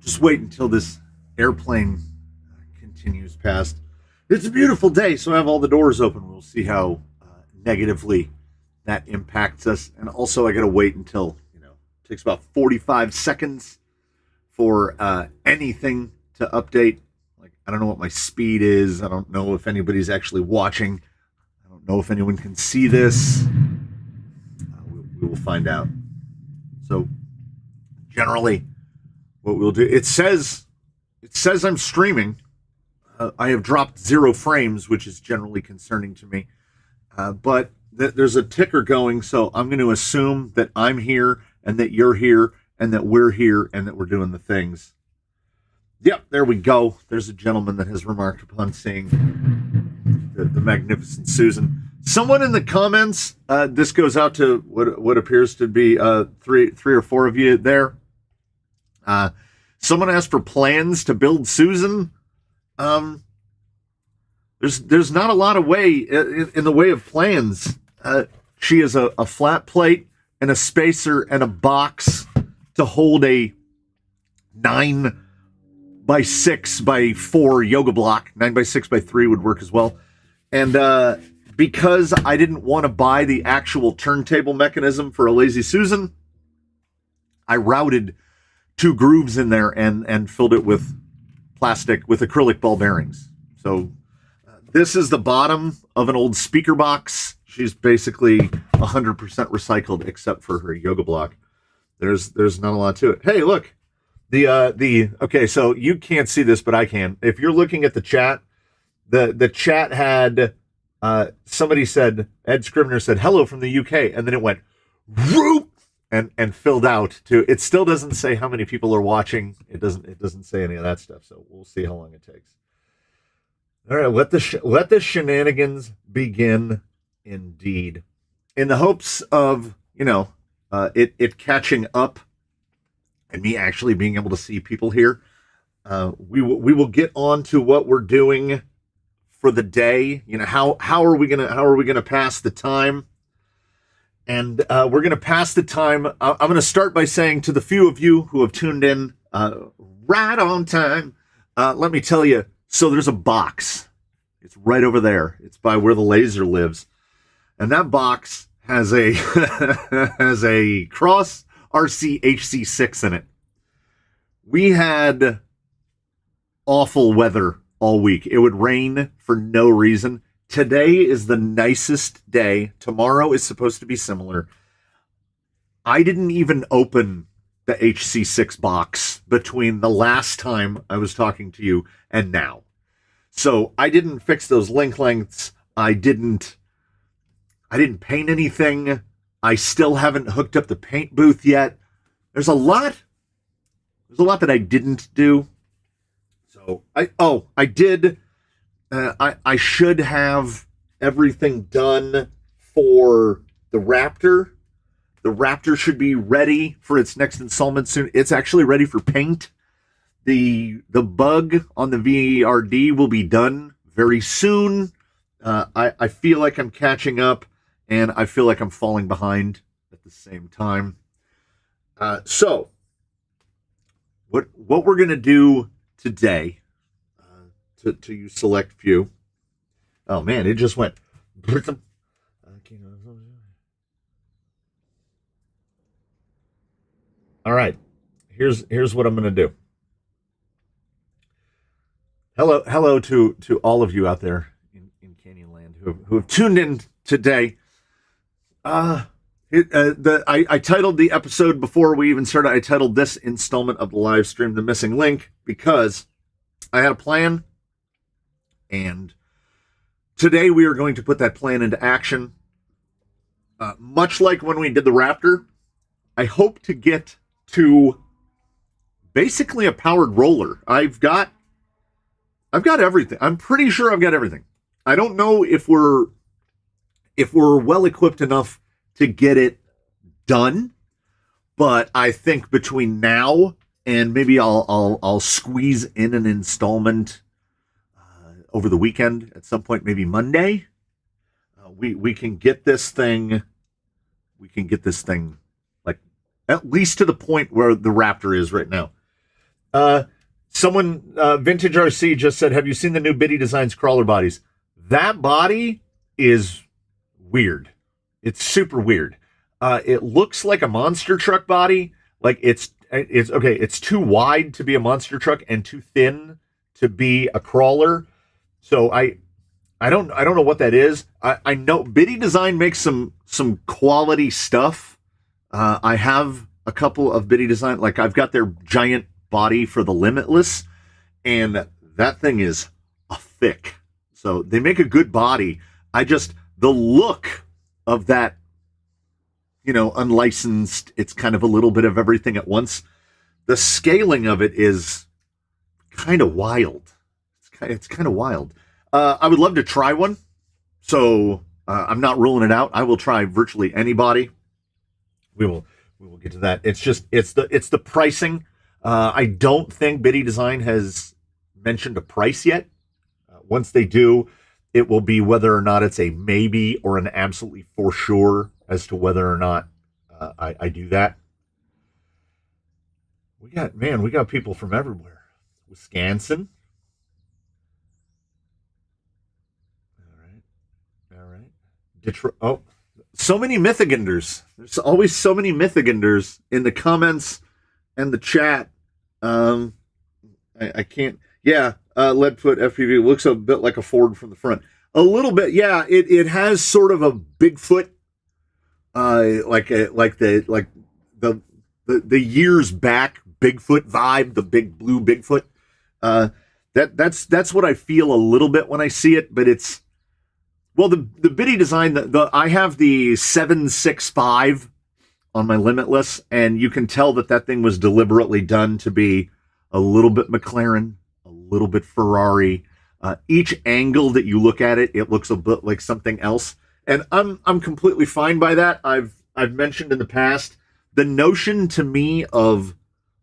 Just wait until this airplane continues past. It's a beautiful day, so I have all the doors open. We'll see how negatively that impacts us. And also, I got to wait until, it takes about 45 seconds for anything to update. Like, I don't know what my speed is. I don't know if anybody's actually watching. I don't know if anyone can see this. We will find out. So, generally, what we'll do, it says I'm streaming. I have dropped 0 frames, which is generally concerning to me. But there's a ticker going, so I'm going to assume that I'm here and that you're here and that we're here and that we're doing the things. Yep, there we go. There's a gentleman that has remarked upon seeing the magnificent Susan. Someone in the comments, this goes out to what appears to be three or four of you there. Someone asked for plans to build Susan. There's not a lot of way in the way of plans. She is a flat plate and a spacer and a box to hold a 9x6x4 yoga block. 9x6x3 would work as well. And because I didn't want to buy the actual turntable mechanism for a Lazy Susan, I routed 2 grooves in there and filled it with plastic with acrylic ball bearings. So this is the bottom of an old speaker box. She's basically 100% recycled except for her yoga block. There's not a lot to it. Hey, look. Okay, so you can't see this, but I can. If you're looking at the chat, the chat had somebody said, Ed Scribner said hello from the UK, and then it went whoop and filled out to. It still doesn't say how many people are watching. It doesn't say any of that stuff. So we'll see how long it takes. All right, let the shenanigans begin. Indeed, in the hopes of it catching up and me actually being able to see people here. We will get on to what we're doing for the day. How are we gonna pass the time? And we're gonna pass the time. I'm gonna start by saying to the few of you who have tuned in right on time. Let me tell you. So there's a box. It's right over there. It's by where the laser lives, and that box has a has a Cross RC HC6 in it. We had awful weather all week. It would rain for no reason. Today is the nicest day. Tomorrow is supposed to be similar. I didn't even open the HC6 box between the last time I was talking to you and now. So I didn't fix those link lengths. I didn't paint anything. I still haven't hooked up the paint booth yet. There's a lot that I didn't do. So I did. I should have everything done for the Raptor. The Raptor should be ready for its next installment soon. It's actually ready for paint. The bug on the VRD will be done very soon. I feel like I'm catching up, and I feel like I'm falling behind at the same time. So what we're gonna do today, to you select few. Oh man, it just went. All right, here's what I'm gonna do. Hello to all of you out there in Canyonland who have tuned in today. I titled the episode before we even started. I titled this installment of the live stream "The Missing Link" because I had a plan, and today we are going to put that plan into action. Much like when we did the Raptor, I hope to get to basically a powered roller. I've got everything. I'm pretty sure I've got everything. I don't know if we're well equipped enough to get it done, but I think between now and maybe I'll squeeze in an installment over the weekend at some point, maybe Monday. We can get this thing. Like at least to the point where the Raptor is right now. Someone, Vintage RC just said, have you seen the new Biddy Designs crawler bodies? That body is weird. It's super weird. It looks like a monster truck body. Like it's okay. It's too wide to be a monster truck and too thin to be a crawler. So I don't know what that is. I know Biddy Design makes some quality stuff. I have a couple of Biddy Design, like I've got their giant body for the Limitless, and that thing is thick. So they make a good body. The look of that, unlicensed, it's kind of a little bit of everything at once. The scaling of it is kind of wild. It's kind of wild. I would love to try one. So I'm not ruling it out. I will try virtually anybody. We will get to that. It's the pricing. I don't think Biddy Design has mentioned a price yet. Once they do, it will be whether or not it's a maybe or an absolutely for sure as to whether or not I do that. We got people from everywhere. Wisconsin. All right. Detroit. Oh, so many Michiganders. There's always so many Michiganders in the comments and the chat. I can't. Yeah, Leadfoot FPV looks a bit like a Ford from the front. A little bit, yeah. It has sort of a Bigfoot, like the years back Bigfoot vibe, the big blue Bigfoot. That's what I feel a little bit when I see it. But it's, well, the Biddy Design. I have the 765 on my Limitless, and you can tell that thing was deliberately done to be a little bit McLaren, a little bit Ferrari. Each angle that you look at it, it looks a bit like something else, and I'm completely fine by that. I've mentioned in the past the notion to me of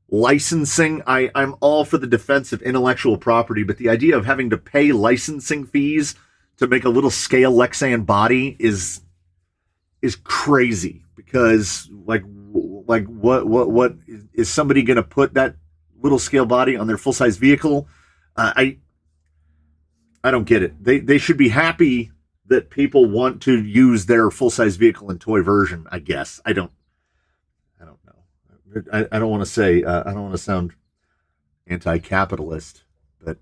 licensing. I'm all for the defense of intellectual property, but the idea of having to pay licensing fees to make a little scale Lexan body is crazy, because like what is somebody going to put that little scale body on their full size vehicle? I don't get it. They should be happy that people want to use their full size vehicle in toy version. I guess I don't know. I don't want to say I don't want to sound anti-capitalist, but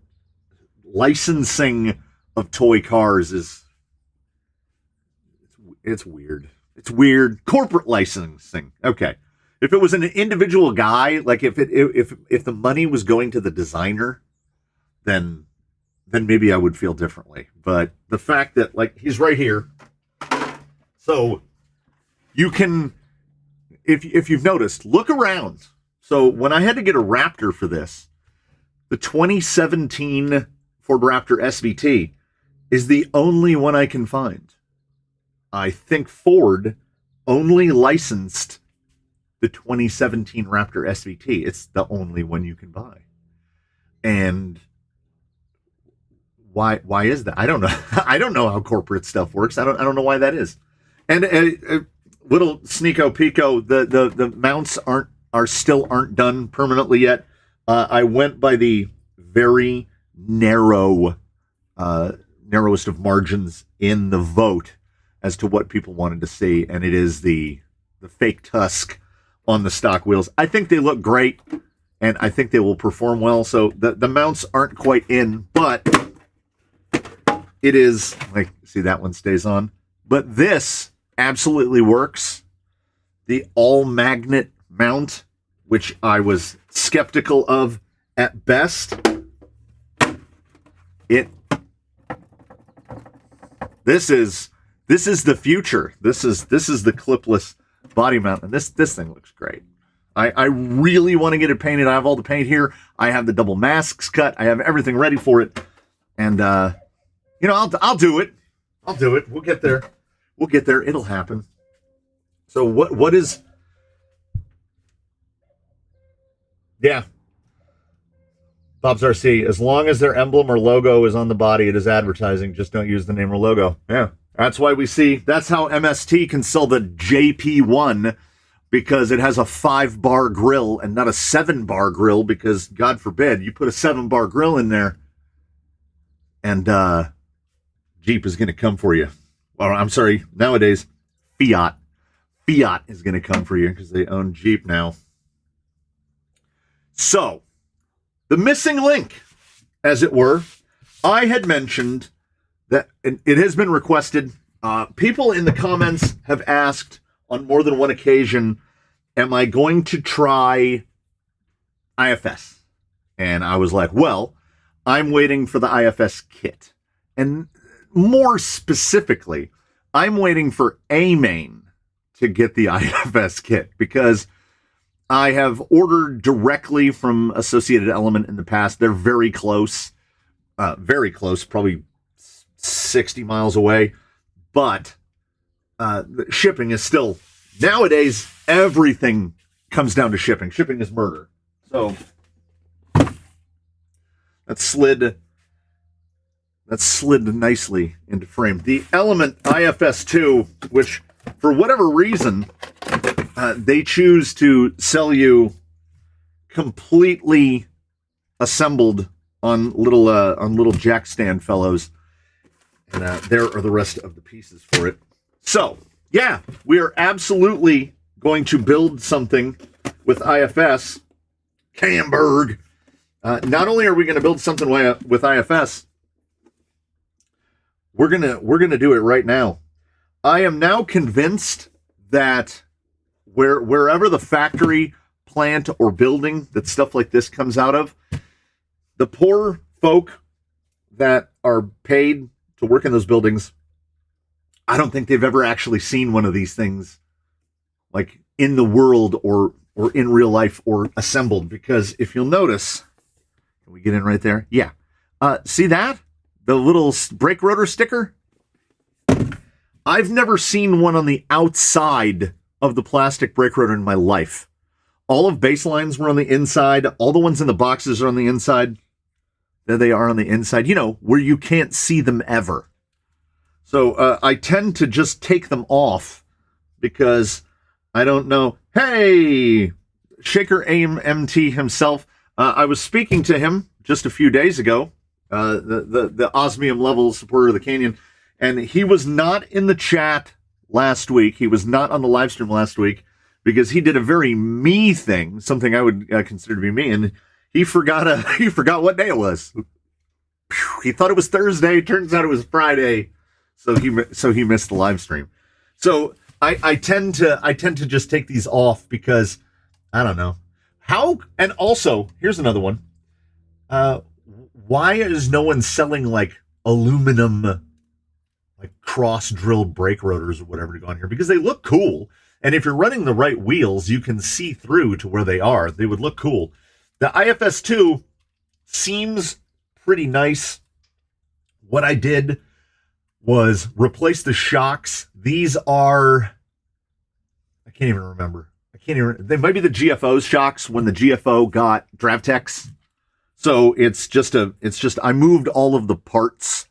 licensing of toy cars it's weird. It's weird. Corporate licensing. Okay. If it was an individual guy, like if the money was going to the designer, then maybe I would feel differently. But the fact that, like, he's right here, so you can, if you've noticed, look around. So when I had to get a Raptor for this, the 2017 Ford Raptor SVT is the only one I can find. I think Ford only licensed the 2017 Raptor SVT. It's the only one you can buy. And why is that? I don't know. I don't know how corporate stuff works. I don't know why that is. And little sneako pico, the mounts still aren't done permanently yet. I went by the very narrowest of margins in the vote as to what people wanted to see, and it is the fake tusk on the stock wheels. I think they look great, and I think they will perform well. So the mounts aren't quite in, but it is, like, see, that one stays on. But this absolutely works. The all-magnet mount, which I was skeptical of at best, this is the future. This is the clipless body mount, and this thing looks great. I really want to get it painted. I have all the paint here. I have the double masks cut. I have everything ready for it, and I'll do it. I'll do it. We'll get there. We'll get there. It'll happen. So what is? Yeah. Bob's RC. As long as their emblem or logo is on the body, it is advertising. Just don't use the name or logo. Yeah. That's why we see. That's how MST can sell the JP1 because it has a 5-bar grill and not a 7-bar grill, because God forbid you put a 7-bar grill in there and Jeep is going to come for you. Well, I'm sorry, nowadays Fiat is going to come for you because they own Jeep now. So, the missing link, as it were, I had mentioned that it has been requested. People in the comments have asked on more than one occasion, am I going to try IFS? And I was like, well, I'm waiting for the IFS kit. And more specifically, I'm waiting for A-Main to get the IFS kit, because I have ordered directly from Associated Element in the past. They're very close, probably 60 miles away. But the shipping is still, nowadays, everything comes down to shipping. Shipping is murder. So that slid nicely into frame. The Element IFS2, which for whatever reason, they choose to sell you completely assembled on little jack stand fellows. And there are the rest of the pieces for it. So, yeah, we are absolutely going to build something with IFS. Camberg. Not only are we going to build something with IFS, we're gonna do it right now. I am now convinced that wherever the factory, plant, or building that stuff like this comes out of, the poor folk that are paid to work in those buildings, I don't think they've ever actually seen one of these things like in the world or in real life or assembled. Because if you'll notice, can we get in right there? Yeah. See that? The little brake rotor sticker? I've never seen one on the outside of the plastic brake rotor in my life. All of Baselines were on the inside. All the ones in the boxes are on the inside. There they are on the inside, where you can't see them ever. So I tend to just take them off because I don't know. Hey, Shaker Aim MT himself. I was speaking to him just a few days ago, the osmium level supporter of the Canyon, and he was not in the chat last week. He was not on the live stream last week because he did a very me thing, something I would consider to be me, and he forgot what day it was. He thought it was Thursday. Turns out it was Friday. So he missed the live stream. So I tend to just take these off because I don't know how. And also, here's another one. Why is no one selling like aluminum, like cross-drilled brake rotors or whatever to go on here? Because they look cool. And if you're running the right wheels, you can see through to where they are. They would look cool. The IFS2 seems pretty nice. What I did was replace the shocks. These are, I can't even remember. They might be the GFO's shocks when the GFO got Dravtex. So it's just I moved all of the parts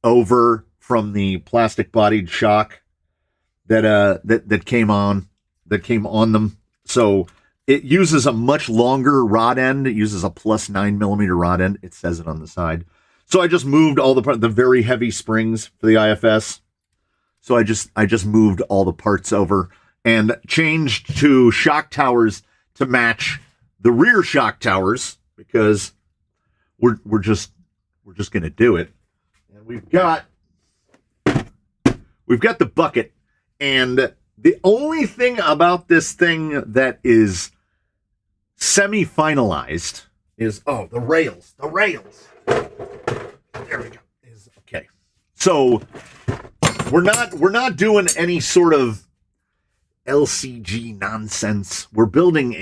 over from the plastic bodied shock that came on them. So it uses a much longer rod end. It uses a plus 9mm rod end. It says it on the side. So I just moved all the very heavy springs for the IFS. So I just moved all the parts over and changed to shock towers to match the rear shock towers because we're just gonna do it. And we've got the bucket, and the only thing about this thing that is semi-finalized is the rails. The rails. There we go. Okay. So we're not doing any sort of LCG nonsense. We're building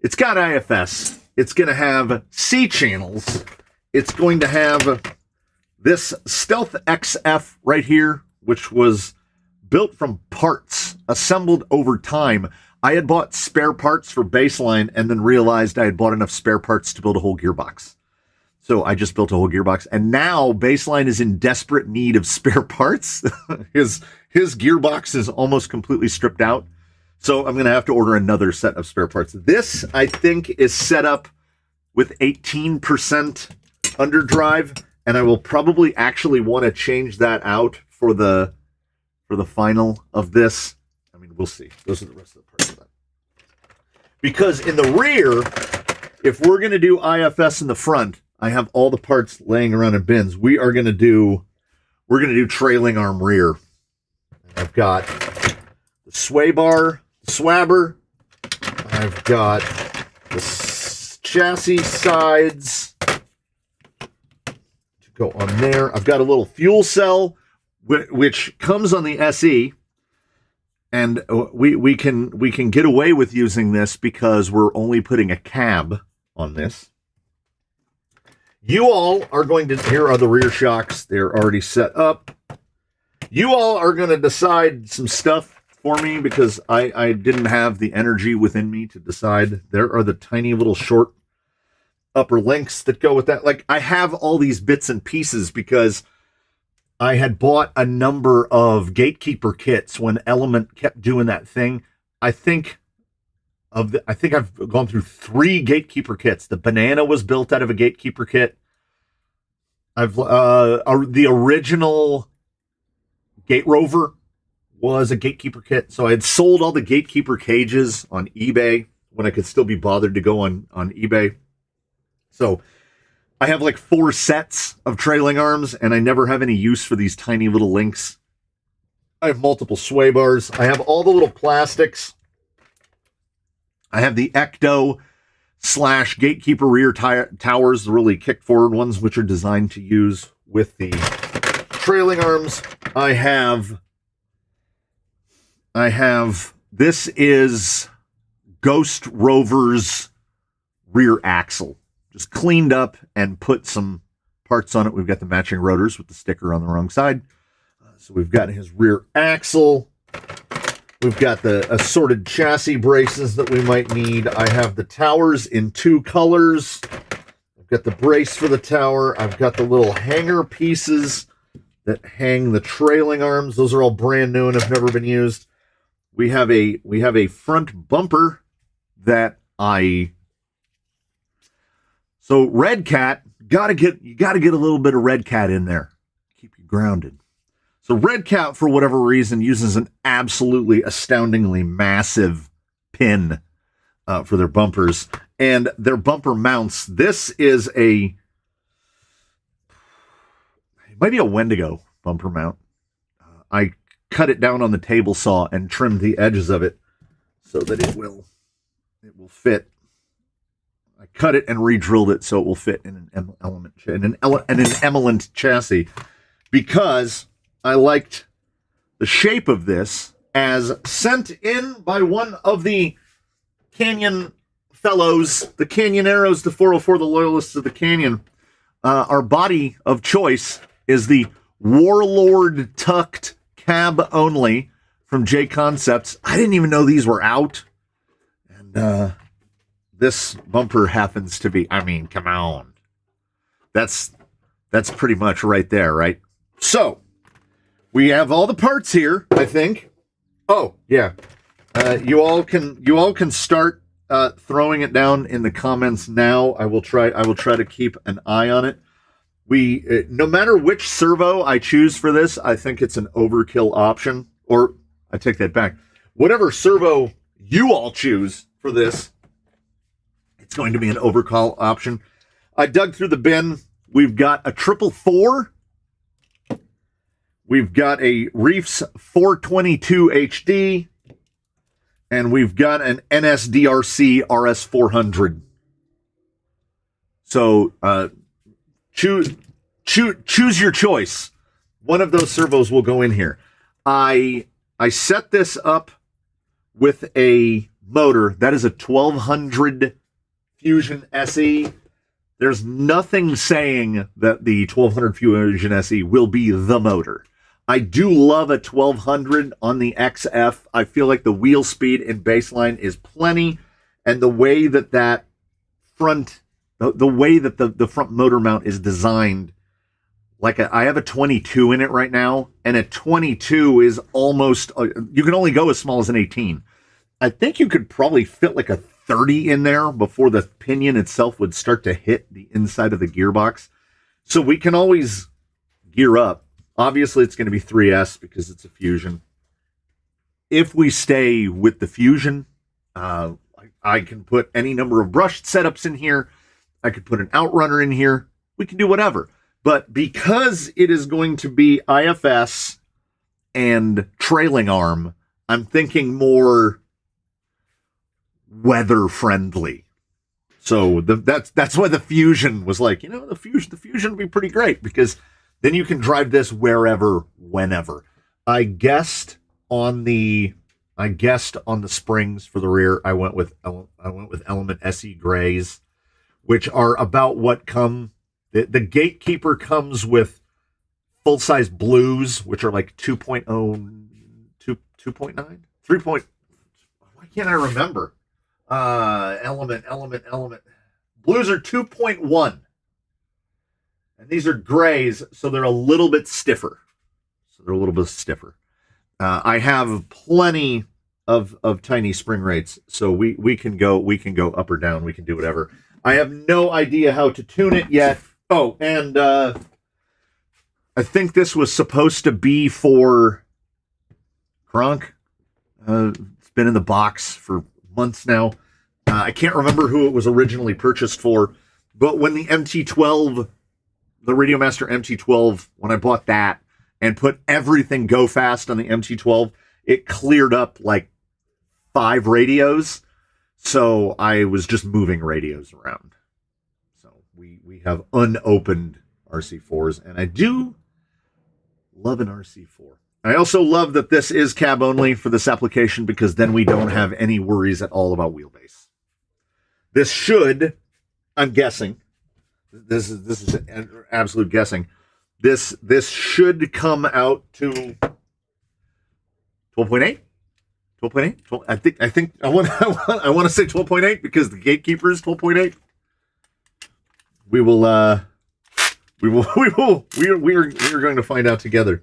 it's got IFS. It's going to have C channels. It's going to have this Stealth XF right here, which was built from parts assembled over time. I had bought spare parts for Baseline and then realized I had bought enough spare parts to build a whole gearbox. So I just built a whole gearbox, and now Baseline is in desperate need of spare parts. His gearbox is almost completely stripped out. So I'm going to have to order another set of spare parts. This, I think, is set up with 18% underdrive, and I will probably actually want to change that out for the final of this. I mean, we'll see. Those are the rest of the parts of that. Because in the rear, if we're going to do IFS in the front, I have all the parts laying around in bins. We're going to do trailing arm rear. I've got the sway bar, the swabber. I've got the chassis sides to go on there. I've got a little fuel cell, which comes on the SE. And we can get away with using this because we're only putting a cab on this. You all are going to, here are the rear shocks. They're already set up. You all are going to decide some stuff for me because I didn't have the energy within me to decide. There are the tiny little short upper links that go with that. Like, I have all these bits and pieces because I had bought a number of gatekeeper kits when Element kept doing that thing. I think I've gone through 3 gatekeeper kits. The banana was built out of a gatekeeper kit. The original Gate Rover was a gatekeeper kit. So I had sold all the gatekeeper cages on eBay when I could still be bothered to go on eBay. So I have like 4 sets of trailing arms, and I never have any use for these tiny little links. I have multiple sway bars. I have all the little plastics. I have the Ecto / gatekeeper rear towers, the really kick forward ones, which are designed to use with the trailing arms. I have, this is Ghost Rover's rear axle. Just cleaned up and put some parts on it. We've got the matching rotors with the sticker on the wrong side. So we've got his rear axle. We've got the assorted chassis braces that we might need. I have the towers in 2 colors. I've got the brace for the tower. I've got the little hanger pieces that hang the trailing arms. Those are all brand new and have never been used. We have a front bumper that So Red Cat, you gotta get a little bit of Red Cat in there. Keep you grounded. So Red Cat, for whatever reason, uses an absolutely astoundingly massive pin for their bumpers and their bumper mounts. This is it might be a Wendigo bumper mount. I cut it down on the table saw and trimmed the edges of it so that it will fit. I cut it and re-drilled it so it will fit in an Element chassis because I liked the shape of this as sent in by one of the Canyon fellows, the Canyoneros, the 404, the Loyalists of the Canyon. Our body of choice is the Warlord Tucked Cab Only from J Concepts. I didn't even know these were out. And this bumper happens to be, I mean, come on. That's pretty much right there, right? So, we have all the parts here, I think. Oh, yeah. You all can start throwing it down in the comments now. I will try to keep an eye on it. No matter which servo I choose for this, I think it's an overkill option. Or, I take that back. Whatever servo you all choose for this, it's going to be an overkill option. I dug through the bin. We've got a 444. We've got a Reefs 422 HD. And we've got an NSDRC RS400. So, choose your choice. One of those servos will go in here. I set this up with a motor. That is a 1200 Fusion SE. There's nothing saying that the 1200 Fusion SE will be the motor. I do love a 1200 on the XF. I feel like the wheel speed and baseline is plenty, and the way that the way that the front motor mount is designed, like I have a 22 in it right now, and a 22 is almost, you can only go as small as an 18. I think you could probably fit like a 30 in there before the pinion itself would start to hit the inside of the gearbox. So we can always gear up. Obviously, it's going to be 3S because it's a Fusion. If we stay with the Fusion, I can put any number of brushed setups in here. I could put an outrunner in here. We can do whatever. But because it is going to be IFS and trailing arm, I'm thinking more weather friendly. So that's why the Fusion was like, the Fusion would be pretty great because then you can drive this wherever, whenever. I guessed on the springs for the rear. I went with Element SE grays, which are about what come. The Gatekeeper comes with full size blues, which are like 2.0, 2.9, 3. Why can't I remember? Element. Blues are 2.1. And these are grays, so they're a little bit stiffer. I have plenty of tiny spring rates, so we can go up or down. We can do whatever. I have no idea how to tune it yet. Oh, and I think this was supposed to be for Kronk. It's been in the box for months now. I can't remember who it was originally purchased for, but when the MT12, the Radiomaster MT12, when I bought that and put everything go fast on the MT12, it cleared up like 5 radios. So I was just moving radios around. So we have unopened RC4s, and I do love an RC4. I also love that this is cab only for this application because then we don't have any worries at all about wheelbase. This should, I'm guessing, this is an absolute guessing. This should come out to 12.8. 12.8. I think I want to say 12.8 because the Gatekeeper is 12.8. We are going to find out together.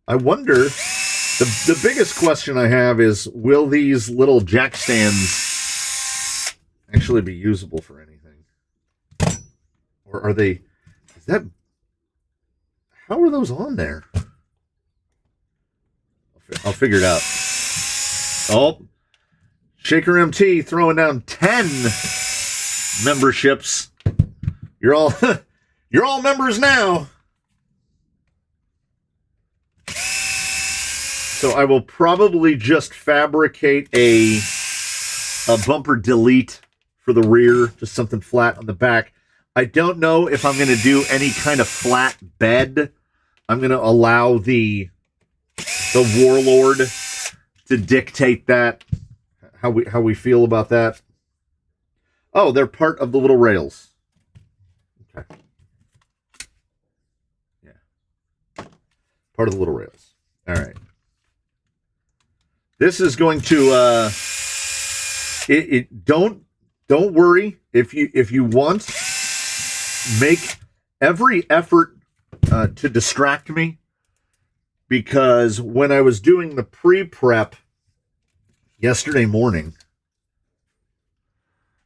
I wonder, the biggest question I have is, will these little jack stands actually be usable for anything? Or are they, how are those on there? I'll figure it out. Oh, Shaker MT throwing down 10 memberships. You're all members now. So I will probably just fabricate a bumper delete for the rear, just something flat on the back. I don't know if I'm going to do any kind of flat bed. I'm going to allow the Warlord to dictate that, how we feel about that. Oh, they're part of the little rails. Okay. Yeah. Part of the little rails. All right. This is going to don't worry if you want, make every effort to distract me, because when I was doing the pre-prep yesterday morning,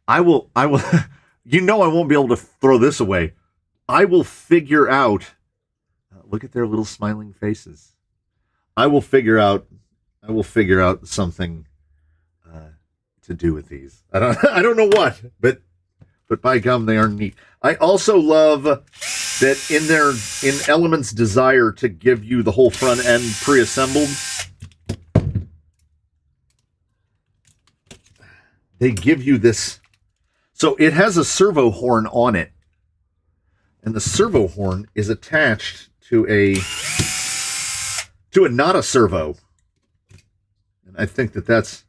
I will I won't be able to throw this away. I will figure out, look at their little smiling faces. I will figure out something to do with these. I don't know what, but by gum, they are neat. I also love that in Element's desire to give you the whole front end pre-assembled, they give you this. So it has a servo horn on it, and the servo horn is attached to a not a servo. And I think that's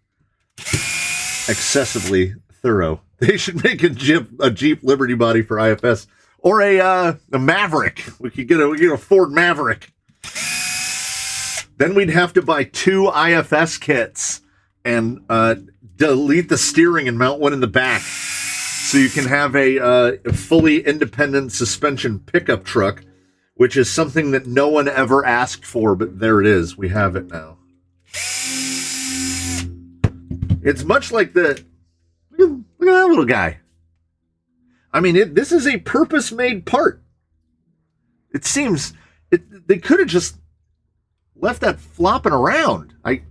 excessively thorough. They should make a Jeep Liberty body for IFS, or a Maverick. We could get a Ford Maverick. Then we'd have to buy 2 IFS kits and delete the steering and mount one in the back, so you can have a fully independent suspension pickup truck, which is something that no one ever asked for, but there it is. We have it now. It's much like the, look at that little guy. I mean, this is a purpose-made part. It seems, they could have just left that flopping around. If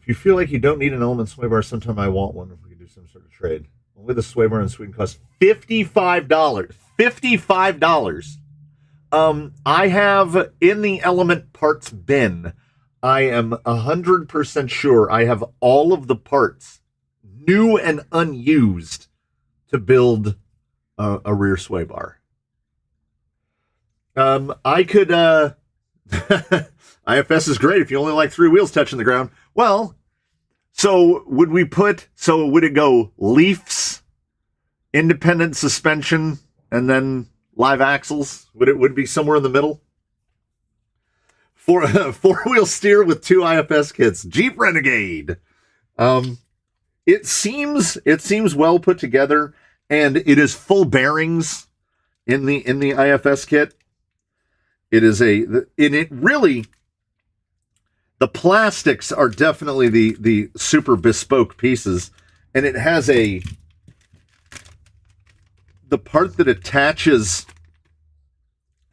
you feel like you don't need an element sway bar, sometime I want one if we can do some sort of trade. Only the sway bar in Sweden costs $55. $55. I have in the element parts bin, I am 100% sure I have all of the parts, new and unused, to build a rear sway bar. I could, IFS is great if you only like 3 wheels touching the ground. Well, so would it go Leafs, independent suspension, and then live axles? Would it be somewhere in the middle? Four-wheel steer with 2 IFS kits. Jeep Renegade. It seems well put together, and it is full bearings in the IFS kit. It is really, the plastics are definitely the super bespoke pieces, and it has the part that attaches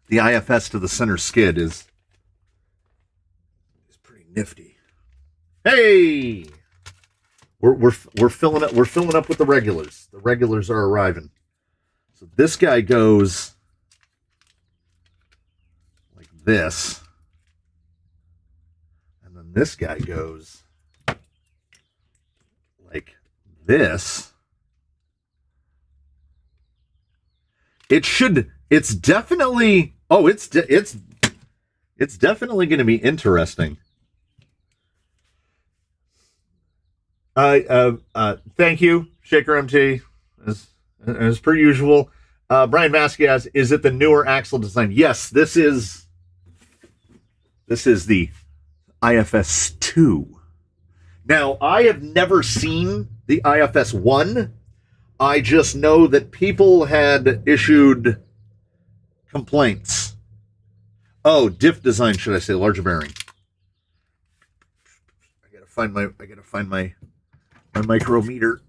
the IFS to the center skid is pretty nifty. Hey, we're filling up with the regulars. The regulars are arriving. So this guy goes like this. This guy goes like this. It's definitely going to be interesting. Thank you, Shaker MT, as per usual. Brian Maskey asks, is it the newer axle design? Yes, this is the IFS 2. Now, I have never seen the IFS 1. I just know that people had issued complaints. Oh, diff design, should I say, larger bearing. I gotta find my micrometer.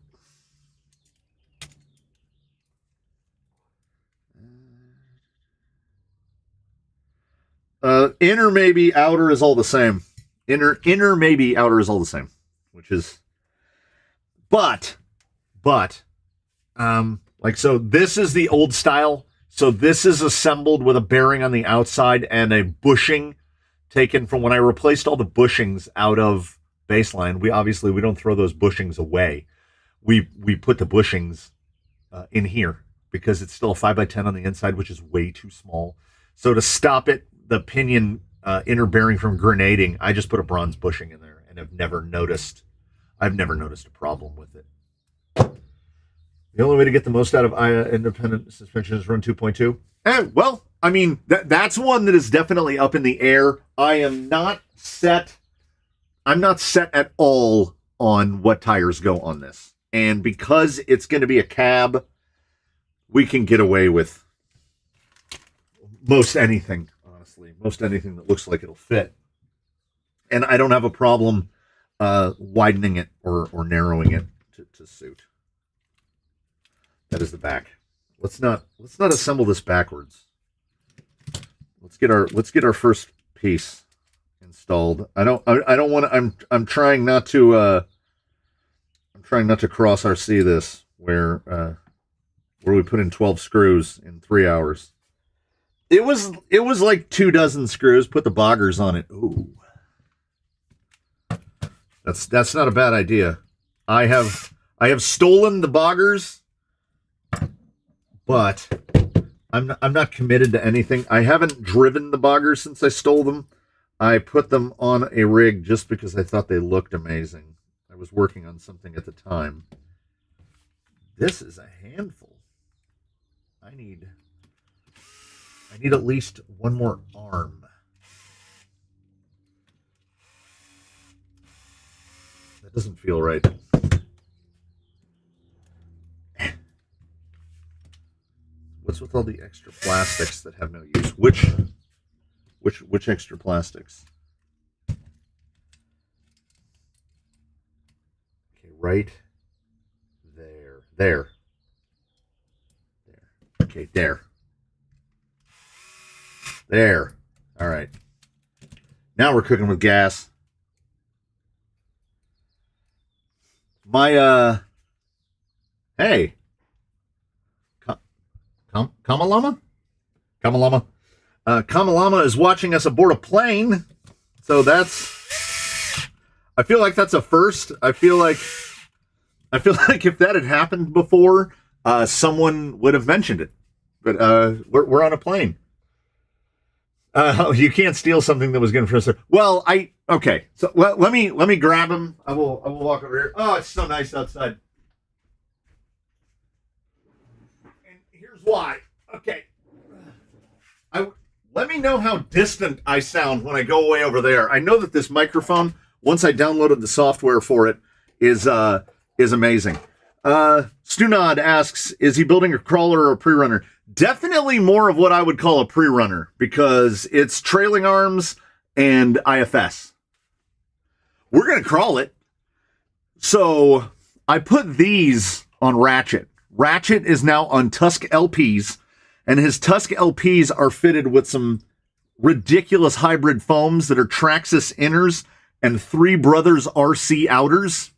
Inner maybe, outer is all the same. Inner maybe, outer is all the same, which is, but, so this is the old style. So this is assembled with a bearing on the outside and a bushing taken from when I replaced all the bushings out of baseline. We don't throw those bushings away. We put the bushings in here because it's still a 5x10 on the inside, which is way too small. So to stop the pinion inner bearing from grenading, I just put a bronze bushing in there, and I've never noticed a problem with it. The only way to get the most out of independent suspension is run 2.2. Well, I mean, that's one that is definitely up in the air. I'm not set at all on what tires go on this. And because it's going to be a cab, we can get away with most anything. Most anything that looks like it'll fit. And I don't have a problem widening it or narrowing it to suit. That is the back. Let's not assemble this backwards. Let's get our first piece installed. I don't want to, I'm trying not to cross RC this where we put in 12 screws in 3 hours. It was like 2 dozen screws, put the boggers on it. Ooh. That's not a bad idea. I have stolen the boggers, but I'm not committed to anything. I haven't driven the boggers since I stole them. I put them on a rig just because I thought they looked amazing. I was working on something at the time. This is a handful. I need at least one more arm. That doesn't feel right. What's with all the extra plastics that have no use? Which extra plastics? right there. There. Okay, there. There. All right. Now we're cooking with gas. My, hey. Kamalama? Kamalama. Kamalama is watching us aboard a plane. So that's, I feel like that's a first. I feel like if that had happened before, someone would have mentioned it. But we're on a plane. You can't steal something that was good for us. Well, okay. So let me grab him. I will walk over here. Oh, it's so nice outside. And here's why. Okay. Let me know how distant I sound when I go way over there. I know that this microphone, once I downloaded the software for it, is amazing. Stunod asks, is he building a crawler or a pre-runner? Definitely more of what I would call a pre-runner, because it's trailing arms and IFS. We're going to crawl it. So I put these on Ratchet. Ratchet is now on Tusk LPs, and his Tusk LPs are fitted with some ridiculous hybrid foams that are Traxxas inners and Three Brothers RC outers.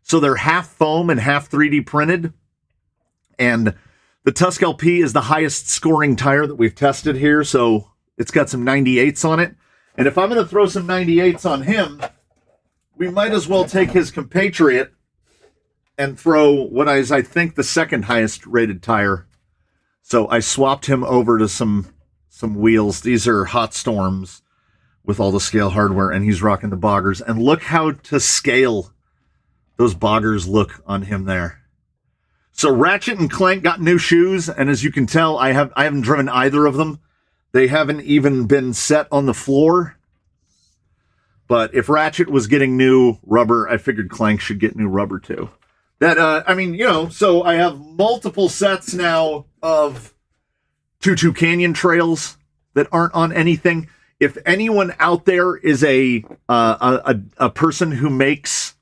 So they're half foam and half 3D printed. And the Tusk LP is the highest scoring tire that we've tested here. So it's got some 98s on it. And if I'm going to throw some 98s on him, we might as well take his compatriot and throw what is, I think, the second highest rated tire. So I swapped him over to some wheels. These are Hot Storms with all the scale hardware, and he's rocking the boggers. And look how to scale those boggers look on him there. So Ratchet and Clank got new shoes, and as you can tell, I haven't driven either of them. They haven't even been set on the floor. But if Ratchet was getting new rubber, I figured Clank should get new rubber too. So I have multiple sets now of Tutu Canyon trails that aren't on anything. If anyone out there is a person who makes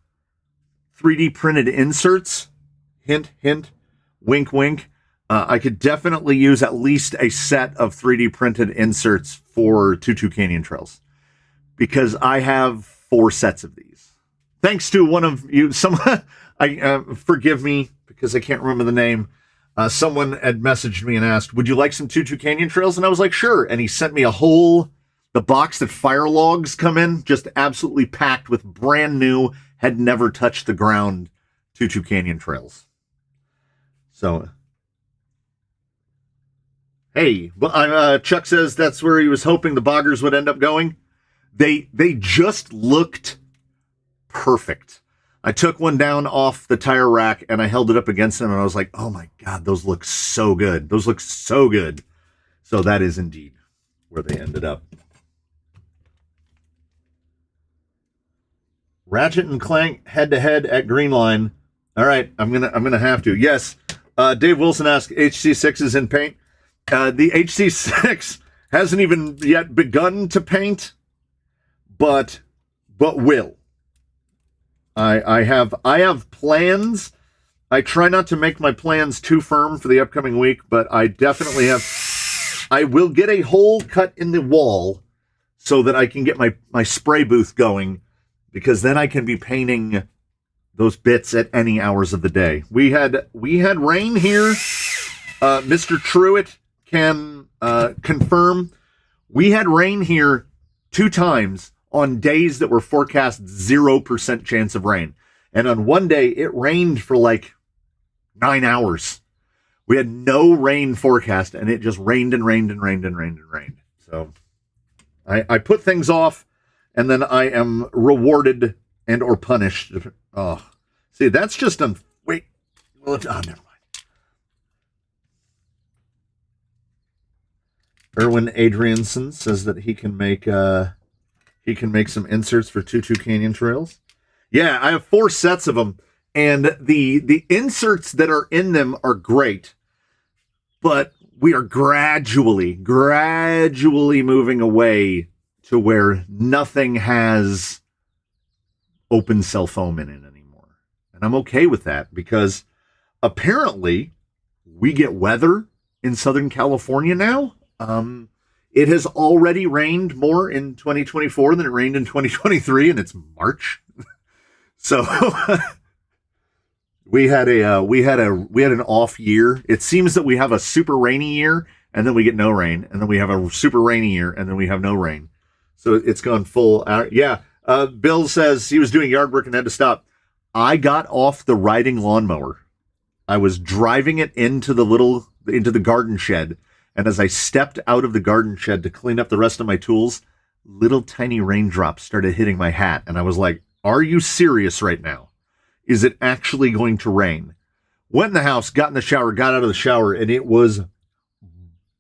3D printed inserts, hint, hint, wink, wink, I could definitely use at least a set of 3D printed inserts for Tutu Canyon trails, because I have 4 sets of these. Thanks to one of you, someone, forgive me because I can't remember the name. Someone had messaged me and asked, would you like some Tutu Canyon trails? And I was like, sure. And he sent me the box that fire logs come in, just absolutely packed with brand new, had never touched the ground Tutu Canyon trails. So, hey, Chuck says that's where he was hoping the boggers would end up going. They just looked perfect. I took one down off the tire rack and I held it up against them and I was like, oh my God, those look so good. Those look so good. So that is indeed where they ended up. Ratchet and Clank head to head at Green Line. All right, I'm gonna have to. Yes, Dave Wilson asked, HC6 is in paint. The HC6 hasn't even yet begun to paint, but will. I have plans. I try not to make my plans too firm for the upcoming week, but I definitely have. I will get a hole cut in the wall so that I can get my spray booth going, because then I can be painting those bits at any hours of the day. We had rain here. Mr. Truitt can confirm. We had rain here 2 times on days that were forecast 0% chance of rain. And on one day, it rained for like 9 hours. We had no rain forecast, and it just rained and rained and rained and rained and rained. So I put things off, and then I am rewarded and or punished. Oh, see, that's just wait. Well, never mind. Erwin Adrianson says that he can make some inserts for Tutu Canyon trails. Yeah, I have 4 sets of them, and the inserts that are in them are great, but we are gradually moving away to where nothing has open cell foam in it anymore. And I'm okay with that because apparently we get weather in Southern California now. It has already rained more in 2024 than it rained in 2023, and it's March. So we had an off year. It seems that we have a super rainy year, and then we get no rain, and then we have a super rainy year, and then we have no rain. So it's gone full out. Yeah. Bill says he was doing yard work and had to stop. I got off the riding lawnmower. I was driving it into the garden shed. And as I stepped out of the garden shed to clean up the rest of my tools, little tiny raindrops started hitting my hat. And I was like, are you serious right now? Is it actually going to rain? Went in the house, got in the shower, got out of the shower, and it was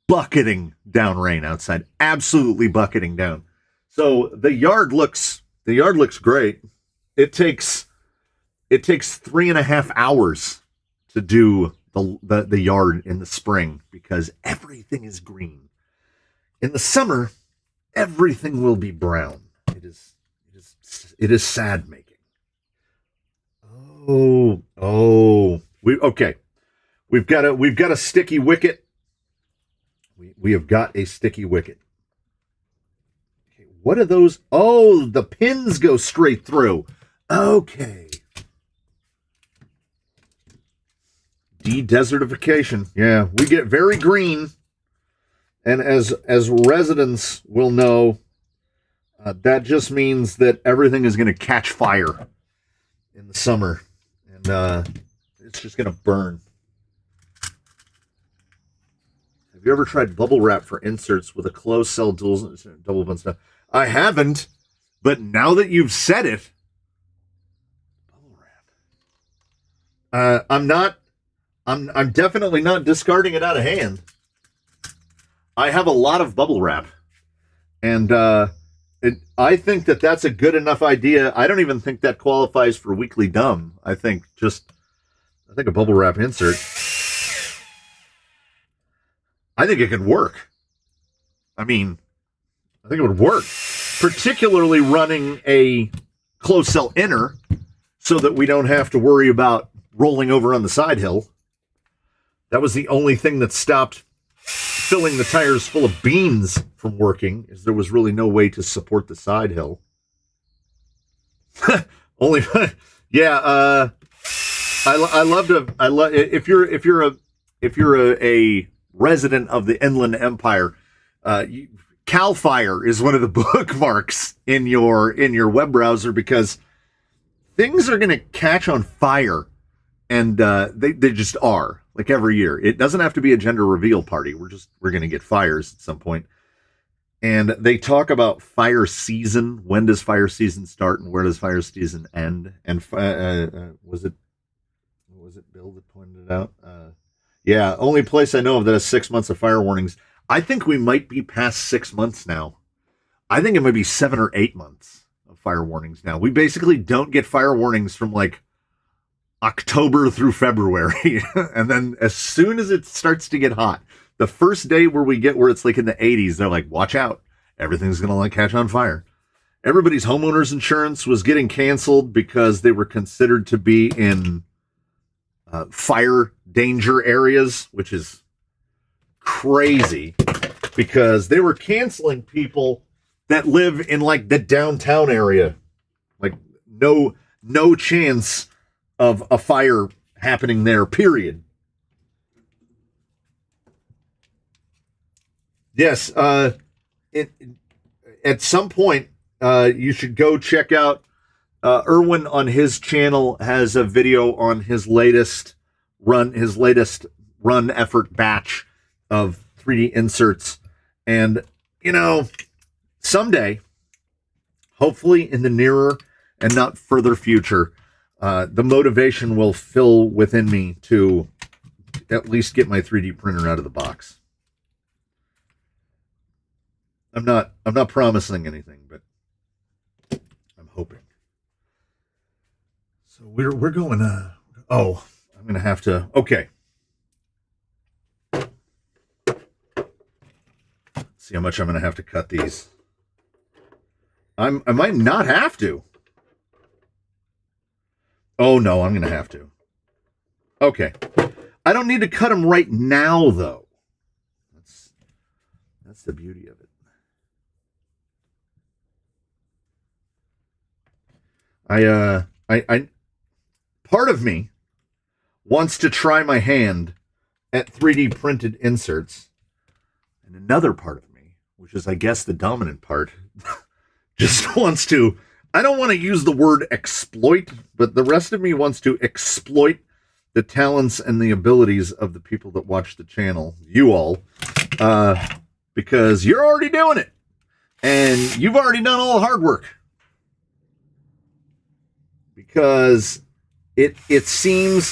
bucketing down rain outside. Absolutely bucketing down. So the yard looks great. It takes 3.5 hours to do the yard in the spring because everything is green. In the summer, everything will be brown. It is sad making. We've got a sticky wicket. We have got a sticky wicket. Okay, what are those? Oh, the pins go straight through. Okay. De-desertification. Yeah, we get very green. And as residents will know, that just means that everything is going to catch fire in the summer. And it's just going to burn. Have you ever tried bubble wrap for inserts with a closed cell double bond stuff? I haven't, but now that you've said it, bubble wrap. I'm definitely not discarding it out of hand. I have a lot of bubble wrap, and I think that that's a good enough idea. I don't even think that qualifies for weekly dumb. I think a bubble wrap insert. I think it could work. I mean, I think it would work, particularly running a closed cell inner so that we don't have to worry about rolling over on the side hill. That was the only thing that stopped filling the tires full of beans from working, is there was really no way to support the side hill. Only, yeah. I love if you're a resident of the Inland Empire, Cal Fire is one of the bookmarks in your web browser because things are going to catch on fire, and they just are. Like every year, it doesn't have to be a gender reveal party. We're going to get fires at some point. And they talk about fire season. When does fire season start and where does fire season end? And was it Bill that pointed it out? Yeah, only place I know of that has 6 months of fire warnings. I think we might be past 6 months now. I think it might be 7 or 8 months of fire warnings now. We basically don't get fire warnings from like October through February. And then as soon as it starts to get hot, the first day where it's like in the 80s, they're like, watch out. Everything's going to like catch on fire. Everybody's homeowner's insurance was getting canceled because they were considered to be in fire danger areas, which is crazy because they were canceling people that live in like the downtown area. Like no chance of a fire happening there, period. Yes, at some point, you should go check out Irwin on his channel has a video on his latest run effort batch of 3D inserts. And, someday, hopefully in the nearer and not further future, the motivation will fill within me to at least get my 3D printer out of the box. I'm not promising anything, but I'm hoping. So we're going I'm going to have to, okay. See how much I'm going to have to cut these. I might not have to. Oh, no, I'm going to have to. Okay. I don't need to cut them right now, though. That's the beauty of it. I part of me wants to try my hand at 3D printed inserts, and another part of me, which is I guess the dominant part, just wants to, I don't want to use the word exploit, but the rest of me wants to exploit the talents and the abilities of the people that watch the channel, you all, because you're already doing it, and you've already done all the hard work. Because it seems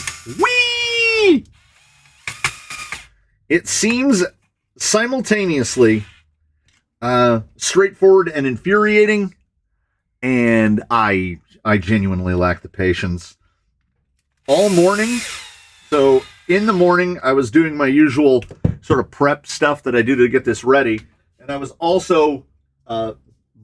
simultaneously straightforward and infuriating, and I genuinely lack the patience. All morning, so in the morning I was doing my usual sort of prep stuff that I do to get this ready, and I was also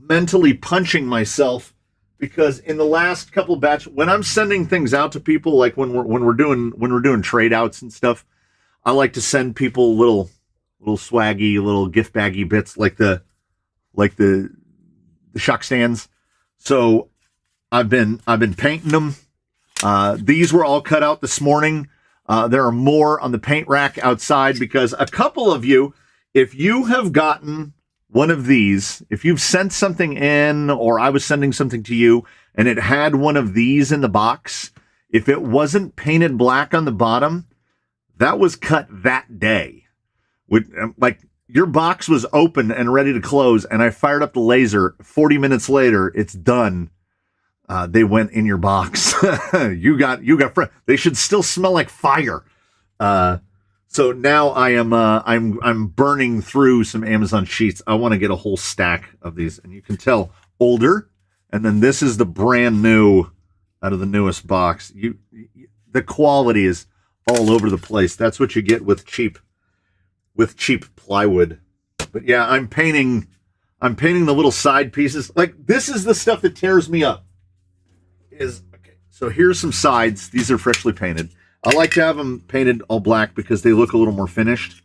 mentally punching myself. Because in the last couple batch, when I'm sending things out to people, like when we're doing trade outs and stuff, I like to send people little swaggy, little gift baggy bits like the shock stands. So I've been painting them. These were all cut out this morning. There are more on the paint rack outside because a couple of you, if you have gotten one of these, if you've sent something in or I was sending something to you and it had one of these in the box, if it wasn't painted black on the bottom, that was cut that day. Like your box was open and ready to close and I fired up the laser. 40 minutes later, it's done. They went in your box. you got they should still smell like fire. So now I'm burning through some Amazon sheets. I want to get a whole stack of these, and you can tell older. And then this is the brand new out of the newest box. The quality is all over the place. That's what you get with cheap plywood. But yeah, I'm painting the little side pieces. Like this is the stuff that tears me up. Okay. So here's some sides. These are freshly painted. I like to have them painted all black because they look a little more finished.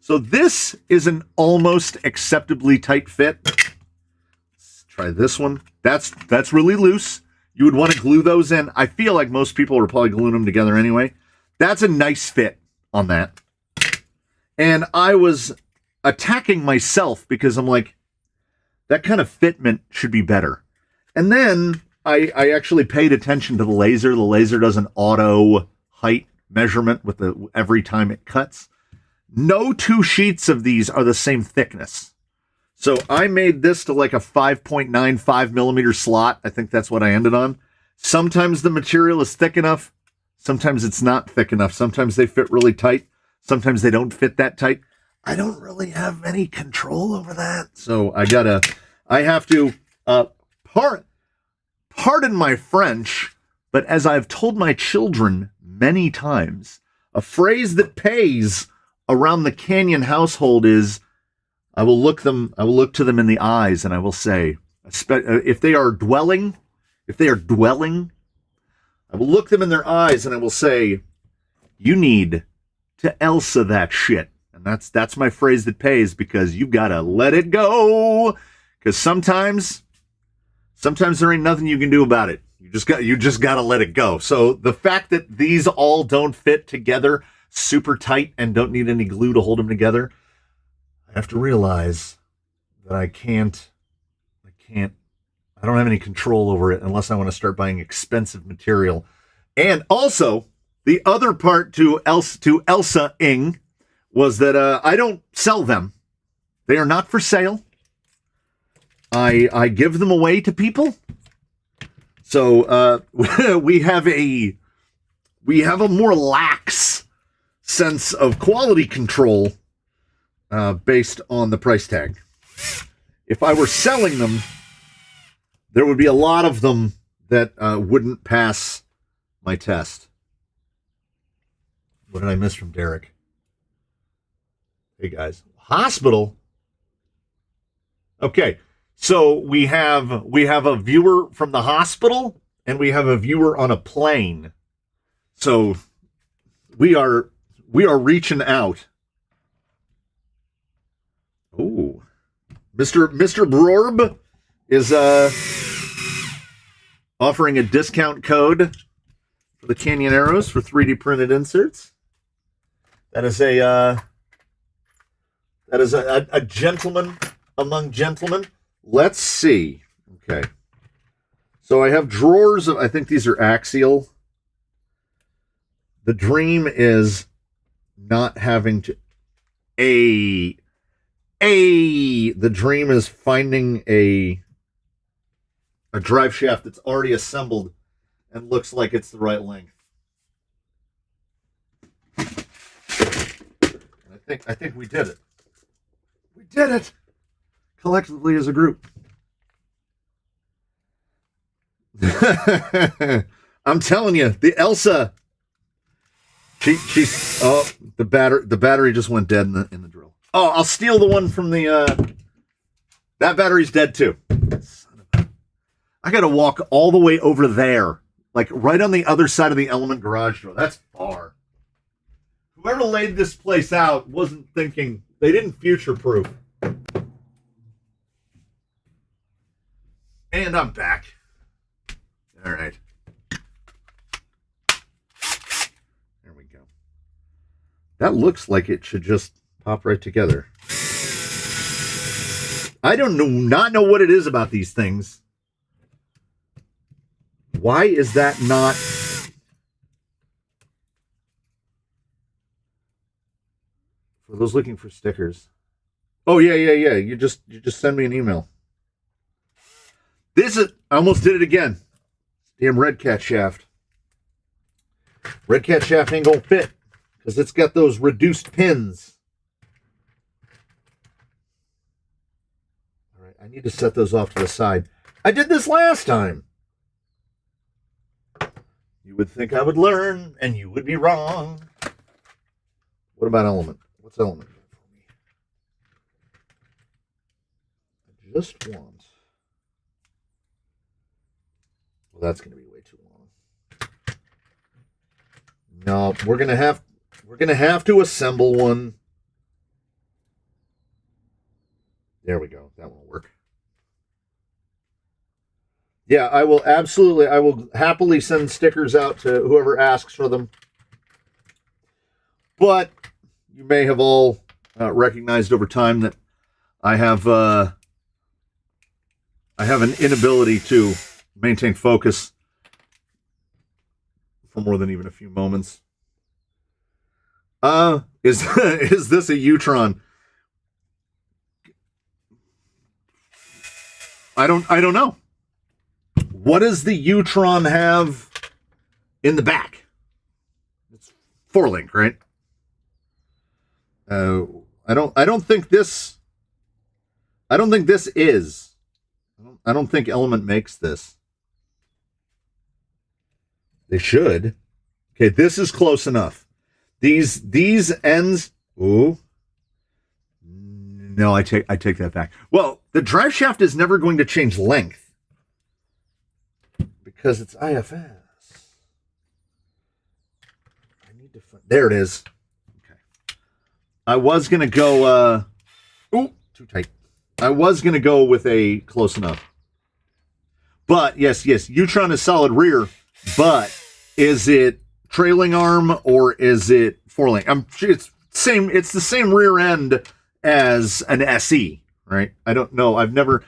So this is an almost acceptably tight fit. Let's try this one. That's really loose. You would want to glue those in. I feel like most people are probably gluing them together anyway. That's a nice fit on that. And I was attacking myself because I'm like, that kind of fitment should be better. And then I actually paid attention to the laser. The laser does an auto height measurement with every time it cuts. No two sheets of these are the same thickness. So I made this to like a 5.95 millimeter slot. I think that's what I ended on. Sometimes the material is thick enough. Sometimes it's not thick enough. Sometimes they fit really tight. Sometimes they don't fit that tight. I don't really have any control over that. So I have to, pardon my French, but as I've told my children many times, a phrase that pays around the Canyon household is, I will look to them in the eyes and I will say, if they are dwelling, I will look them in their eyes and I will say, you need to Elsa that shit. And that's my phrase that pays, because you gotta let it go. Because sometimes there ain't nothing you can do about it. You just gotta let it go. So the fact that these all don't fit together super tight and don't need any glue to hold them together, I have to realize that I don't have any control over it unless I want to start buying expensive material. And also, the other part to Elsa-ing was that I don't sell them. They are not for sale. I give them away to people. So we have a more lax sense of quality control based on the price tag. If I were selling them, there would be a lot of them that wouldn't pass my test. What did I miss from Derek? Hey guys, hospital. Okay, so we have a viewer from the hospital. and we have a viewer on a plane. So we are reaching out. Oh, Mr. Brorb is offering a discount code for the Canyon Arrows for 3D printed inserts. That is a gentleman among gentlemen. Let's see. Okay. So I have drawers of, I think these are axial. The dream is not having to the dream is finding a drive shaft that's already assembled and looks like it's the right length. And I think we did it. We did it collectively as a group. I'm telling you, the Elsa. She's the battery just went dead in the drill. Oh, I'll steal the one from the that battery's dead too. Son of a, I gotta walk all the way over there, like right on the other side of the Element garage door. That's far. Whoever laid this place out wasn't thinking, they didn't future proof. And I'm back. All right. There we go. That looks like it should just pop right together. I don't not know what it is about these things. Why is that not? For those looking for stickers. Oh yeah. You just send me an email. This is, I almost did it again. Damn Red Cat shaft. Red Cat shaft ain't gonna fit because it's got those reduced pins. All right, I need to set those off to the side. I did this last time. You would think I would learn, and you would be wrong. What about Element? What's Element for me? I just want. Well, that's going to be way too long. No, we're gonna have to assemble one. There we go. That won't work. Yeah, I will happily send stickers out to whoever asks for them. But you may have all recognized over time that I have an inability to maintain focus for more than even a few moments. Is this a Utron? I don't know. What does the Utron have in the back? It's 4-link, right? I don't think this is. I don't think Element makes this. They should. Okay, this is close enough. These ends. Ooh. No, I take that back. Well, the drive shaft is never going to change length because it's IFS. I need to find. There it is. Okay. I was gonna go. Ooh, too tight. I was gonna go with a close enough. But yes, Utron is solid rear. But is it trailing arm or is it 4-link? I'm sure it's same. It's the same rear end as an SE, right? I don't know. I've never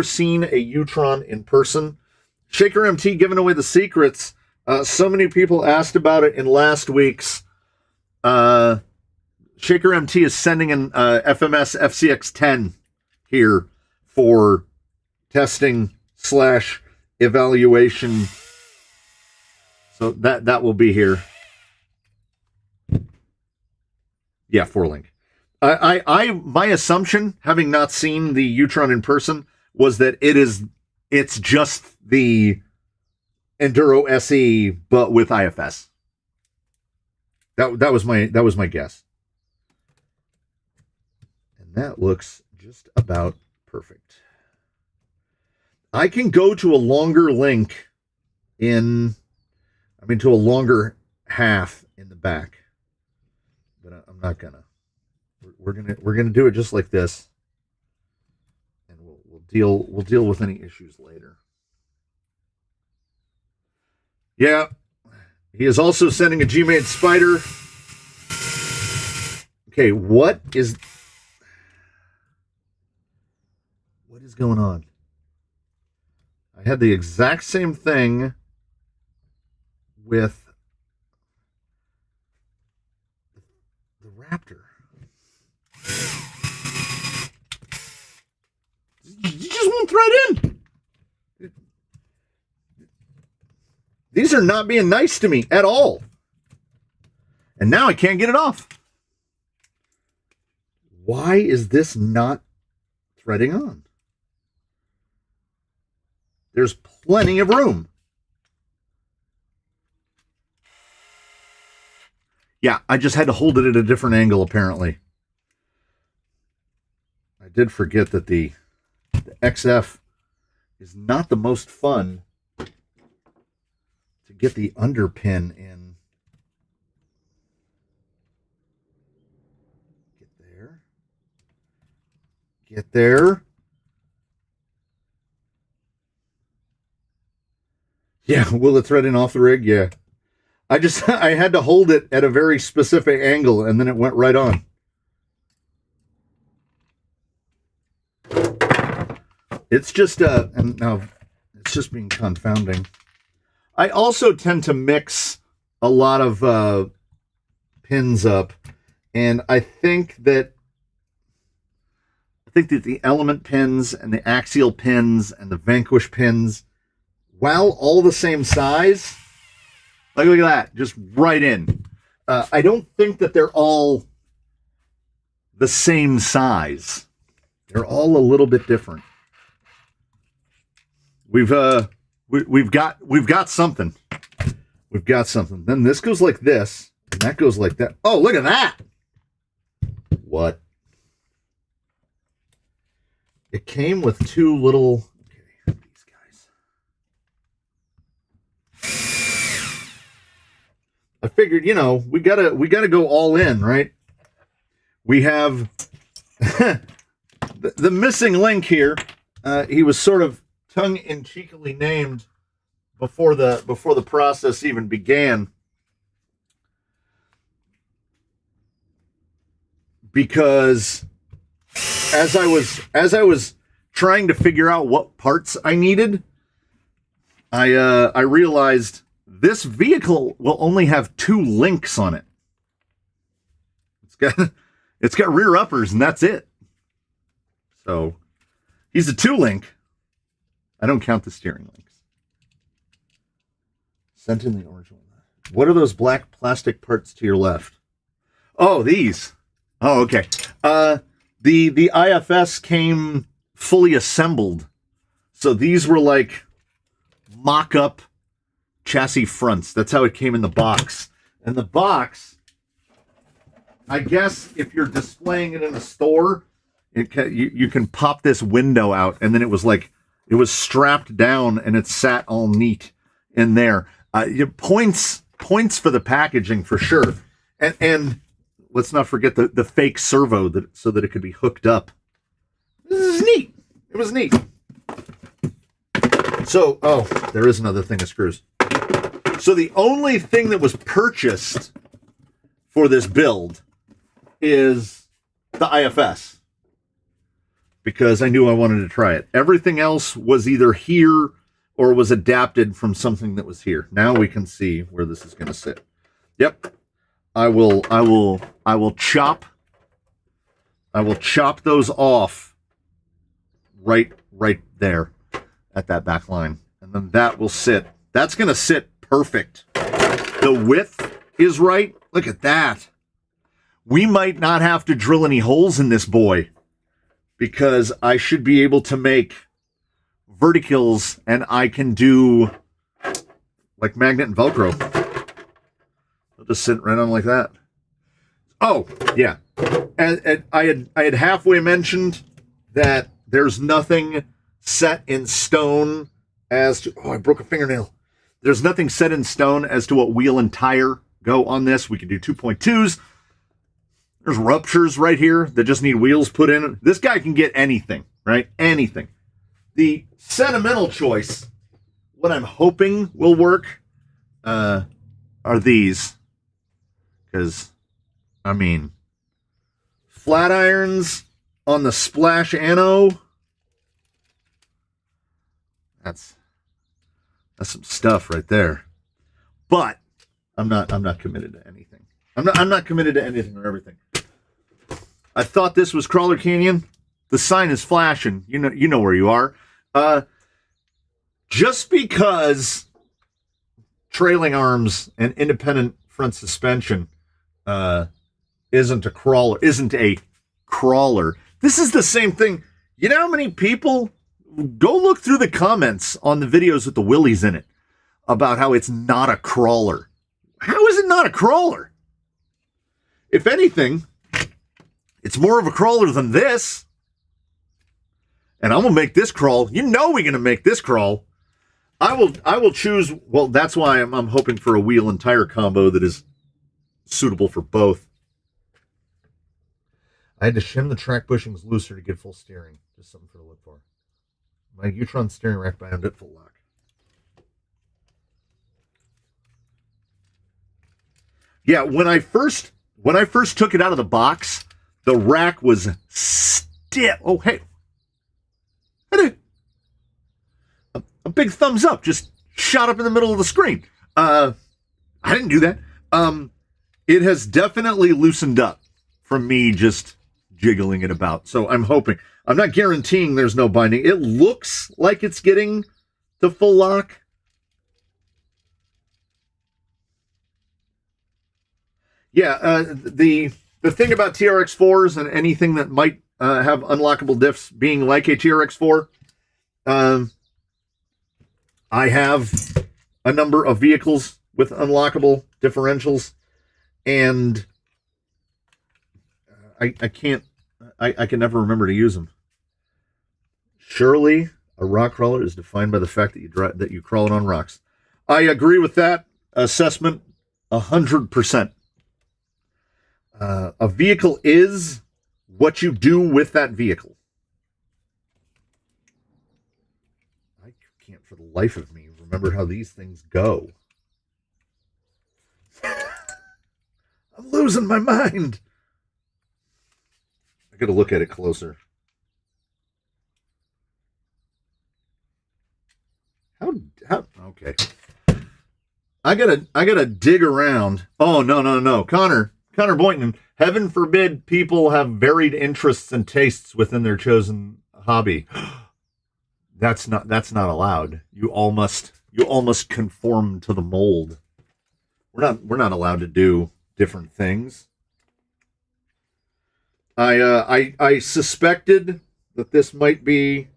seen a Utron in person. Shaker MT giving away the secrets. So many people asked about it in last week's. Shaker MT is sending an FMS FCX10 here for testing / evaluation. So that will be here. Yeah, 4-link. My assumption, having not seen the Utron in person, was that it's just the Enduro SE, but with IFS. That was my guess. And that looks just about perfect. I can go to a longer link to a longer half in the back. But I'm not gonna. We're gonna do it just like this, and we'll deal with any issues later. Yeah, he is also sending a G-made spider. Okay, what is going on? I had the exact same thing with the Raptor. You just won't thread in. These are not being nice to me at all. And now I can't get it off. Why is this not threading on? There's plenty of room. Yeah, I just had to hold it at a different angle, apparently. I did forget that the XF is not the most fun to get the underpin in. Get there. Yeah, will it thread in off the rig? Yeah. I had to hold it at a very specific angle, and then it went right on. It's just and now it's just being confounding. I also tend to mix a lot of pins up, and I think that the element pins and the axial pins and the Vanquish pins, while all the same size, look at that, just right in. I don't think that they're all the same size. They're all a little bit different. We've got something. We've got something. Then this goes like this, and that goes like that. Oh, look at that! What? It came with two little. Okay, these guys. I figured, we gotta go all in, right? We have the missing link here. He was sort of tongue-in-cheekily named before the process even began, because as I was trying to figure out what parts I needed, I realized this vehicle will only have two links on it. It's got rear uppers, and that's it. So he's a 2-link. I don't count the steering links. Sent in the orange one. What are those black plastic parts to your left? Oh, these. Oh, okay. The IFS came fully assembled. So these were like mock-up chassis fronts. That's how it came in the box. And the box, I guess if you're displaying it in a store, you can pop this window out, and then it was strapped down, and it sat all neat in there. Points for the packaging for sure. And let's not forget the fake servo so that it could be hooked up. This is neat. It was neat. So, there is another thing of screws. So the only thing that was purchased for this build is the IFS, because I knew I wanted to try it. Everything else was either here or was adapted from something that was here. Now we can see where this is going to sit. Yep. I will chop those off right there at that back line. And then that will sit. That's going to sit perfect. The width is right. Look at that. We might not have to drill any holes in this boy, because I should be able to make verticals, and I can do like magnet and Velcro. I'll just sit right on like that. Oh, yeah. And I had halfway mentioned that there's nothing set in stone as to... Oh, I broke a fingernail. There's nothing set in stone as to what wheel and tire go on this. We could do 2.2s. There's ruptures right here that just need wheels put in. This guy can get anything, right? Anything. The sentimental choice, what I'm hoping will work, are these. Because, I mean, flat irons on the splash ano. That's some stuff right there. But I'm not committed to anything. I'm not committed to anything or everything. I thought this was Crawler Canyon. The sign is flashing. You know where you are. Just because trailing arms and independent front suspension isn't a crawler. This is the same thing. You know how many people go look through the comments on the videos with the willies in it about how it's not a crawler. How is it not a crawler? If anything, it's more of a crawler than this. And I'm going to make this crawl. You know we're going to make this crawl. I will choose, well, that's why I'm hoping for a wheel and tire combo that is suitable for both. I had to shim the track bushings looser to get full steering. Just something for the look for. My U-Tron steering rack bound at full lock. Yeah, when I first took it out of the box, the rack was stiff. Oh, hey. A big thumbs up just shot up in the middle of the screen. I didn't do that. It has definitely loosened up from me just jiggling it about. So I'm hoping. I'm not guaranteeing there's no binding. It looks like it's getting to full lock. Yeah, the thing about TRX4s and anything that might have unlockable diffs being like a TRX4, I have a number of vehicles with unlockable differentials, and I can never remember to use them. Surely a rock crawler is defined by the fact that you crawl it on rocks. I agree with that assessment 100%. A vehicle is what you do with that vehicle. I can't for the life of me remember how these things go. I'm losing my mind. I gotta look at it closer. How okay. I gotta dig around. Oh, no. Connor Boynton, heaven forbid people have varied interests and tastes within their chosen hobby. That's not allowed. You all must conform to the mold. We're not allowed to do different things. I suspected that this might be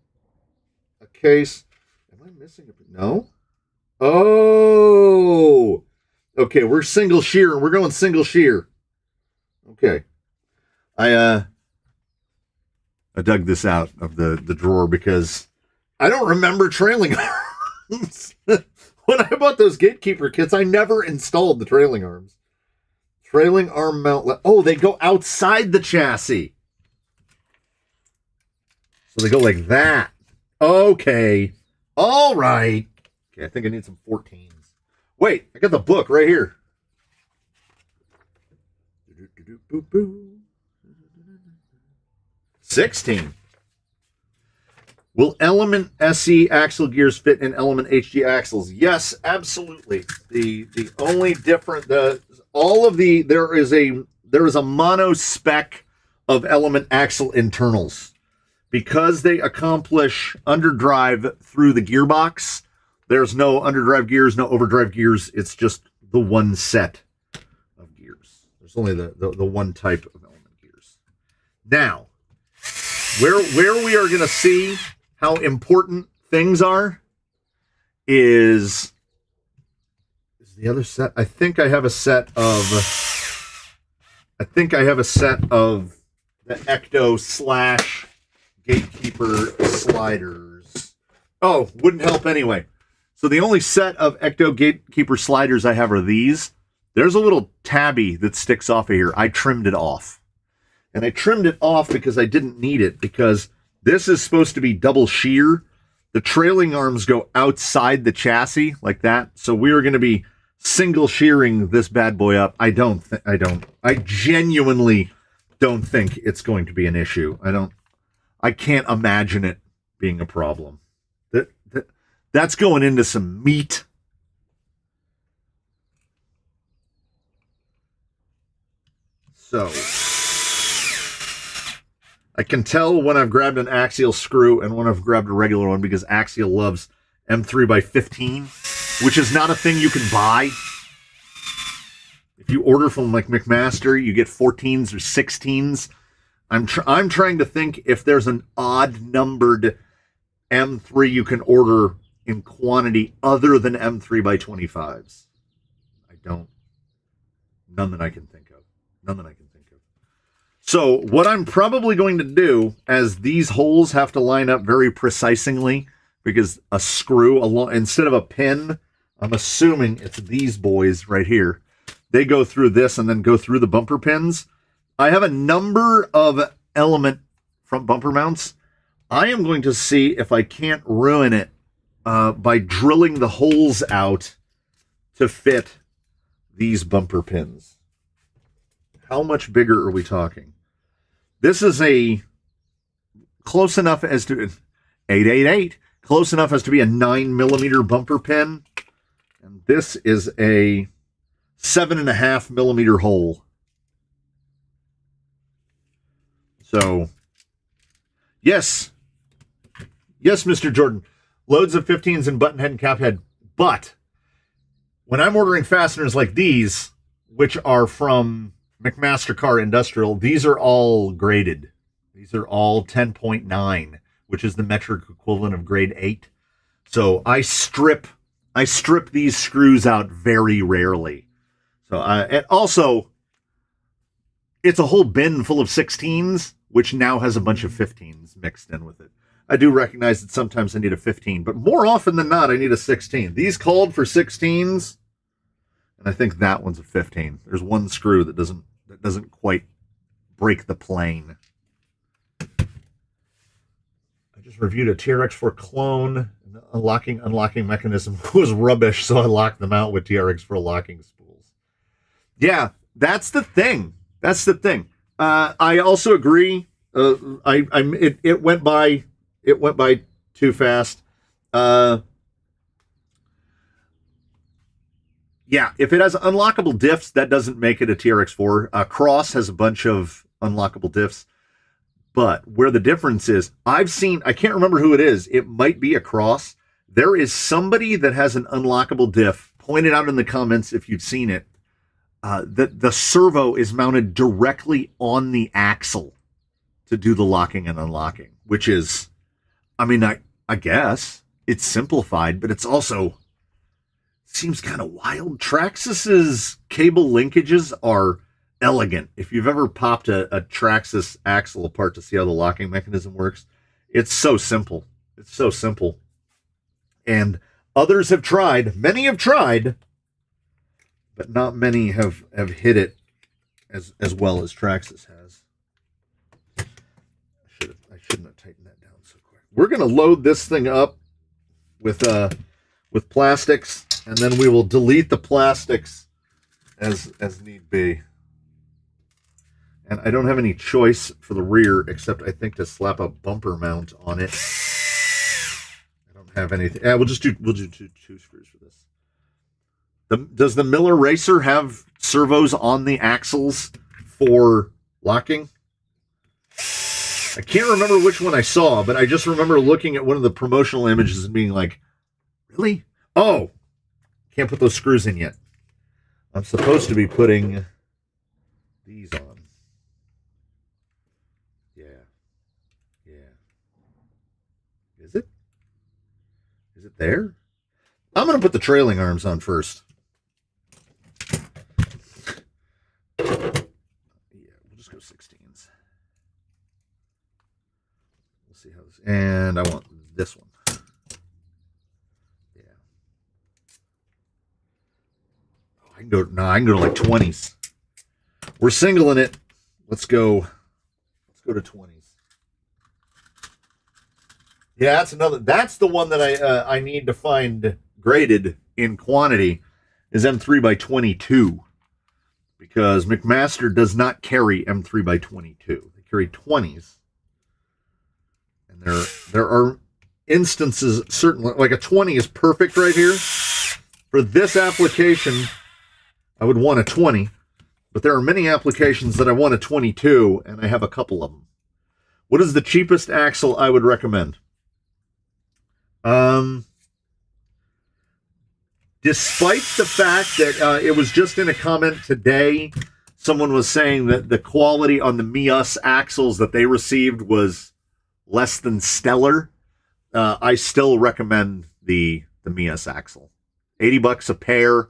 a case. Am I missing a no? Oh, okay. We're single shear. We're going single shear. Okay. I dug this out of the drawer because I don't remember trailing arms. When I bought those Gatekeeper kits, I never installed the trailing arms. Trailing arm mount. Oh, they go outside the chassis. So they go like that. Okay. All right. Okay, I think I need some 14s. Wait, I got the book right here. 16. Will Element SE axle gears fit in Element HG axles? Yes, absolutely. The only different there is a mono spec of Element axle internals. Because they accomplish underdrive through the gearbox, there's no underdrive gears, no overdrive gears. It's just the one set of gears. There's only the one type of element gears. Now, where we are going to see how important things are is the other set. I think I have a set of the Ecto / Gatekeeper sliders. Oh, wouldn't help anyway. So the only set of Ecto Gatekeeper sliders I have are these. There's a little tabby that sticks off of here. I trimmed it off. And I trimmed it off because I didn't need it, because this is supposed to be double shear. The trailing arms go outside the chassis like that. So we are going to be single shearing this bad boy up. I genuinely don't think it's going to be an issue. I can't imagine it being a problem. That's going into some meat. So I can tell when I've grabbed an axial screw and when I've grabbed a regular one, because Axial loves M3x15, which is not a thing you can buy. If you order from like McMaster, you get 14s or 16s. I'm trying to think if there's an odd numbered M3 you can order in quantity other than M3x25s. None that I can think of. So what I'm probably going to do, as these holes have to line up very precisely, because a screw, instead of a pin, I'm assuming it's these boys right here. They go through this and then go through the bumper pins. I have a number of element front bumper mounts. I am going to see if I can't ruin it by drilling the holes out to fit these bumper pins. How much bigger are we talking? This is a close enough as to 888, close enough as to be a 9mm bumper pin. And this is a 7.5mm hole. So, yes, Mr. Jordan, loads of 15s in button head and cap head. But when I'm ordering fasteners like these, which are from McMaster Car Industrial, these are all graded. These are all 10.9, which is the metric equivalent of grade 8. So I strip these screws out very rarely. So and also, it's a whole bin full of 16s, which now has a bunch of 15s mixed in with it. I do recognize that sometimes I need a 15, but more often than not, I need a 16. These called for 16s, and I think that one's a 15. There's one screw that doesn't quite break the plane. I just reviewed a TRX4 clone. The unlocking mechanism was rubbish, so I locked them out with TRX4 locking spools. Yeah, that's the thing. I also agree. It went by too fast. Yeah, if it has unlockable diffs, that doesn't make it a TRX4. Cross has a bunch of unlockable diffs. But where the difference is, I can't remember who it is. It might be a Cross. There is somebody that has an unlockable diff. Point it out in the comments if you've seen it. The servo is mounted directly on the axle to do the locking and unlocking, which is, I guess it's simplified, but it's also seems kind of wild. Traxxas's cable linkages are elegant. If you've ever popped a Traxxas axle apart to see how the locking mechanism works, it's so simple. And others have tried. Many have tried, but not many have hit it as well as Traxxas has. I shouldn't have tightened that down so quick. We're going to load this thing up with plastics, and then we will delete the plastics as need be. And I don't have any choice for the rear except I think to slap a bumper mount on it. I don't have anything. We'll do two screws for this. Does the Miller Racer have servos on the axles for locking? I can't remember which one I saw, but I just remember looking at one of the promotional images and being like, really? Oh, can't put those screws in yet. I'm supposed to be putting these on. Yeah. Is it? Is it there? I'm going to put the trailing arms on first. Yeah, we'll just go 16s. We'll see how this... And I want this one. Yeah. I can go to like 20s. We're singling it. Let's go to 20s. Yeah, that's the one that I need to find graded in quantity is M3 by 22, because McMaster does not carry M3 by 22. They carry 20s. And there are instances, certainly, like a 20 is perfect right here. For this application, I would want a 20, but there are many applications that I want a 22, and I have a couple of them. What is the cheapest axle I would recommend? Despite the fact that it was just in a comment today, someone was saying that the quality on the Mias axles that they received was less than stellar. I still recommend the Mias axle. $80 a pair.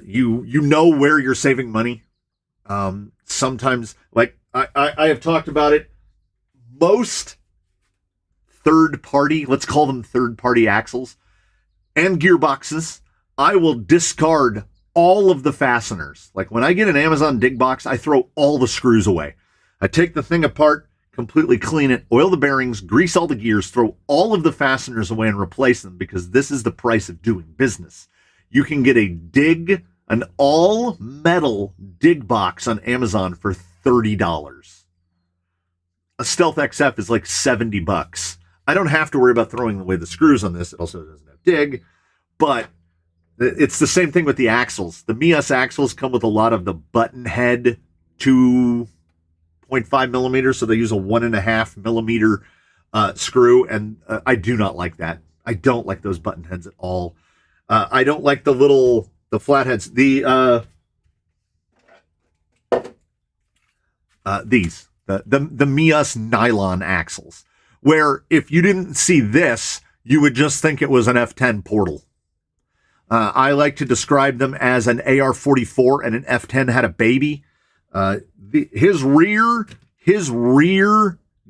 You know where you're saving money. Sometimes, like I have talked about it, most third-party, let's call them third-party axles and gearboxes, I will discard all of the fasteners. Like when I get an Amazon dig box, I throw all the screws away. I take the thing apart, completely clean it, oil the bearings, grease all the gears, throw all of the fasteners away and replace them, because this is the price of doing business. You can get an all-metal dig box on Amazon for $30. A Stealth XF is like $70. I don't have to worry about throwing away the screws on this. It also doesn't have dig, but it's the same thing with the axles. The Mias axles come with a lot of the button head 2.5 millimeters, so they use a 1.5 millimeter screw, and I do not like that. I don't like those button heads at all. I don't like the flatheads. The Mias nylon axles, where if you didn't see this, you would just think it was an F10 portal. I like to describe them as an AR-44 and an F10 had a baby. His rear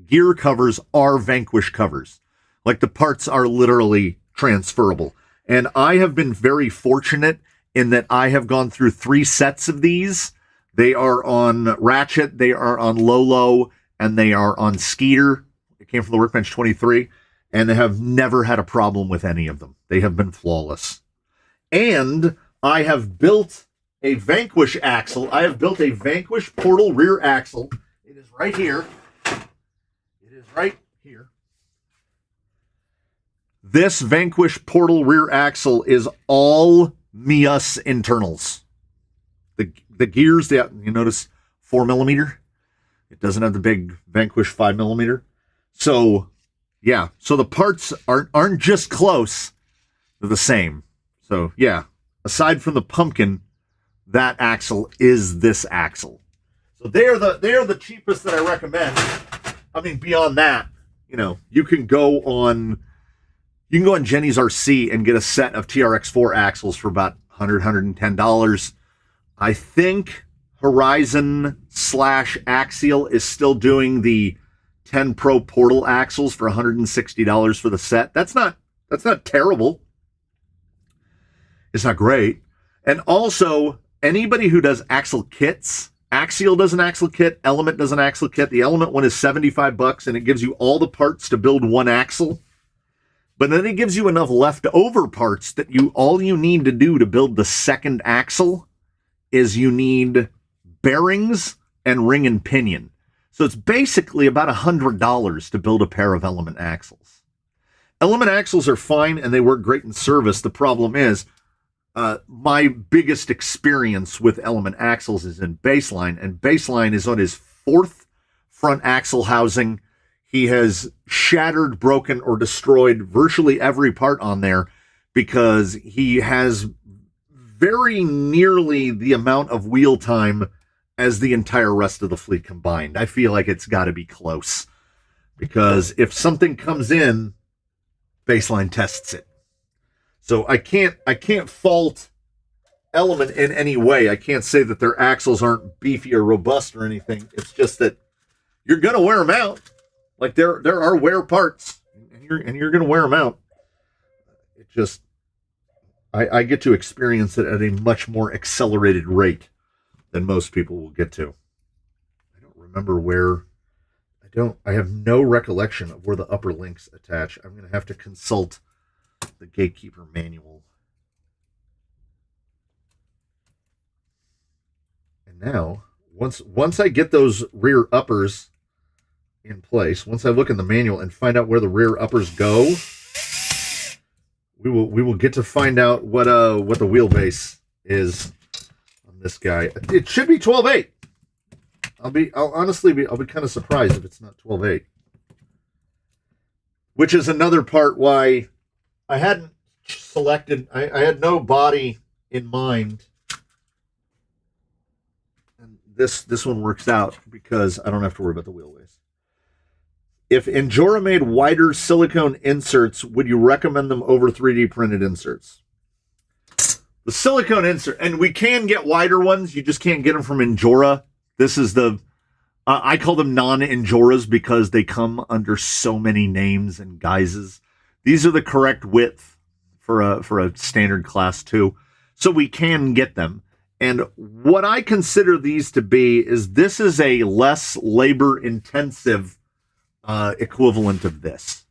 gear covers are Vanquish covers. Like the parts are literally transferable. And I have been very fortunate in that I have gone through 3 sets of these. They are on Ratchet, they are on Lolo, and they are on Skeeter. It came from the Workbench 23, and they have never had a problem with any of them. They have been flawless. And I have built a Vanquish axle. I have built a Vanquish portal rear axle. It is right here. It is right here. This Vanquish portal rear axle is all Mias internals. The gears, you notice 4 millimeter. It doesn't have the big Vanquish 5 millimeter. So, yeah. So the parts aren't just close. They're the same. So, yeah. Aside from the pumpkin, that axle is this axle. So they are the cheapest that I recommend. I mean, beyond that, you can go on Jenny's RC and get a set of TRX4 axles for about $100, $110. I think Horizon/Axial is still doing the 10 Pro Portal axles for $160 for the set. That's not terrible. It's not great. And also, anybody who does axle kits, Axial does an axle kit, Element does an axle kit. The Element one is $75, and it gives you all the parts to build one axle. But then it gives you enough leftover parts that all you need to do to build the second axle is you need bearings and ring and pinion. So it's basically about $100 to build a pair of Element axles. Element axles are fine and they work great in service. The problem is, my biggest experience with Element axles is in Baseline, and Baseline is on his 4th front axle housing. He has shattered, broken, or destroyed virtually every part on there because he has very nearly the amount of wheel time as the entire rest of the fleet combined. I feel like it's got to be close, because if something comes in, Baseline tests it. So I can't fault Element in any way. I can't say that their axles aren't beefy or robust or anything. It's just that you're gonna wear them out. Like there are wear parts, and you're gonna wear them out. I get to experience it at a much more accelerated rate than most people will get to. I don't remember where. I have no recollection of where the upper links attach. I'm going to have to consult the Gatekeeper manual. And now, once I get those rear uppers in place, once I look in the manual and find out where the rear uppers go, we will get to find out what the wheelbase is on this guy. It should be 12.8. I'll honestly be kind of surprised if it's not 12.8. Which is another part why I hadn't selected. I had no body in mind. And this one works out because I don't have to worry about the wheelbase. If Endura made wider silicone inserts, would you recommend them over 3D printed inserts? The silicone insert, and we can get wider ones. You just can't get them from Endura. This is I call them non-Enduras because they come under so many names and guises. These are the correct width for a standard class 2. So we can get them. And what I consider these to be is this is a less labor-intensive equivalent of this.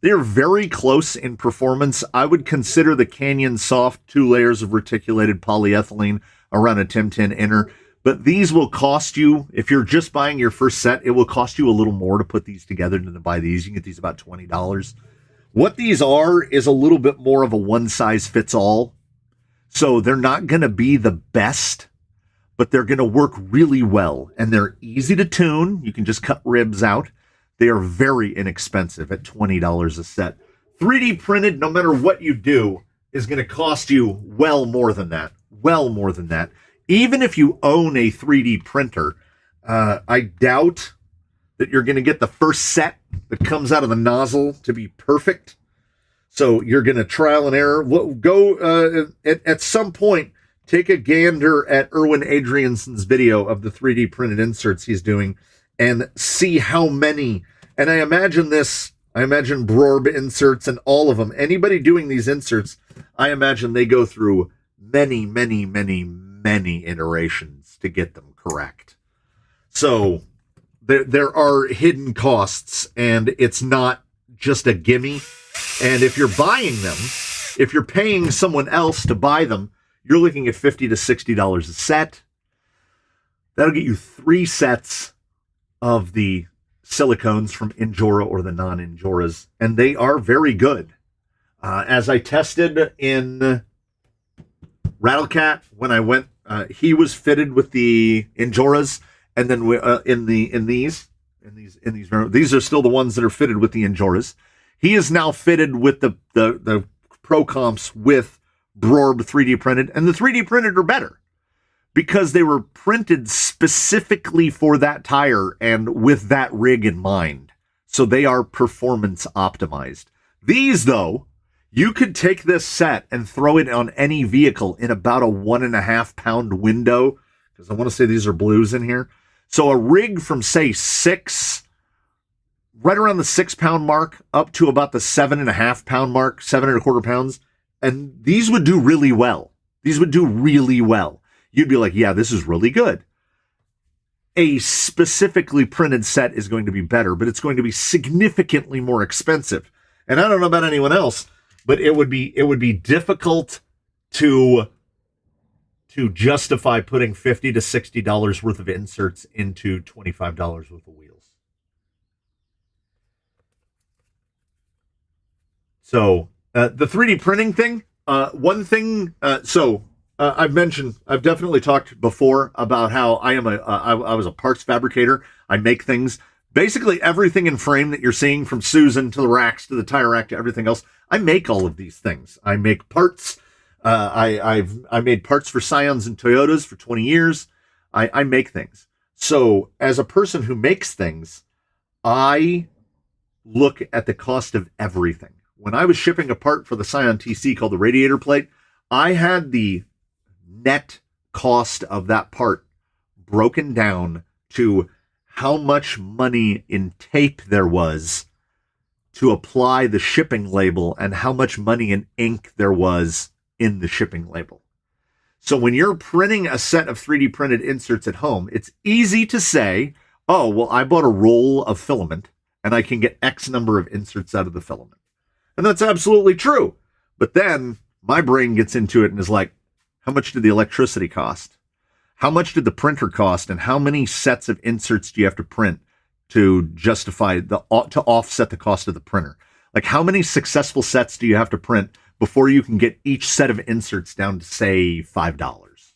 They're very close in performance. I would consider the Canyon Soft 2 layers of reticulated polyethylene around a Tim-Tin inner. But these will cost you, if you're just buying your first set, it will cost you a little more to put these together than to buy these. You can get these about $20. What these are is a little bit more of a one-size-fits-all. So they're not going to be the best, but they're going to work really well. And they're easy to tune. You can just cut ribs out. They are very inexpensive at $20 a set. 3D printed, no matter what you do, is going to cost you well more than that. Well more than that. Even if you own a 3D printer, I doubt that you're going to get the first set that comes out of the nozzle to be perfect. So you're going to trial and error. Go at some point, take a gander at Erwin Adrianson's video of the 3D printed inserts he's doing and see how many. And I imagine Brorb inserts and all of them. Anybody doing these inserts, I imagine they go through many iterations to get them correct. So there are hidden costs, and it's not just a gimme. And if you're buying them, if you're paying someone else to buy them, you're looking at $50 to $60 a set. That'll get you 3 sets of the silicones from Endura or the non-Enduras, and they are very good. As I tested in Rattlecat when I went, he was fitted with the Enduras, and then these are still the ones that are fitted with the Enduras. He is now fitted with the Pro Comps with Brorb 3D printed, and the 3D printed are better because they were printed specifically for that tire and with that rig in mind. So they are performance optimized. These, though, you could take this set and throw it on any vehicle in about a 1.5 pound window, because I want to say these are blues in here. So a rig from, say, 6, right around the 6 pound mark, up to about the 7.5 pound mark, 7.25 pounds. And these would do really well. These would do really well. You'd be like, yeah, this is really good. A specifically printed set is going to be better, but it's going to be significantly more expensive. And I don't know about anyone else, but it would be difficult to justify putting $50 to $60 worth of inserts into $25 worth of wheels. So the 3D printing thing, I've definitely talked before about how I was a parts fabricator. I make things. Basically everything in frame that you're seeing, from Susan to the racks to the tire rack to everything else, I make all of these things. I make parts. I made parts for Scions and Toyotas for 20 years. I make things. So as a person who makes things, I look at the cost of everything. When I was shipping a part for the Scion TC called the radiator plate, I had the net cost of that part broken down to how much money in tape there was to apply the shipping label and how much money in ink there was in the shipping label. So when you're printing a set of 3D printed inserts at home, it's easy to say, oh, well, I bought a roll of filament and I can get X number of inserts out of the filament. And that's absolutely true. But then my brain gets into it and is like, how much did the electricity cost? How much did the printer cost? And how many sets of inserts do you have to print to justify to offset the cost of the printer? Like, how many successful sets do you have to print before you can get each set of inserts down to, say, $5?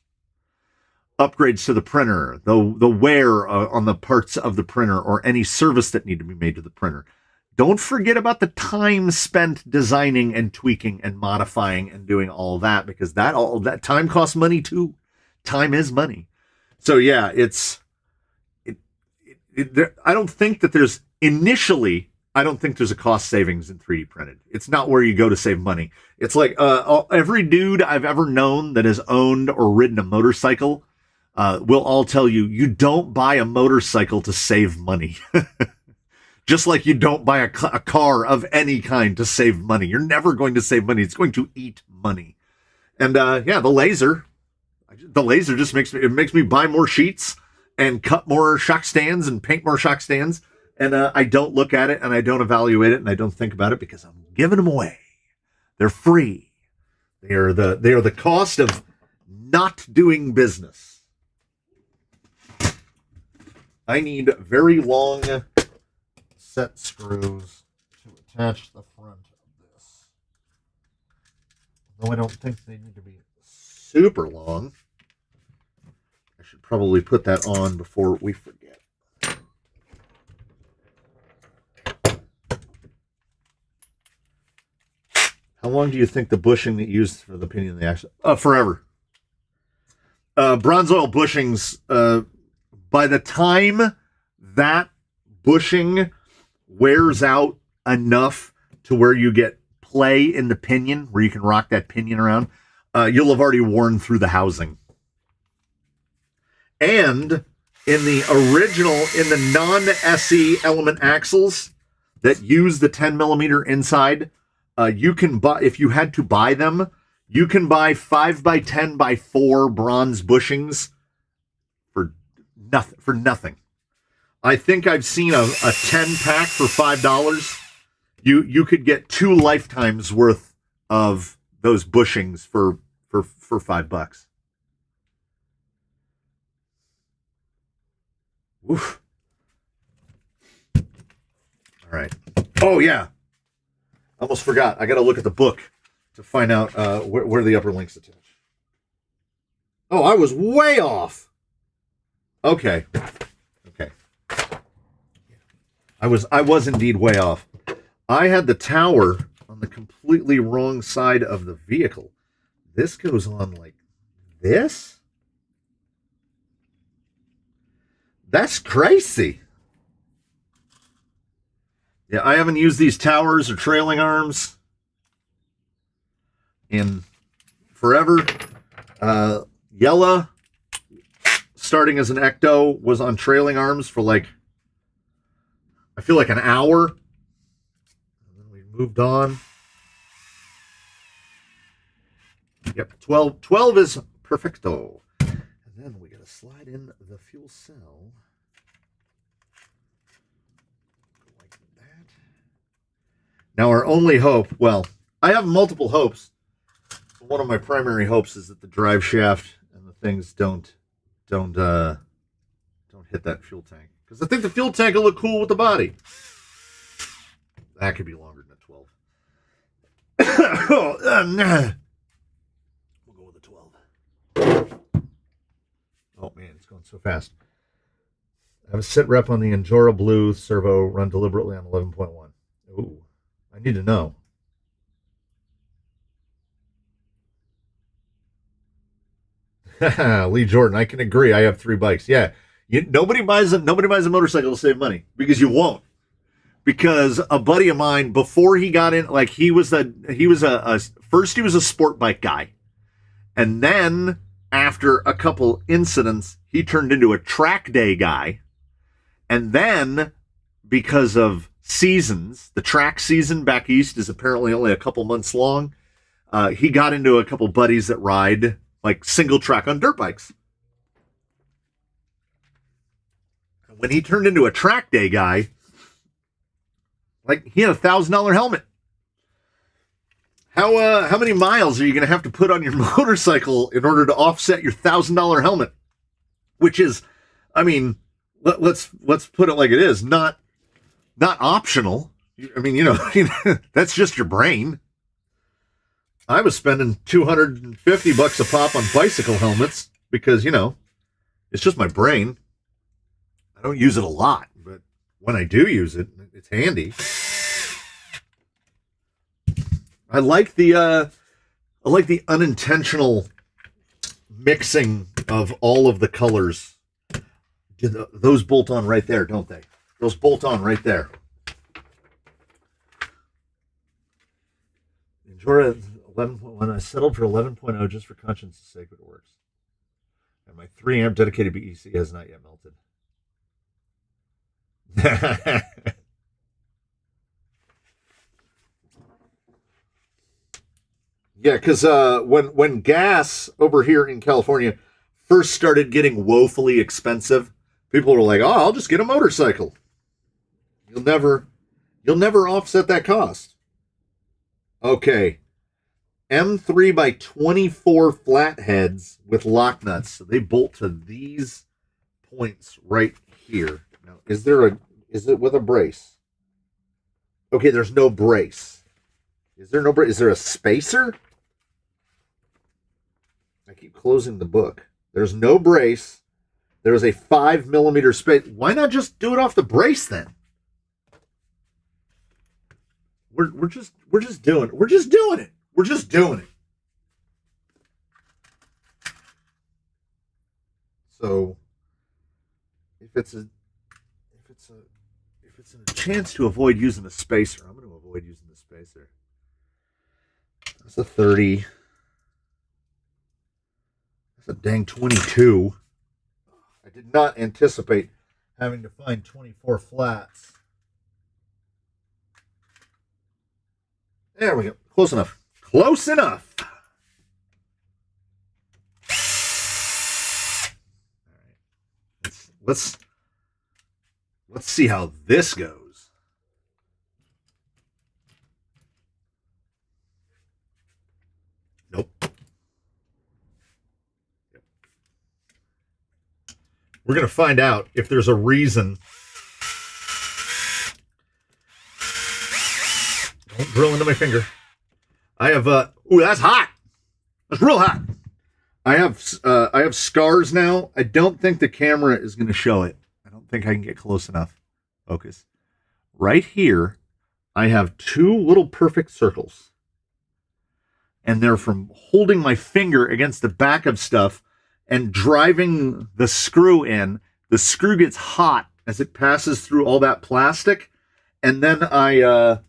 Upgrades to the printer, the wear on the parts of the printer, or any service that need to be made to the printer. Don't forget about the time spent designing and tweaking and modifying and doing all that, because all that time costs money too. Time is money. So yeah, I don't think that there's I don't think there's a cost savings in 3D printed. It's not where you go to save money. It's like every dude I've ever known that has owned or ridden a motorcycle will all tell you, you don't buy a motorcycle to save money. Just like you don't buy a car of any kind to save money. You're never going to save money. It's going to eat money. And yeah, the laser just makes me buy more sheets and cut more shock stands and paint more shock stands. And I don't look at it and I don't evaluate it and I don't think about it because I'm giving them away. They're free. They are the cost of not doing business. I need very long set screws to attach the front of this. Though I don't think they need to be super long. I should probably put that on before we forget. How long do you think the bushing that you used for the pinion of the axle? Forever. Bronze oil bushings, by the time that bushing wears out enough to where you get play in the pinion, where you can rock that pinion around, you'll have already worn through the housing. And in the non-SE element axles that use the 10 millimeter inside, you can buy, if you had to buy them, you can buy 5x10x4 bronze bushings for nothing. I think I've seen a 10 pack for $5. You could get 2 lifetimes worth of those bushings for $5. Oof. All right. Oh yeah. Almost forgot. I got to look at the book to find out where the upper links attach. Oh, I was way off. Okay. I was indeed way off. I had the tower on the completely wrong side of the vehicle. This goes on like this? That's crazy. Yeah, I haven't used these towers or trailing arms in forever. Yella, starting as an ecto, was on trailing arms for like, I feel like an hour. And then we moved on. Yep, 12 is perfecto. And then we got to slide in the fuel cell. Now, our only hope, well, I have multiple hopes. But one of my primary hopes is that the drive shaft and the things don't hit that fuel tank. Because I think the fuel tank will look cool with the body. That could be longer than a 12. We'll go with a 12. Oh, man, it's going so fast. I have a sit rep on the Angora Blue Servo, run deliberately on 11.1. Ooh. I need to know. Lee Jordan, I can agree. I have 3 bikes. Yeah, nobody buys a motorcycle to save money, because you won't. Because a buddy of mine, before he got in, like he was first he was a sport bike guy, and then after a couple incidents, he turned into a track day guy, and then because of seasons, the track season back east is apparently only a couple months long. He got into a couple buddies that ride like single track on dirt bikes. When he turned into a track day guy, like he had $1,000 helmet. How many miles are you going to have to put on your motorcycle in order to offset your $1,000 helmet? Which is, I mean, let's put it like it is, not optional. I mean, that's just your brain. I was spending $250 a pop on bicycle helmets because, it's just my brain. I don't use it a lot, but when I do use it, it's handy. I like the unintentional mixing of all of the colors. Those bolt on right there, don't they? Those bolt on right there. Enjoy 11. When I settled for 11.0 just for conscience's sake, it works. And my 3 amp dedicated BEC has not yet melted. Yeah, because when gas over here in California first started getting woefully expensive, people were like, "Oh, I'll just get a motorcycle." You'll never offset that cost. Okay, M3 by 24 flatheads with lock nuts. So they bolt to these points right here. Now, is it with a brace? Okay, there's no brace. Is there no brace? Is there a spacer? I keep closing the book. There's no brace. There is a 5mm space. Why not just do it off the brace then? We're just doing it. So if it's a chance to avoid using a spacer, I'm going to avoid using the spacer. That's a 30. That's a dang 22. I did not anticipate having to find 24 flats. There we go. Close enough. Close enough. All right. Let's see how this goes. Nope. Yep. We're going to find out if there's a reason. Don't drill into my finger. I have ooh, that's hot. That's real hot. I have scars now. I don't think the camera is going to show it. I don't think I can get close enough. Focus. Right here, I have 2 little perfect circles. And they're from holding my finger against the back of stuff and driving the screw in. The screw gets hot as it passes through all that plastic. And then the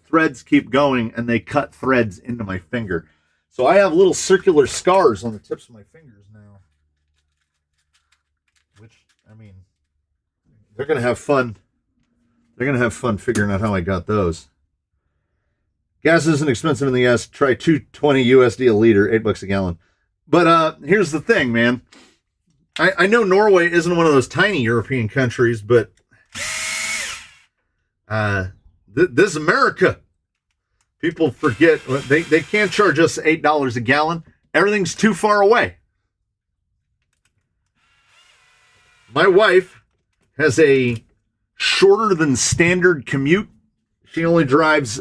threads keep going and they cut threads into my finger. So I have little circular scars on the tips of my fingers now. Which, I mean, they're going to have fun. They're going to have fun figuring out how I got those. Gas isn't expensive in the US. Try $2.20 USD a liter, $8 a gallon. But here's the thing, man. I know Norway isn't one of those tiny European countries, but this is America. People forget they can't charge us $8 a gallon. Everything's too far away. My wife has a shorter than standard commute. She only drives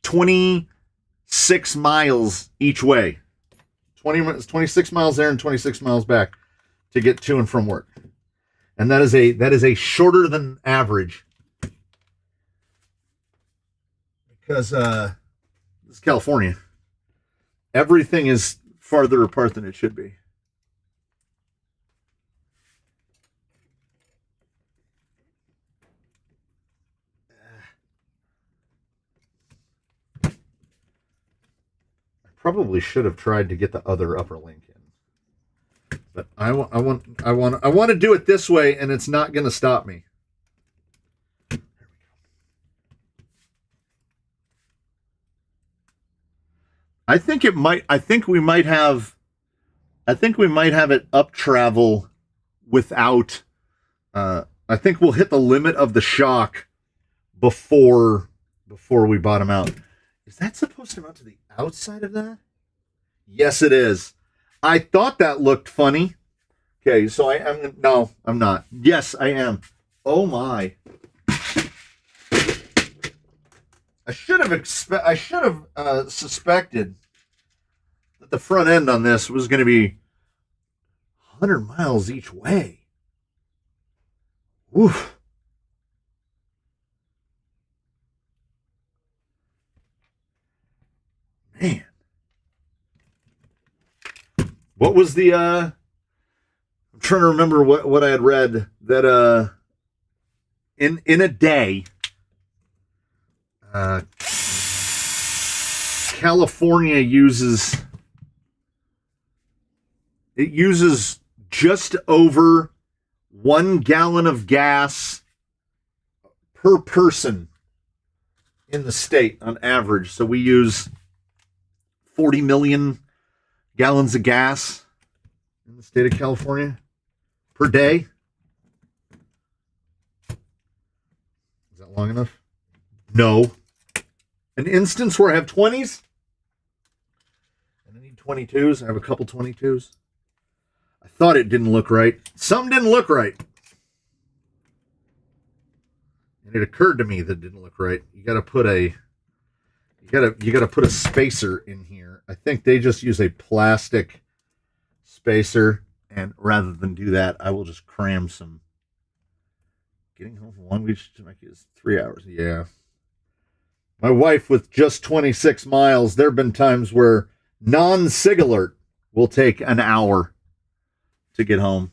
26 miles each way. 26 miles there and 26 miles back to get to and from work. And that is a shorter than average. Because this is California. Everything is farther apart than it should be. I probably should have tried to get the other upper link in. But I want to do it this way, and it's not going to stop me. I think it might. I think we might have it up travel without. I think we'll hit the limit of the shock before we bottom out. Is that supposed to mount to the outside of that? Yes, it is. I thought that looked funny. Okay, so I am. No, I'm not. Yes, I am. Oh my. I should have suspected that the front end on this was going to be 100 miles each way. Oof. Man. What was the I'm trying to remember what I had read that in a day California uses just over 1 gallon of gas per person in the state on average. So we use 40 million gallons of gas in the state of California per day. Is that long enough? No. An instance where I have 20s and I need 22s. I have a couple 22s. I thought it didn't look right. Some didn't look right. And it occurred to me that it didn't look right. You got to put a spacer in here. I think they just use a plastic spacer, and rather than do that, I will just cram some. Getting home from Long Beach to Jamaica is 3 hours. Yeah. My wife with just 26 miles, there have been times where non-sig alert will take an hour to get home.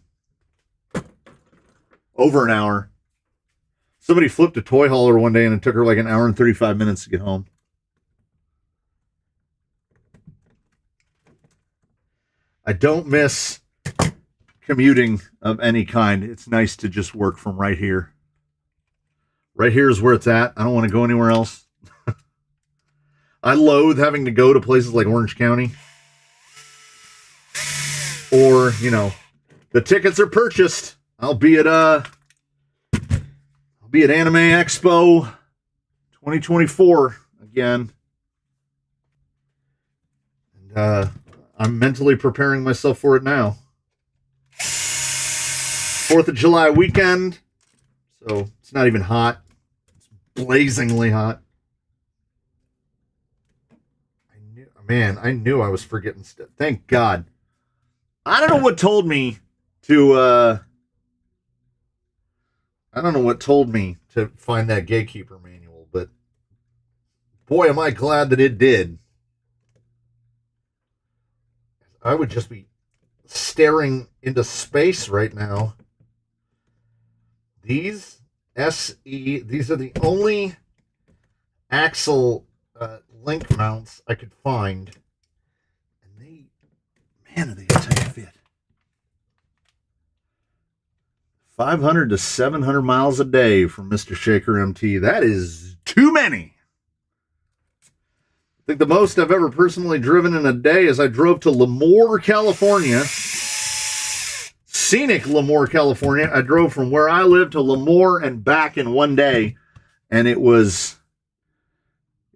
Over an hour. Somebody flipped a toy hauler one day and it took her like an hour and 35 minutes to get home. I don't miss commuting of any kind. It's nice to just work from right here. Right here is where it's at. I don't want to go anywhere else. I loathe having to go to places like Orange County. Or, the tickets are purchased. I'll be at Anime Expo 2024 again. And I'm mentally preparing myself for it now. 4th of July weekend. So it's not even hot. It's blazingly hot. I knew I was forgetting stuff. Thank God. I don't know what told me to find that gatekeeper manual, but boy, am I glad that it did. I would just be staring into space right now. These are the only axle link mounts I could find. And are they a tight fit. 500 to 700 miles a day from Mr. Shaker MT. That is too many. I think the most I've ever personally driven in a day is I drove to Lemoore, California. Scenic Lemoore, California. I drove from where I live to Lemoore and back in one day, and it was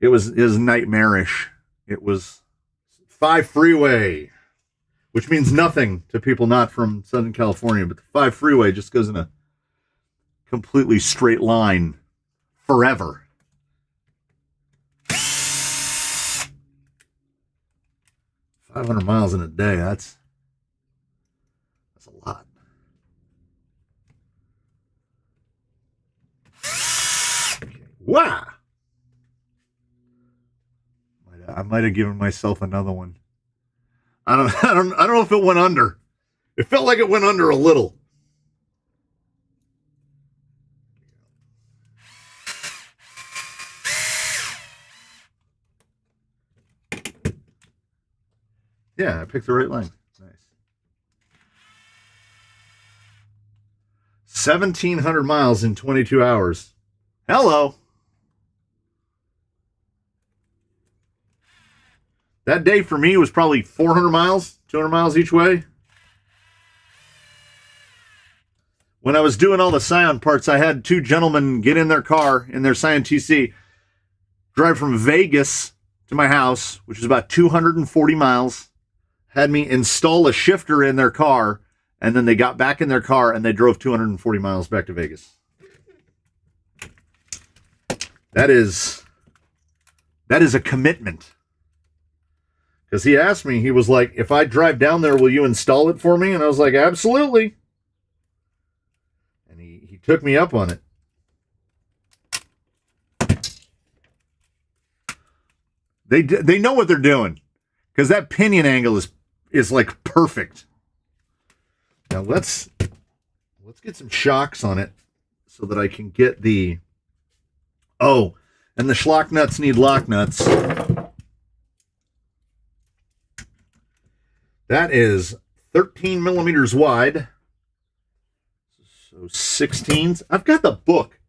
nightmarish. It was 5 freeway, which means nothing to people not from Southern California, but the 5 freeway just goes in a completely straight line forever. $500 miles in a day, that's a lot. Okay. Wow. I might have given myself another one. I don't know if it went under. It felt like it went under a little. Yeah, I picked the right line. Nice. 1,700 miles in 22 hours. Hello. That day for me was probably 400 miles, 200 miles each way. When I was doing all the Scion parts, I had two gentlemen get in their car, in their Scion TC, drive from Vegas to my house, which is about 240 miles, had me install a shifter in their car, and then they got back in their car and they drove 240 miles back to Vegas. That is a commitment. Because he asked me, he was like, if I drive down there, will you install it for me? And I was like, absolutely. And he took me up on it. They know what they're doing. Because that pinion angle is like perfect. Now let's get some shocks on it so that I can get the... Oh, and the schlock nuts need lock nuts. That is 13 millimeters wide. So 16s. I've got the book.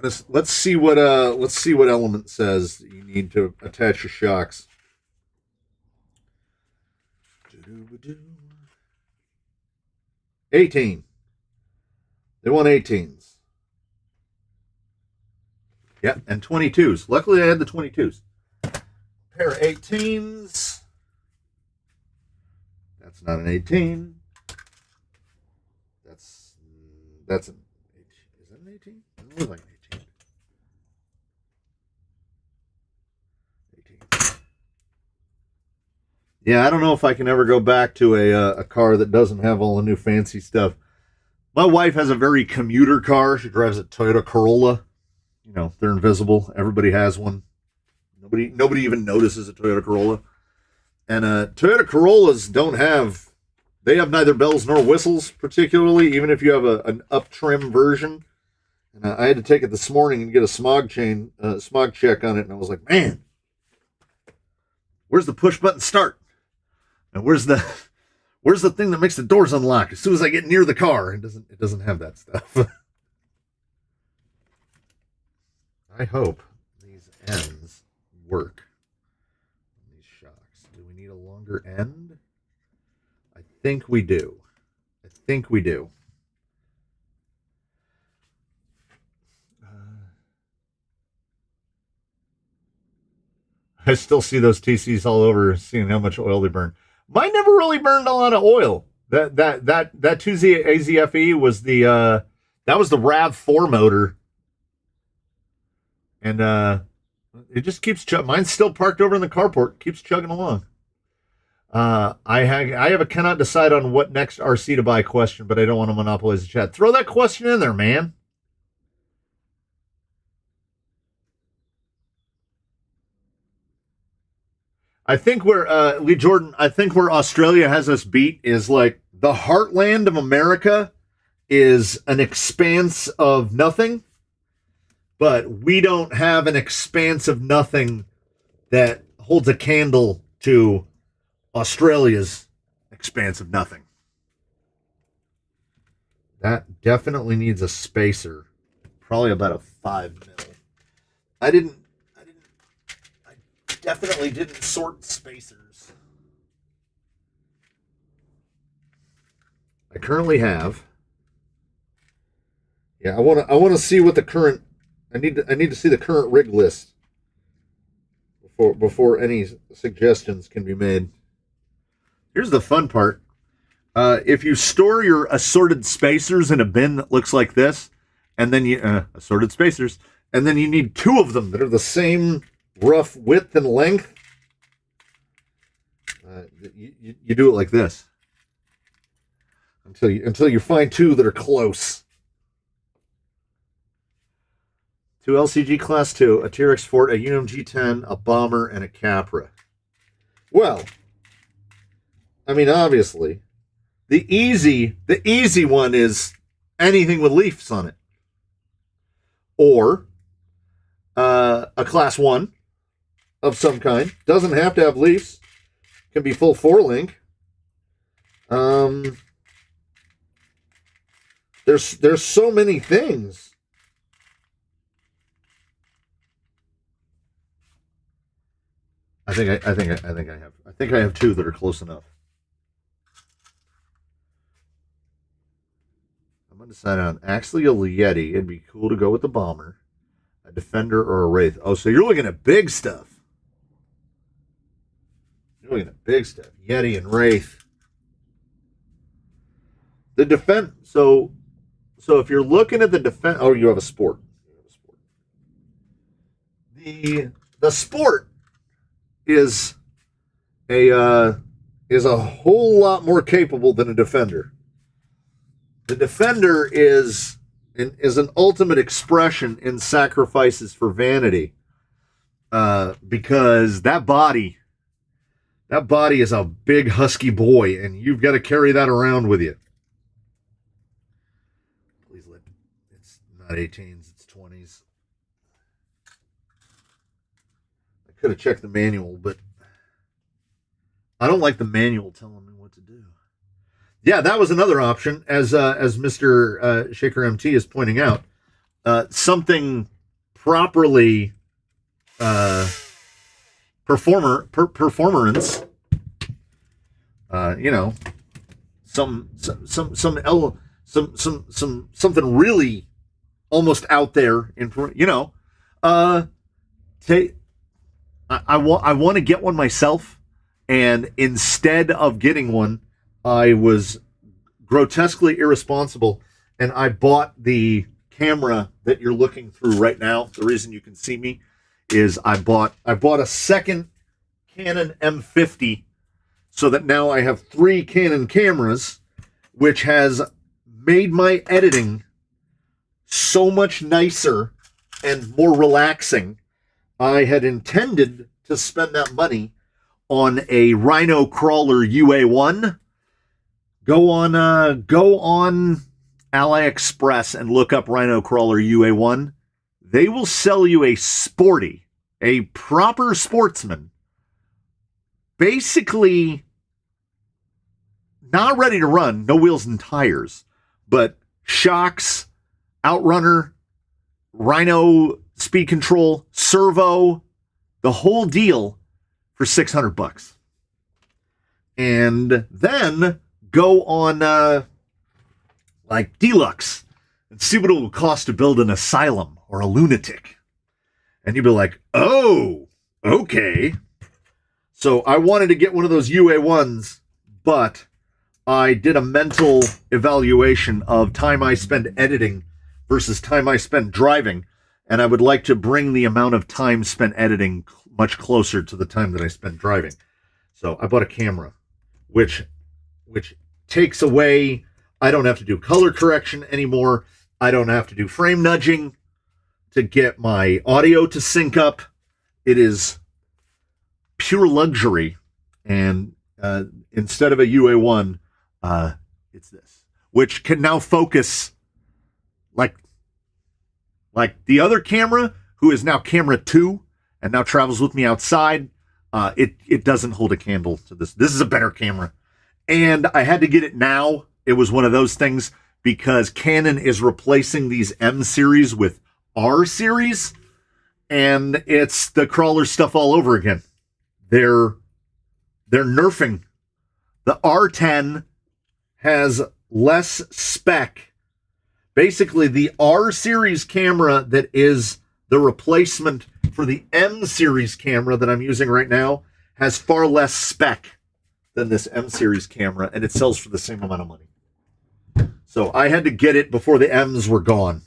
Let's see what element says that you need to attach your shocks. 18. They want 18s. Yep, and 22s. Luckily, I had the 22s. Pair of 18s. That's not an 18. That's an 18. Is that an 18? It doesn't look like an 18. 18. Yeah, I don't know if I can ever go back to a car that doesn't have all the new fancy stuff. My wife has a very commuter car. She drives a Toyota Corolla. You know, they're invisible. Everybody has one. Nobody even notices a Toyota Corolla. And Toyota Corollas they have neither bells nor whistles, particularly, even if you have an up-trim version. And I had to take it this morning and get a smog check on it, and I was like, man, where's the push-button start? And where's the thing that makes the doors unlock? As soon as I get near the car, it doesn't have that stuff. I hope these ends work. These shocks. Do we need a longer end? I think we do. I still see those TCs all over, seeing how much oil they burn. Mine never really burned a lot of oil. That 2Z AZFE was the RAV4 motor. And it just keeps mine's still parked over in the carport, keeps chugging along. I have a cannot decide on what next RC to buy question, but I don't want to monopolize the chat. Throw that question in there, man. I think where Lee Jordan, I think where Australia has us beat is like the heartland of America is an expanse of nothing. But we don't have an expanse of nothing that holds a candle to Australia's expanse of nothing. That definitely needs a spacer. Probably about a 5 mil. I definitely didn't sort spacers. I currently have. Yeah, I want to see what the current. I need to see the current rig list before any suggestions can be made. Here's the fun part. If you store your assorted spacers in a bin that looks like this, and then you assorted spacers, and then you need two of them that are the same rough width and length, you do it like this until you find two that are close. 2 LCG Class 2, a TRX Fort, a Unum G10, a Bomber, and a Capra. Well, I mean, obviously, the easy one is anything with leafs on it. Or a Class 1 of some kind. Doesn't have to have leafs. Can be full 4-link. There's so many things. I think I have two that are close enough. I'm gonna decide on actually a Yeti. It'd be cool to go with the Bomber, a Defender, or a Wraith. Oh, so you're looking at big stuff. You're looking at big stuff. Yeti and Wraith. The defense. So if you're looking at the defense, oh, you have a Sport. The Sport is a whole lot more capable than a Defender. The Defender is an ultimate expression in sacrifices for vanity, because that body is a big husky boy, and you've got to carry that around with you. Please let it's not 18s, it's 20s. I could have checked the manual, but I don't like the manual telling me what to do. Yeah, that was another option, as Mr. Shaker MT is pointing out. Something properly performance. Something really almost out there in I want to get one myself, and instead of getting one, I was grotesquely irresponsible, and I bought the camera that you're looking through right now. The reason you can see me is I bought a second Canon M50, so that now I have 3 Canon cameras, which has made my editing so much nicer and more relaxing. I had intended to spend that money on a Rhino Crawler UA1. Go on AliExpress and look up Rhino Crawler UA1. They will sell you a sporty, a proper sportsman, basically not ready to run, no wheels and tires, but shocks, outrunner, Rhino speed control, servo, the whole deal for $600. And then go on like Deluxe and see what it will cost to build an asylum or a lunatic. And you'd be like, oh, okay. So I wanted to get one of those UA1s, but I did a mental evaluation of time I spend editing versus time I spend driving, and I would like to bring the amount of time spent editing much closer to the time that I spend driving. So I bought a camera, which takes away, I don't have to do color correction anymore. I don't have to do frame nudging to get my audio to sync up. It is pure luxury. And instead of a UA1, it's this, which can now focus like the other camera, who is now camera 2 and now travels with me outside. It doesn't hold a candle to this. This is a better camera. And I had to get it now. It was one of those things because Canon is replacing these M series with R series, and it's the crawler stuff all over again. They're nerfing. The R10 has less spec. Basically, the R series camera that is the replacement for the M series camera that I'm using right now has far less spec than this M series camera, and it sells for the same amount of money. So I had to get it before the M's were gone.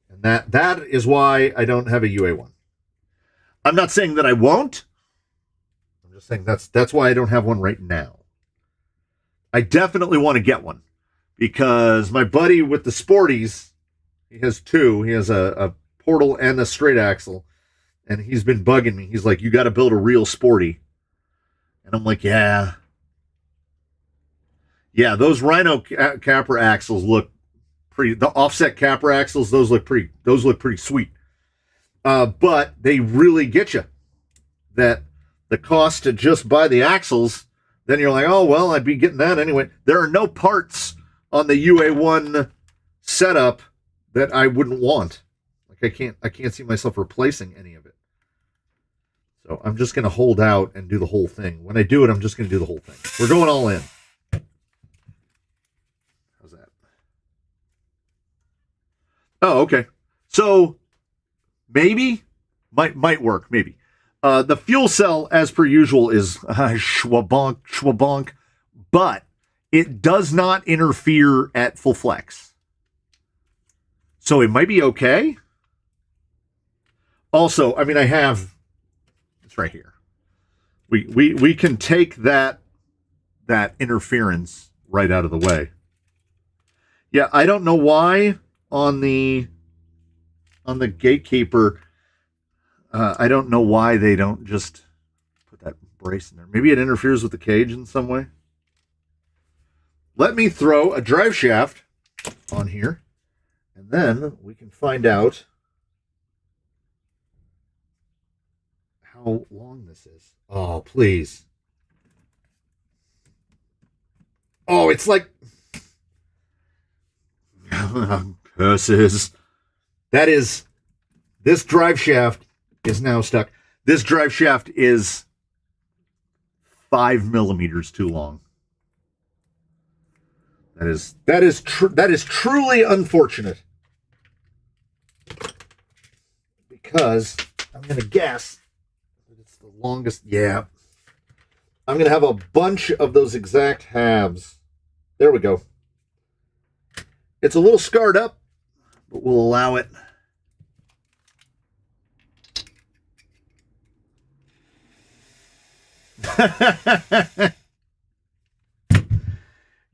And that is why I don't have a UA1. I'm not saying that I won't. I'm just saying that's why I don't have one right now. I definitely want to get one because my buddy with the Sporties, he has 2. He has a portal and a straight axle, and he's been bugging me. He's like, you got to build a real Sporty. And I'm like, yeah, those Rhino capper axles look pretty, the offset capper axles, those look pretty sweet. But they really get you that the cost to just buy the axles, then you're like, oh, well, I'd be getting that anyway. There are no parts on the UA1 setup that I wouldn't want. Like I can't see myself replacing any of it. So I'm just going to hold out and do the whole thing. When I do it, I'm just going to do the whole thing. We're going all in. How's that? Oh, okay. So maybe, might work, maybe. The fuel cell, as per usual, is schwabonk, schwabonk, but it does not interfere at full flex. So it might be okay. Also, I mean, I have, it's right here. We can take that interference right out of the way. Yeah, I don't know why on the gatekeeper, I don't know why they don't just put that brace in there. Maybe it interferes with the cage in some way. Let me throw a drive shaft on here, and then we can find out how long this is. Oh, please. Oh, it's like... curses. That is... This drive shaft is now stuck. This drive shaft is 5 millimeters too long. That is truly unfortunate. Because I'm going to guess that it's the longest. Yeah. I'm going to have a bunch of those exact halves. There we go. It's a little scarred up, but we'll allow it.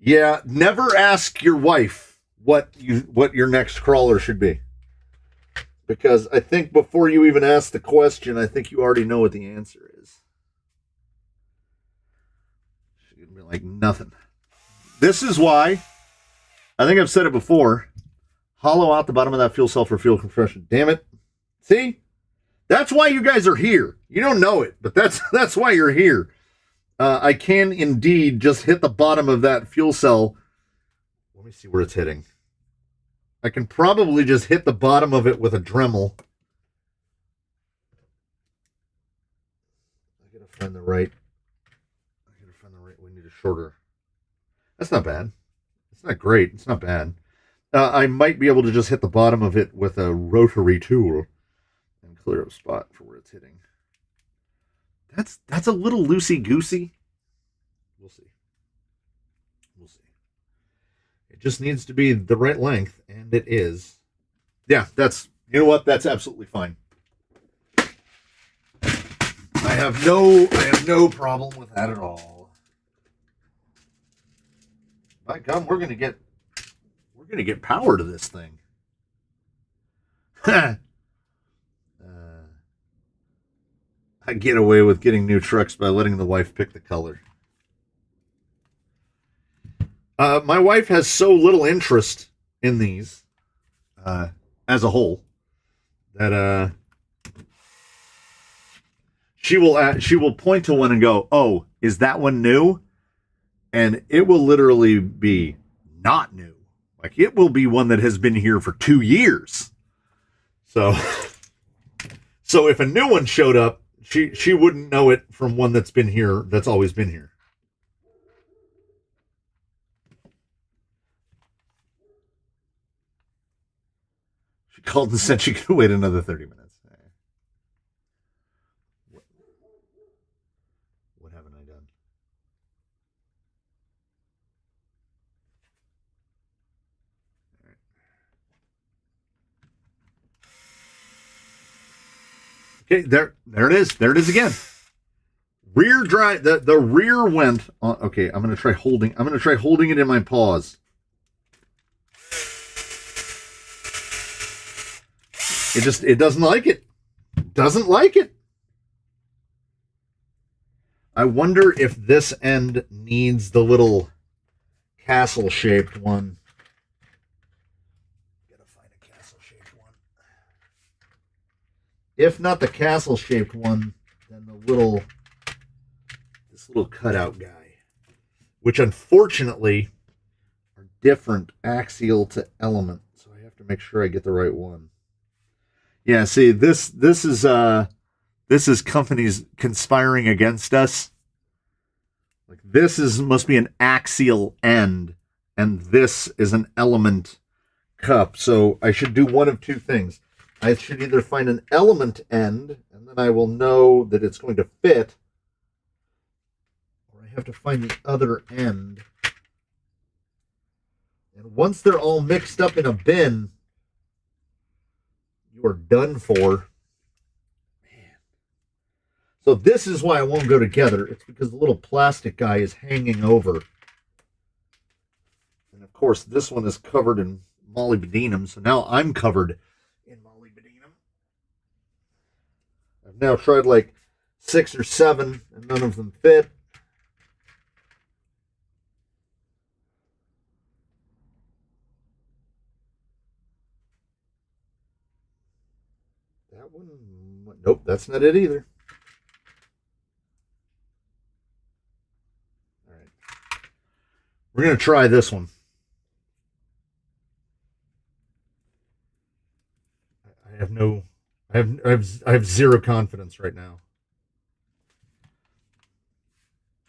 Yeah, never ask your wife what your next crawler should be. Because I think before you even ask the question, I think you already know what the answer is. She's going to be like, nothing. This is why, I think I've said it before, hollow out the bottom of that fuel cell for fuel compression. Damn it. See? That's why you guys are here. You don't know it, but that's why you're here. I can indeed just hit the bottom of that fuel cell. Let me see where it's hitting. I can probably just hit the bottom of it with a Dremel. I gotta find the right. We need a shorter. That's not bad. It's not great. It's not bad. I might be able to just hit the bottom of it with a rotary tool and clear a spot for where it's hitting. That's a little loosey-goosey. We'll see. We'll see. It just needs to be the right length, and it is. Yeah, you know what? That's absolutely fine. I have no problem with that at all. By God, we're gonna get power to this thing. I get away with getting new trucks by letting the wife pick the color. My wife has so little interest in these as a whole that she will point to one and go, "Oh, is that one new?" And it will literally be not new. Like, it will be one that has been here for 2 years. So if a new one showed up, she wouldn't know it from one that's been here, that's always been here. She called and said she could wait another 30 minutes. What haven't I done? Okay, there it is. There it is again. Rear drive. The rear went on. Okay, I'm gonna try holding it in my paws. It doesn't like it. Doesn't like it. I wonder if this end needs the little castle-shaped one. Gotta find a castle-shaped one. If not the castle-shaped one, then this little cutout guy, which unfortunately are different axial to element, so I have to make sure I get the right one. Yeah, see, this is This is companies conspiring against us. Like this must be an axial end, and this is an element cup. So I should do one of two things. I should either find an element end, and then I will know that it's going to fit, or I have to find the other end. And once they're all mixed up in a bin, you are done for. Man. So this is why it won't go together. It's because the little plastic guy is hanging over. And of course, this one is covered in molybdenum, so now I'm covered in molybdenum. I've now tried like 6 or 7, and none of them fit. That one, nope, that's not it either. All right, we're gonna try this one. I have zero confidence right now.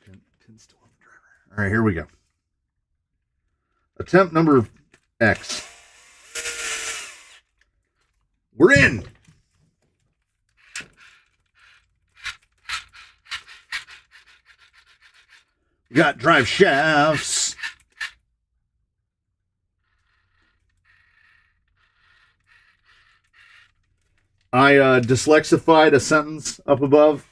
All right, here we go. Attempt number X. We're in. We got drive shafts. I dyslexified a sentence up above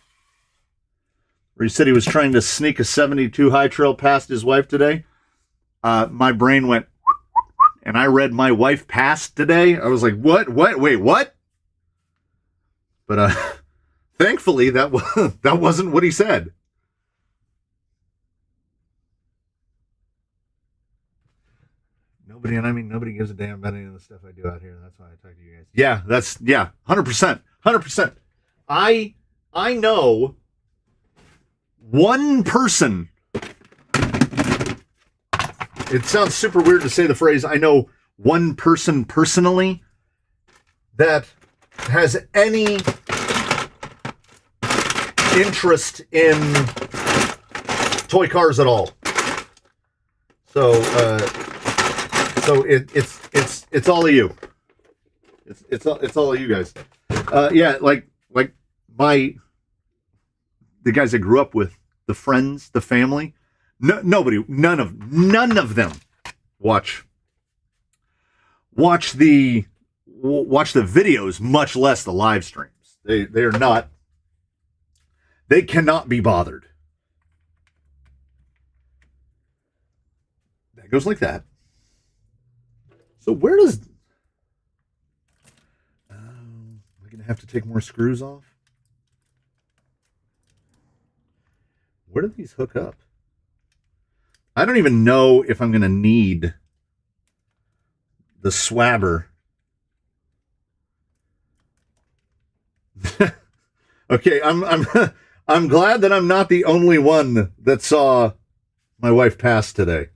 where he said he was trying to sneak a 72 high trail past his wife today. My brain went, and I read my wife passed today. I was like, what? Wait, what? But thankfully, that wasn't what he said. Nobody gives a damn about any of the stuff I do out here. That's why I talk to you guys. Yeah, 100%. I know one person. It sounds super weird to say the phrase, I know one person personally that has any interest in toy cars at all. So it's all of you. It's all of you guys. Yeah, like the guys I grew up with, the friends, the family. None of them watch the videos, much less the live streams. They cannot be bothered. That goes like that. So where does am I gonna have to take more screws off? Where do these hook up? I don't even know if I'm gonna need the swabber. Okay, I'm glad that I'm not the only one that saw my wife pass today.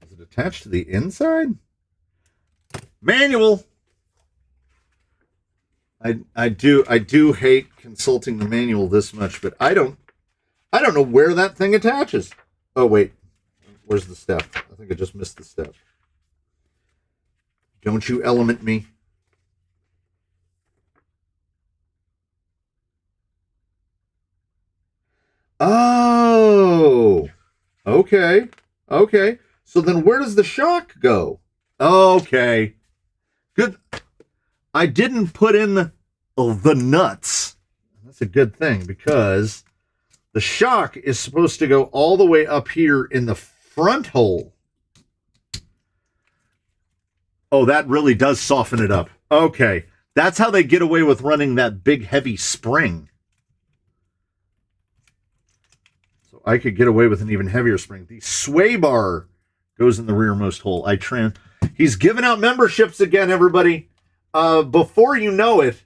Is it attached to the inside? Manual. I do hate consulting the manual this much, but I don't know where that thing attaches. Oh wait, where's the step? I think I just missed the step. Don't you element me. Oh, okay. So then where does the shock go? Okay, good. I didn't put in the nuts. That's a good thing because the shock is supposed to go all the way up here in the front hole. Oh, that really does soften it up. Okay, that's how they get away with running that big heavy spring. I could get away with an even heavier spring. The sway bar goes in the rearmost hole. He's giving out memberships again, everybody. Before you know it,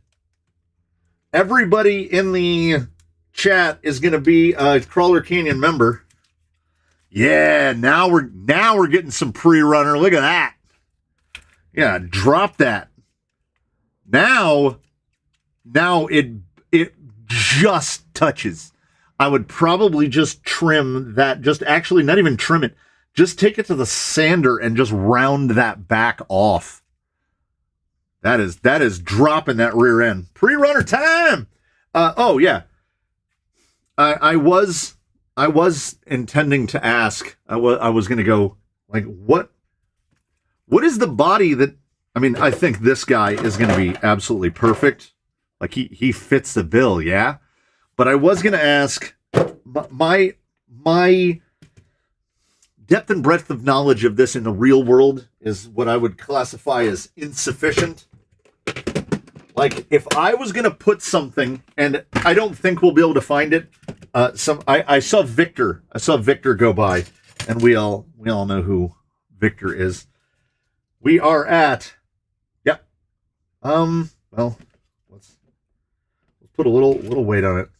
everybody in the chat is going to be a Crawler Canyon member. Yeah, now we're getting some pre-runner. Look at that. Yeah, drop that. Now Now it just touches. I would probably just trim that, just actually not even trim it. Just take it to the sander and just round that back off. That is dropping that rear end. Pre-runner time. Oh yeah. I was intending to ask. I was going to go like, what is the body that? I mean, I think this guy is going to be absolutely perfect. Like he fits the bill, yeah. But I was going to ask, my depth and breadth of knowledge of this in the real world is what I would classify as insufficient. Like, if I was going to put something, and I don't think we'll be able to find it. I saw Victor. I saw Victor go by, and we all know who Victor is. We are at, yeah. Well, let's put a little weight on it.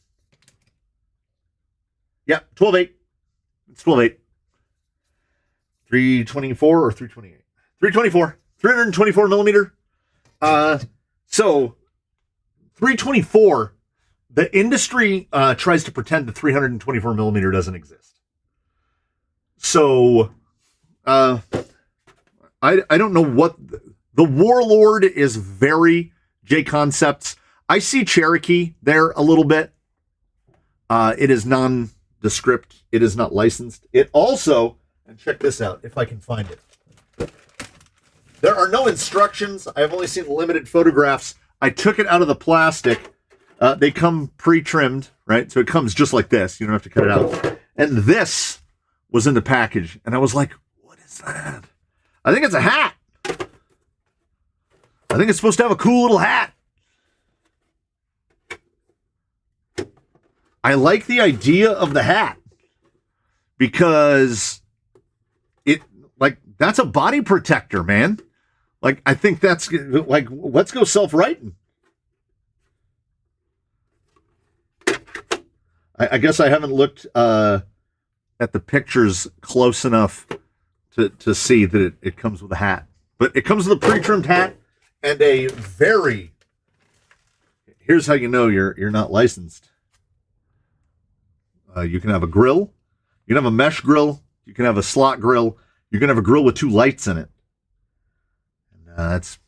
Yeah, 12.8. It's 12.8. 324 or 328? 324. 324 millimeter. So 324, the industry tries to pretend that 324 millimeter doesn't exist. So I don't know what the Warlord is. Very J Concepts. I see Cherokee there a little bit. It is nondescript. It is not licensed. It also, and check this out if I can find it. There are no instructions. I've only seen limited photographs. I took it out of the plastic. They come pre-trimmed, right? So it comes just like this. You don't have to cut it out. And this was in the package. And I was like, what is that? I think it's a hat. I think it's supposed to have a cool little hat. I like the idea of the hat because that's a body protector, man. Like, I think that's like, let's go self-writing. I guess I haven't looked at the pictures close enough to see that it comes with a hat. But it comes with a pre-trimmed hat and a very, here's how you know you're not licensed. You can have a grill. You can have a mesh grill. You can have a slot grill. You can have a grill with 2 lights in it. And that's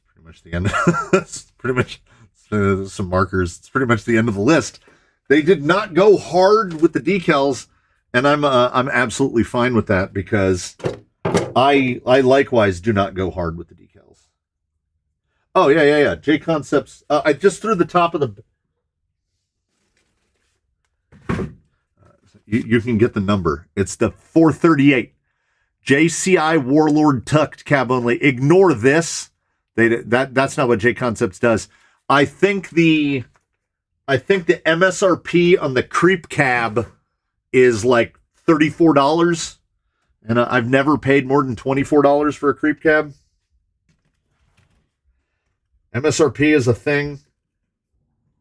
pretty much the end. That's pretty much some markers. It's pretty much the end of the list. They did not go hard with the decals, and I'm absolutely fine with that because I likewise do not go hard with the decals. Oh yeah. J Concepts. I just threw the top of the. You can get the number. It's the 438. JCI Warlord tucked cab only. Ignore this. That's not what J Concepts does. I think the MSRP on the creep cab is like $34, and I've never paid more than $24 for a creep cab. MSRP is a thing.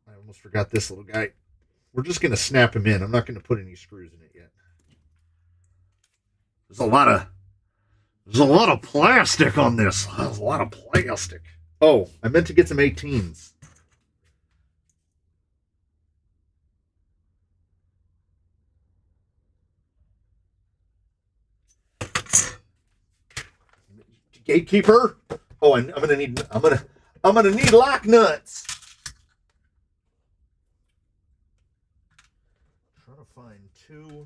I almost forgot this little guy. We're just going to snap him in. I'm not going to put any screws in it yet. There's a lot of plastic on this. There's a lot of plastic. Oh, I meant to get some 18s. Gatekeeper. Oh, I'm gonna need lock nuts. Trying to find 2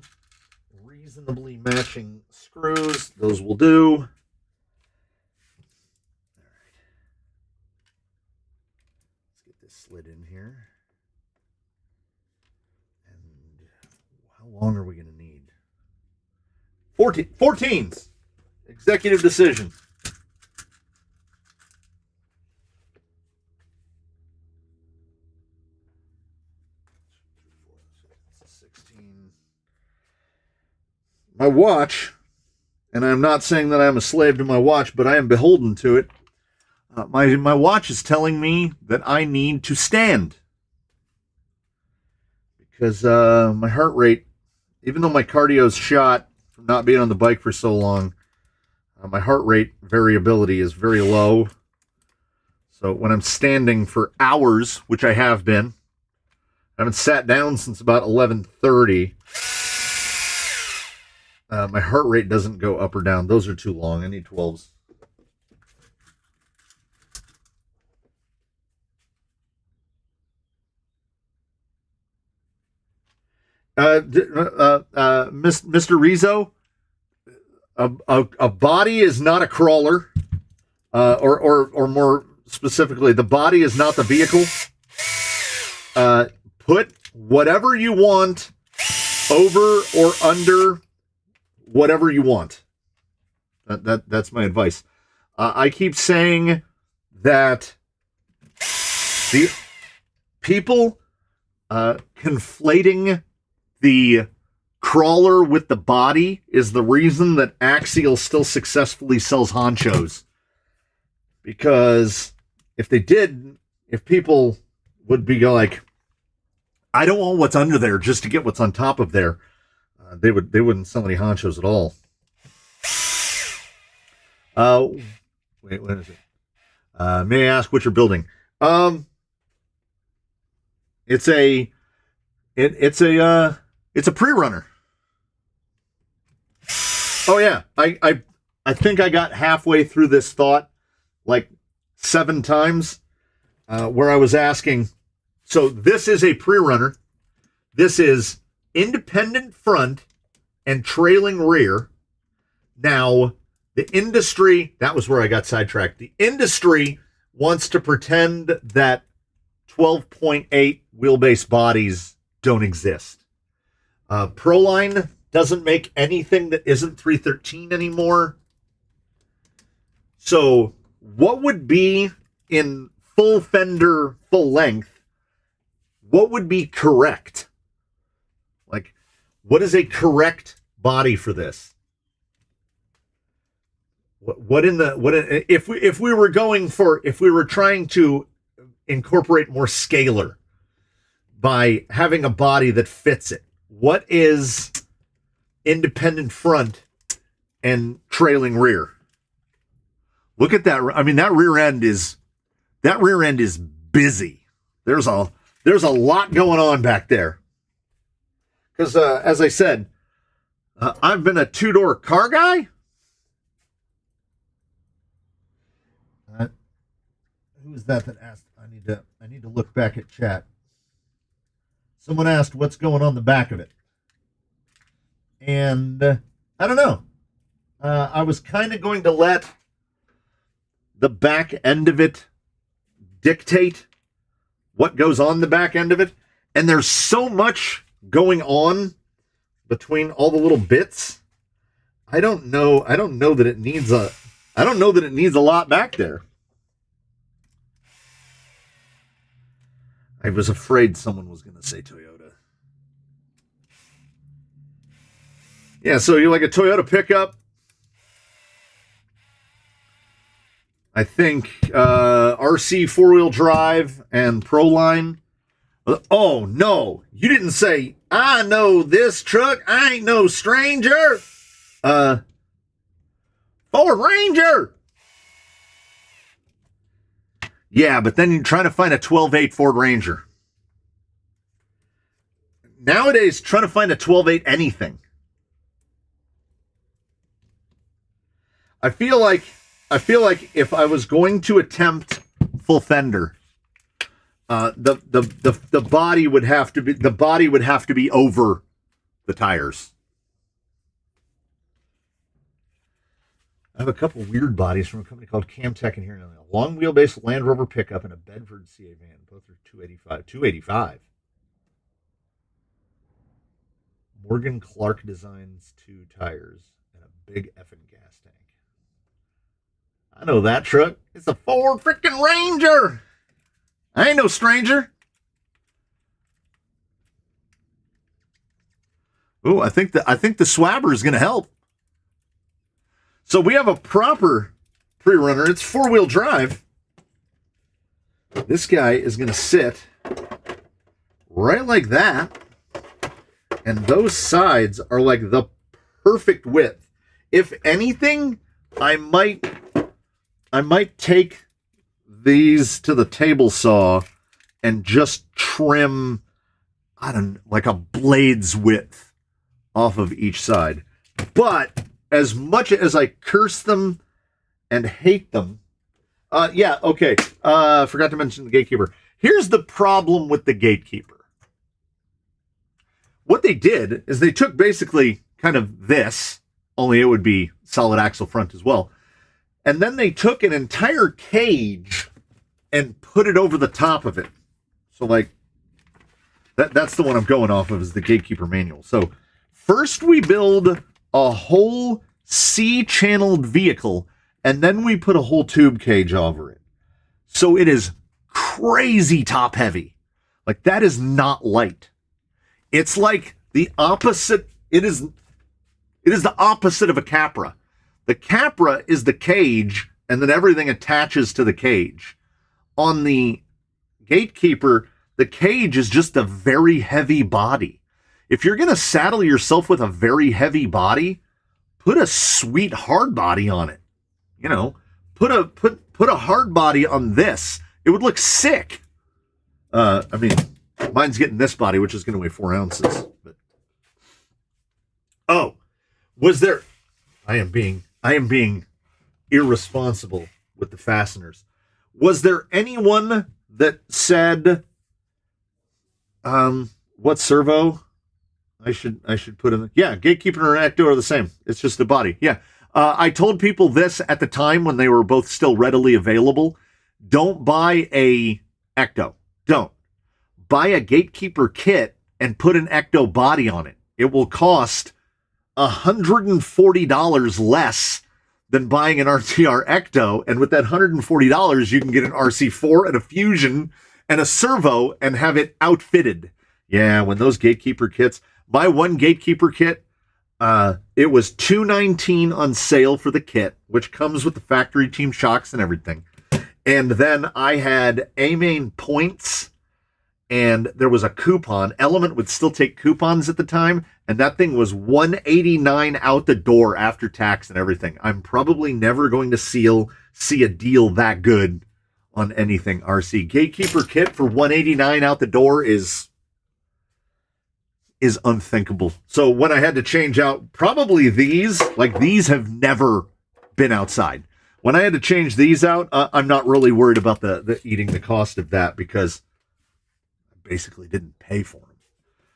reasonably matching screws. Those will do. All right. Let's get this slid in here. And how long are we going to need? 14s. Executive decision. My watch, and I'm not saying that I'm a slave to my watch, but I am beholden to it. My watch is telling me that I need to stand because my heart rate, even though my cardio's shot from not being on the bike for so long, my heart rate variability is very low. So when I'm standing for hours, which I have been, I haven't sat down since about 11:30. My heart rate doesn't go up or down. Those are too long. I need 12s. Mr. Rizzo, a body is not a crawler, or more specifically, the body is not the vehicle. Put whatever you want over or under whatever you want. That's my advice. I keep saying that the people conflating the crawler with the body is the reason that Axial still successfully sells honchos. Because if they did, if people would be like, I don't want what's under there just to get what's on top of there, they wouldn't sell any honchos at all. Wait, what is it? May I ask what you're building? It's a pre-runner. Oh yeah, I think I got halfway through this thought like 7 times, where I was asking. So this is a pre-runner. This is independent front and trailing rear. Now, the industry, that was where I got sidetracked. The industry wants to pretend that 12.8 wheelbase bodies don't exist. Proline doesn't make anything that isn't 313 anymore. So what would be in full fender, full length, what would be correct? Like, what is a correct body for this? If we were trying to incorporate more scalar by having a body that fits it, what is independent front and trailing rear? Look at that. I mean, that rear end is busy. There's a lot going on back there. Because, as I said, I've been a 2-door car guy. Who was that asked? I need to look back at chat. Someone asked what's going on the back of it. And I don't know. I was kind of going to let the back end of it dictate what goes on the back end of it. And there's so much going on between all the little bits. I don't know that it needs a lot back there. I was afraid someone was going to say Toyota. Yeah, so you like a Toyota pickup? I think RC 4-wheel drive and Proline. Oh, no. You didn't say, I know this truck. I ain't no stranger. Ford Ranger. Yeah, but then you're trying to find a 12.8 Ford Ranger. Nowadays, trying to find a 12.8 anything. I feel like if I was going to attempt full fender, the body would have to be over the tires. I have a couple weird bodies from a company called Camtech in here. A long wheelbase Land Rover pickup and a Bedford CA van. Both are 285. Morgan Clark designs 2 tires and a big effing gas tank. I know that truck. It's a Ford freaking Ranger. I ain't no stranger. Oh, I think the Swabber is going to help. So we have a proper pre-runner. It's 4-wheel drive. This guy is going to sit right like that. And those sides are like the perfect width. If anything, I might take these to the table saw and just trim, I don't know, like a blade's width off of each side. But as much as I curse them and hate them, yeah, okay, forgot to mention the gatekeeper. Here's the problem with the gatekeeper. What they did is they took basically kind of this, only it would be solid axle front as well, and then they took an entire cage and put it over the top of it. So like, that's the one I'm going off of, is the gatekeeper manual. So first we build a whole C-channeled vehicle, and then we put a whole tube cage over it. So it is crazy top heavy. Like, that is not light. It's like the opposite. It is the opposite of a Capra. The Capra is the cage, and then everything attaches to the cage. On the gatekeeper, the cage is just a very heavy body. If you're going to saddle yourself with a very heavy body, put a sweet hard body on it. You know, put a hard body on this. It would look sick. I mean, mine's getting this body, which is going to weigh 4 ounces. But oh, was there? I am being irresponsible with the fasteners. Was there anyone that said, what servo I should put in? Yeah, gatekeeper and ecto are the same. It's just the body. Yeah. I told people this at the time when they were both still readily available. Don't buy a ecto. Don't. Buy a gatekeeper kit and put an ecto body on it. It will cost $140 less than buying an RTR ecto. And with that $140, you can get an RC4 and a Fusion and a servo and have it outfitted. Yeah, when those gatekeeper kits, my one gatekeeper kit, it was $219 on sale for the kit, which comes with the factory team shocks and everything. And then I had A-main points, and there was a coupon. Element would still take coupons at the time, and that thing was $189 out the door after tax and everything. I'm probably never going to see a deal that good on anything RC. Gatekeeper kit for $189 out the door is unthinkable. So when I had to change out probably these have never been outside. When I had to change these out, I'm not really worried about the eating the cost of that, because I basically didn't pay for them.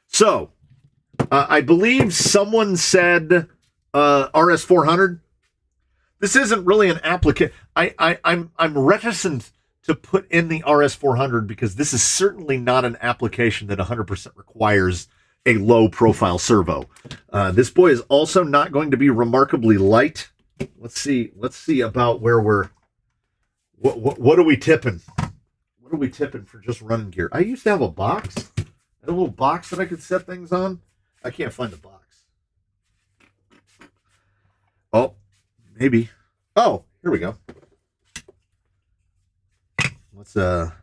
So I believe someone said RS400. This isn't really an application. I'm reticent to put in the RS400 because this is certainly not an application that 100% requires a low profile servo. This boy is also not going to be remarkably light. Let's see about where we're, what are we tipping? What are we tipping for just running gear? I used to have a box, a little box that I could set things on. I can't find the box. Oh, maybe. Oh, here we go. Let's, will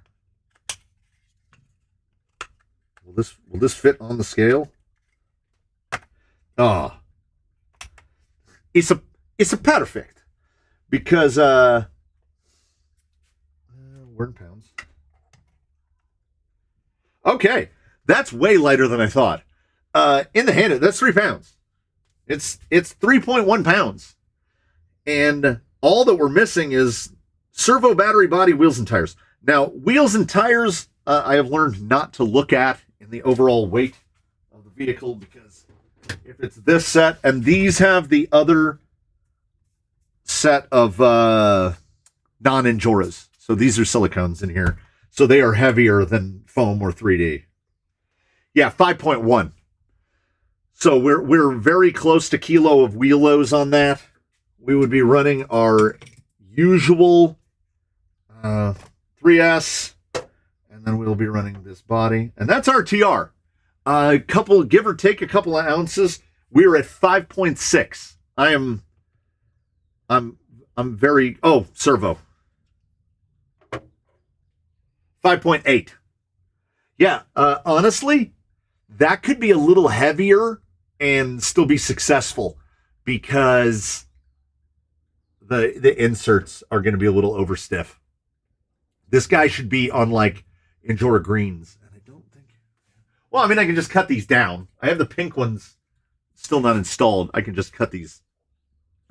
this fit on the scale? Oh, it's a perfect, because we're in pounds. Okay, that's way lighter than I thought. In the hand, that's 3 pounds. It's 3.1 pounds, and all that we're missing is servo, battery, body, wheels, and tires. Now, wheels and tires, I have learned not to look at in the overall weight of the vehicle, because if it's this set, and these have the other set of non-Injoras, so these are silicones in here, so they are heavier than foam or 3D. Yeah, 5.1. So we're very close to kilo of wheelos on that. We would be running our usual 3S, and then we'll be running this body, and that's RTR. A couple, give or take a couple of ounces. We're at 5.6. I'm very, servo. 5.8. Yeah, honestly, that could be a little heavier and still be successful, because the inserts are going to be a little over stiff. This guy should be on like Injora greens. And I don't think. Well, I mean, I can just cut these down. I have the pink ones still not installed. I can just cut these.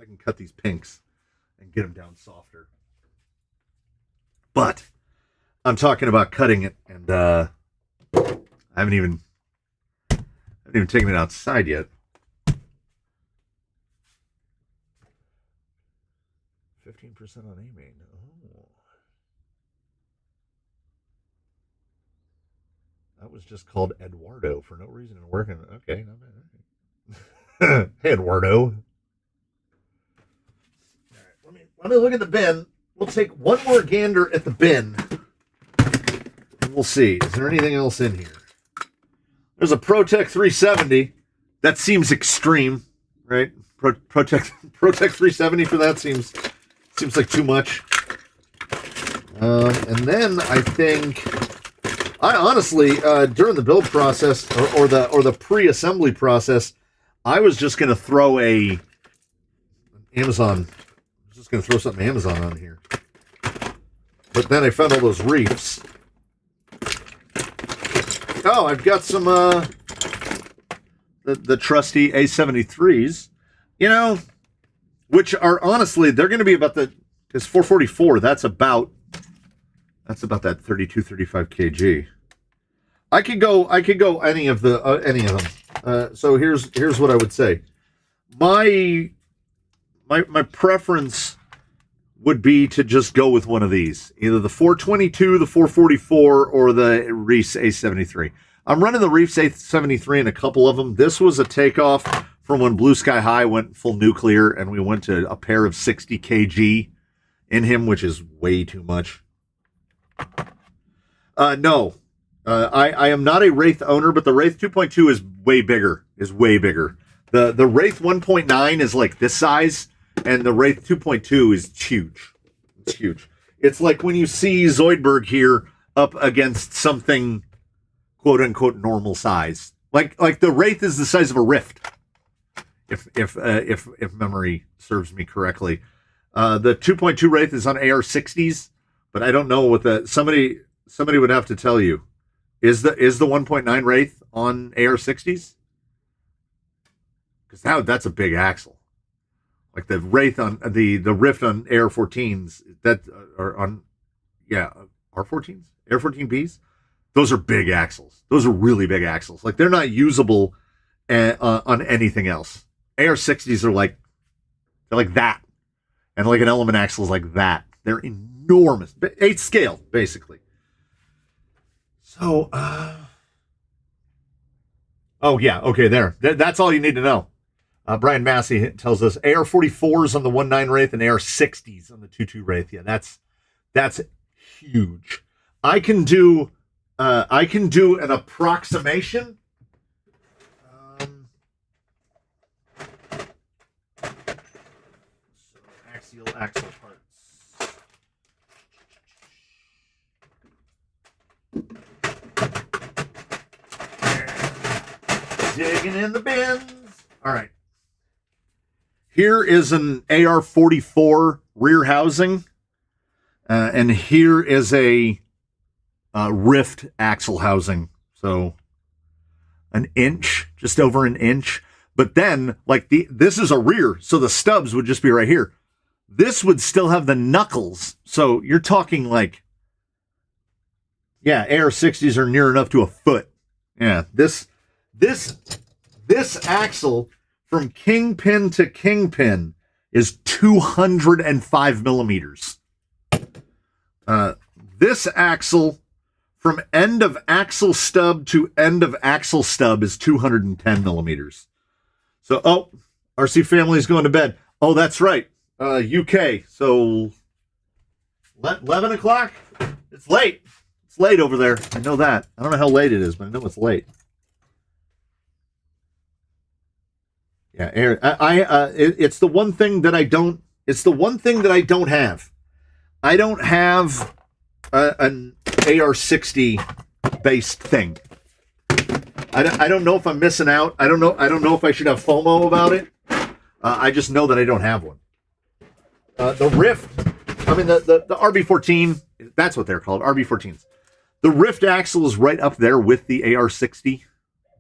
I can cut these pinks and get them down softer. But I'm talking about cutting it, and I haven't even taken it outside yet. 15% on A-main. Oh. That was just called Eduardo for no reason and working. Okay, not bad. Hey, Eduardo. All right, let me look at the bin. We'll take one more gander at the bin. And we'll see. Is there anything else in here? There's a Protec 370. That seems extreme, right? Protec 370 for that seems like too much. And then I think, I honestly, during the build process or the pre-assembly process, I was just going to throw a Amazon. I was just going to throw something Amazon on here. But then I found all those reefs. Oh, I've got some the trusty A73s, you know, which are honestly, they're going to be about because 444, that's about that 32, 35 kg. I could go any of them. So here's what I would say. My preference would be to just go with one of these, either the 422, the 444, or the Reefs A73. I'm running the Reefs A73 in a couple of them. This was a takeoff from when Blue Sky High went full nuclear, and we went to a pair of 60 kg in him, which is way too much. No. I am not a Wraith owner, but the Wraith 2.2 is way bigger. The Wraith 1.9 is like this size, and the Wraith 2.2 is huge. It's huge. It's like when you see Zoidberg here up against something quote unquote normal size. Like the Wraith is the size of a Rift. If memory serves me correctly. The 2.2 Wraith is on AR60s, but I don't know what somebody would have to tell you. Is the 1.9 Wraith on AR60s? Because that's a big axle. Like the Wraith on the Rift on AR14s that are on, R14s, AR14Bs. Those are big axles. Those are really big axles. Like they're not usable on anything else. AR60s are like that, and like an element axle is like that. They're enormous, 8th scale basically. So, oh yeah, okay, there. That's all you need to know. Brian Massey tells us AR44s on the 1.9 Wraith and AR60s on the 2.2 Wraith. Yeah, that's huge. I can do an approximation. So axle parts. Digging in the bins. All right. Here is an AR44 rear housing, and here is a Rift axle housing. So an inch, just over an inch. But then, like this is a rear, so the stubs would just be right here. This would still have the knuckles. So you're talking like, yeah, AR60s are near enough to a foot. Yeah, this axle from kingpin to kingpin is 205 millimeters. This axle from end of axle stub to end of axle stub is 210 millimeters. So, RC family's going to bed. Oh, that's right. UK. So 11 o'clock. It's late. It's late over there. I know that. I don't know how late it is, but I know it's late. Yeah, Aaron, it's the one thing that I don't. It's the one thing that I don't have. I don't have an AR60 based thing. I don't know if I'm missing out. I don't know if I should have FOMO about it. I just know that I don't have one. The Rift I mean, the RB14, that's what they're called, RB14s. The Rift axle is right up there with the AR60,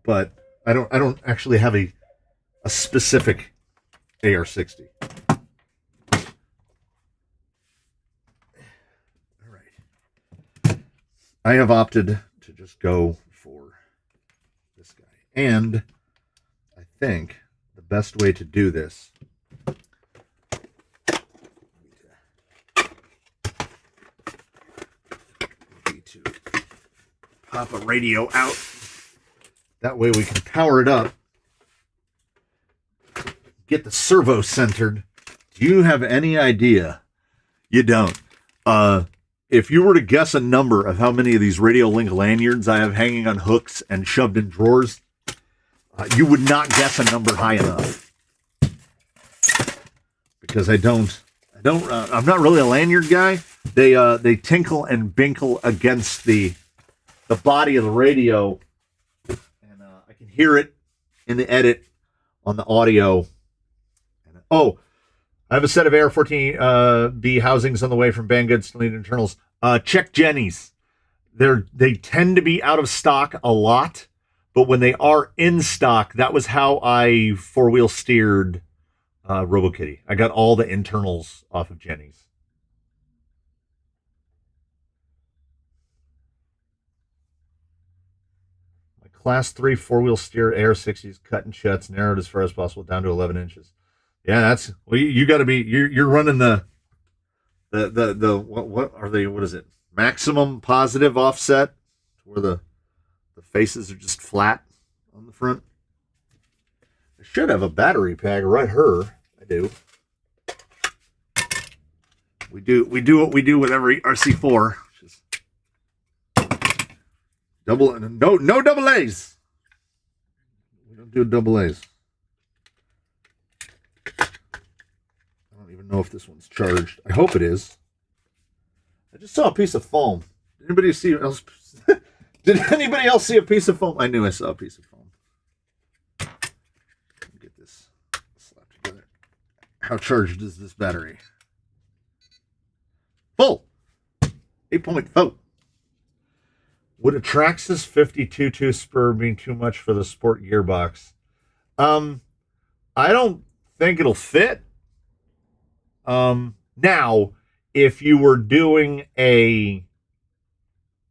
but I don't actually have a specific AR60. All right. I have opted to just go for this guy. And I think the best way to do this would be to pop a radio out. That way we can power it up. Get the servo centered. Do you have any idea? You don't. If you were to guess a number of how many of these Radio Link lanyards I have hanging on hooks and shoved in drawers, you would not guess a number high enough. Because I'm not really a lanyard guy. They tinkle and binkle against the body of the radio, and I can hear it in the edit on the audio. Oh, I have a set of AR-14B housings on the way from Banggood, still need internals. Check Jenny's. They tend to be out of stock a lot, but when they are in stock, that was how I four-wheel steered RoboKitty. I got all the internals off of Jenny's. My Class 3 four-wheel steer AR-60s cut and shuts, narrowed as far as possible, down to 11 inches. Yeah, that's well. You got to be. You're running the what are they? What is it? Maximum positive offset, where the faces are just flat on the front. I should have a battery pack right here. I do. We do what we do with every RC4. Just no double A's. We don't do double A's. Know if this one's charged. I hope it is. I just saw a piece of foam. Did anybody else see a piece of foam? I knew I saw a piece of foam. Let me get this slapped together. How charged is this battery? Full. 8.4. Would a Traxxas 52 spur be too much for the sport gearbox? I don't think it'll fit. Now, if you were doing a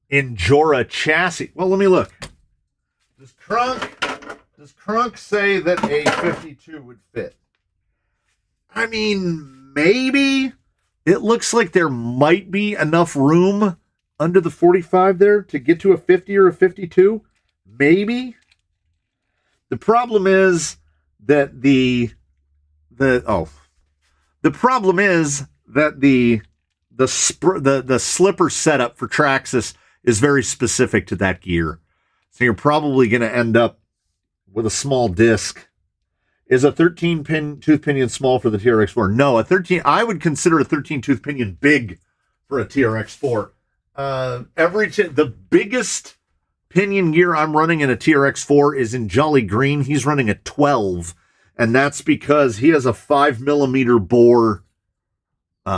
Injora chassis, well, let me look. Does Crunk say that a 52 would fit? I mean, maybe. It looks like there might be enough room under the 45 there to get to a 50 or a 52. Maybe. The problem is that the slipper setup for Traxxas is very specific to that gear. So you're probably going to end up with a small disc. Is a 13 tooth pinion small for the TRX4? No, I would consider a 13 tooth pinion big for a TRX4. The biggest pinion gear I'm running in a TRX4 is in Jolly Green. He's running a 12. And that's because he has a 5mm bore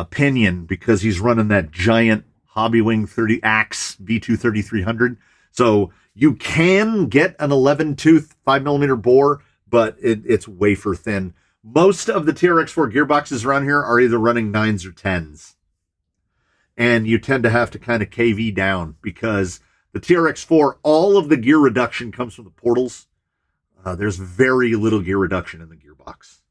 pinion because he's running that giant Hobbywing 30 Axe V2 3300. So you can get an 11-tooth 5mm bore, but it's wafer thin. Most of the TRX4 gearboxes around here are either running 9s or 10s. And you tend to have to kind of KV down because the TRX4, all of the gear reduction comes from the portals. There's very little gear reduction in the gearbox.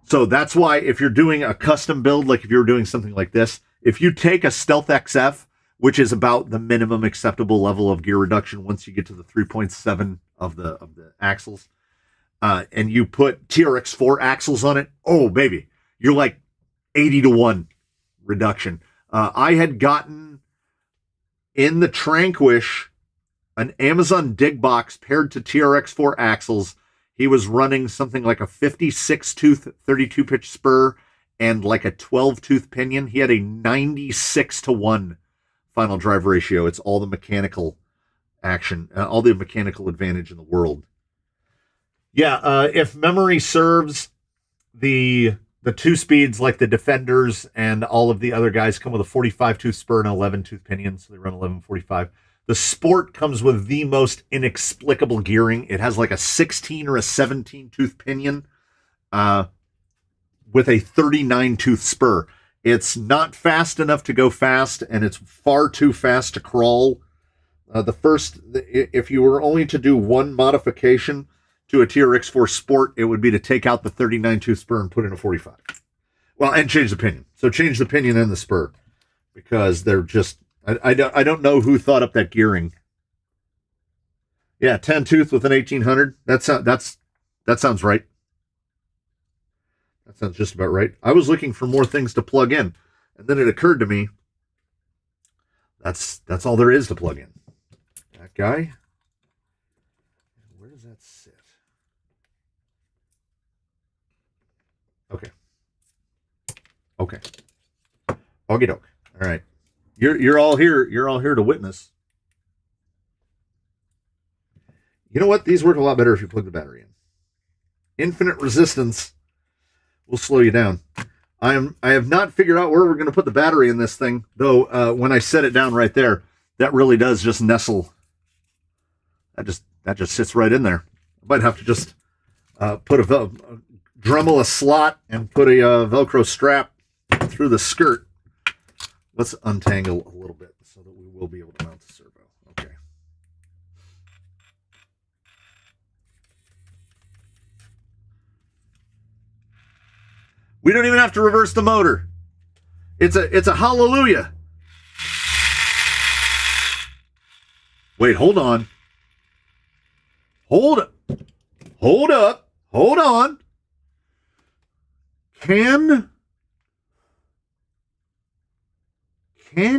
So that's why if you're doing a custom build, like if you're doing something like this, if you take a Stealth XF, which is about the minimum acceptable level of gear reduction once you get to the 3.7 of the axles, and you put TRX4 axles on it, oh, baby, you're like 80-1 reduction. I had gotten in the Tranquish an Amazon dig box paired to TRX4 axles. He was running something like a 56-tooth 32-pitch spur and like a 12-tooth pinion. He had a 96-1 final drive ratio. It's all the mechanical action, all the mechanical advantage in the world. Yeah, if memory serves, the The 2-speeds, like the Defenders and all of the other guys, come with a 45-tooth spur and an 11-tooth pinion, so they run 1145. The Sport comes with the most inexplicable gearing. It has like a 16 or a 17-tooth pinion with a 39-tooth spur. It's not fast enough to go fast, and it's far too fast to crawl. If you were only to do one modification to a TRX4 Sport, it would be to take out the 39-tooth spur and put in a 45. Well, and change the pinion. So change the pinion and the spur, because they're just, I don't know who thought up that gearing. Yeah, 10-tooth with an 1800. That sounds right. That sounds just about right. I was looking for more things to plug in, and then it occurred to me that's all there is to plug in. That guy. Where does that sit? Okay. Okie doke. All right. You're all here. You're all here to witness. You know what? These work a lot better if you plug the battery in. Infinite resistance will slow you down. I have not figured out where we're going to put the battery in this thing, though. When I set it down right there, that really does just nestle. That just sits right in there. I might have to just put a Dremel a slot and put a Velcro strap through the skirt. Let's untangle a little bit so that we will be able to mount the servo. Okay. We don't even have to reverse the motor. It's a hallelujah. Wait, hold on. Hold up. Hold on. Can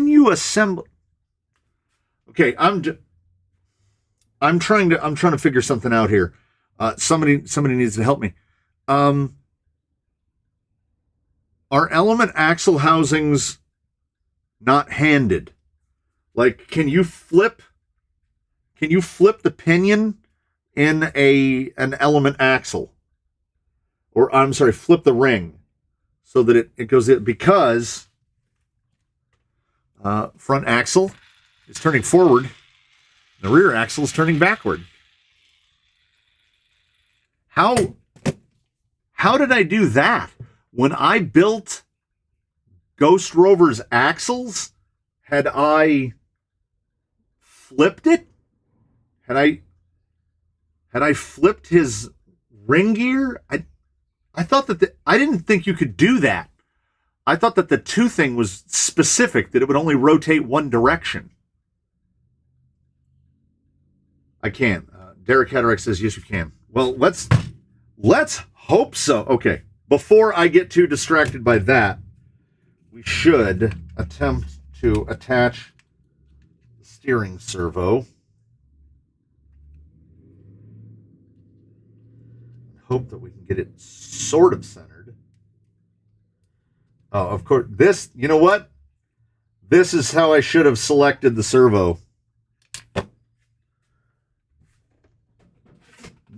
you assemble? Okay, I'm trying to figure something out here. Somebody needs to help me. Are element axle housings not handed? Like, can you flip the pinion in an element axle? Or, I'm sorry, flip the ring so that it goes in, because front axle is turning forward, the rear axle is turning backward. How did I do that? When I built Ghost Rover's axles, had I flipped it? Had I flipped his ring gear? I thought that I didn't think you could do that. I thought that the toothing was specific, that it would only rotate one direction. I can. Derek Hatterick says, yes, you can. Well, let's hope so. Okay. Before I get too distracted by that, we should attempt to attach the steering servo. Hope that we can get it sort of centered. Oh, of course, you know what? This is how I should have selected the servo.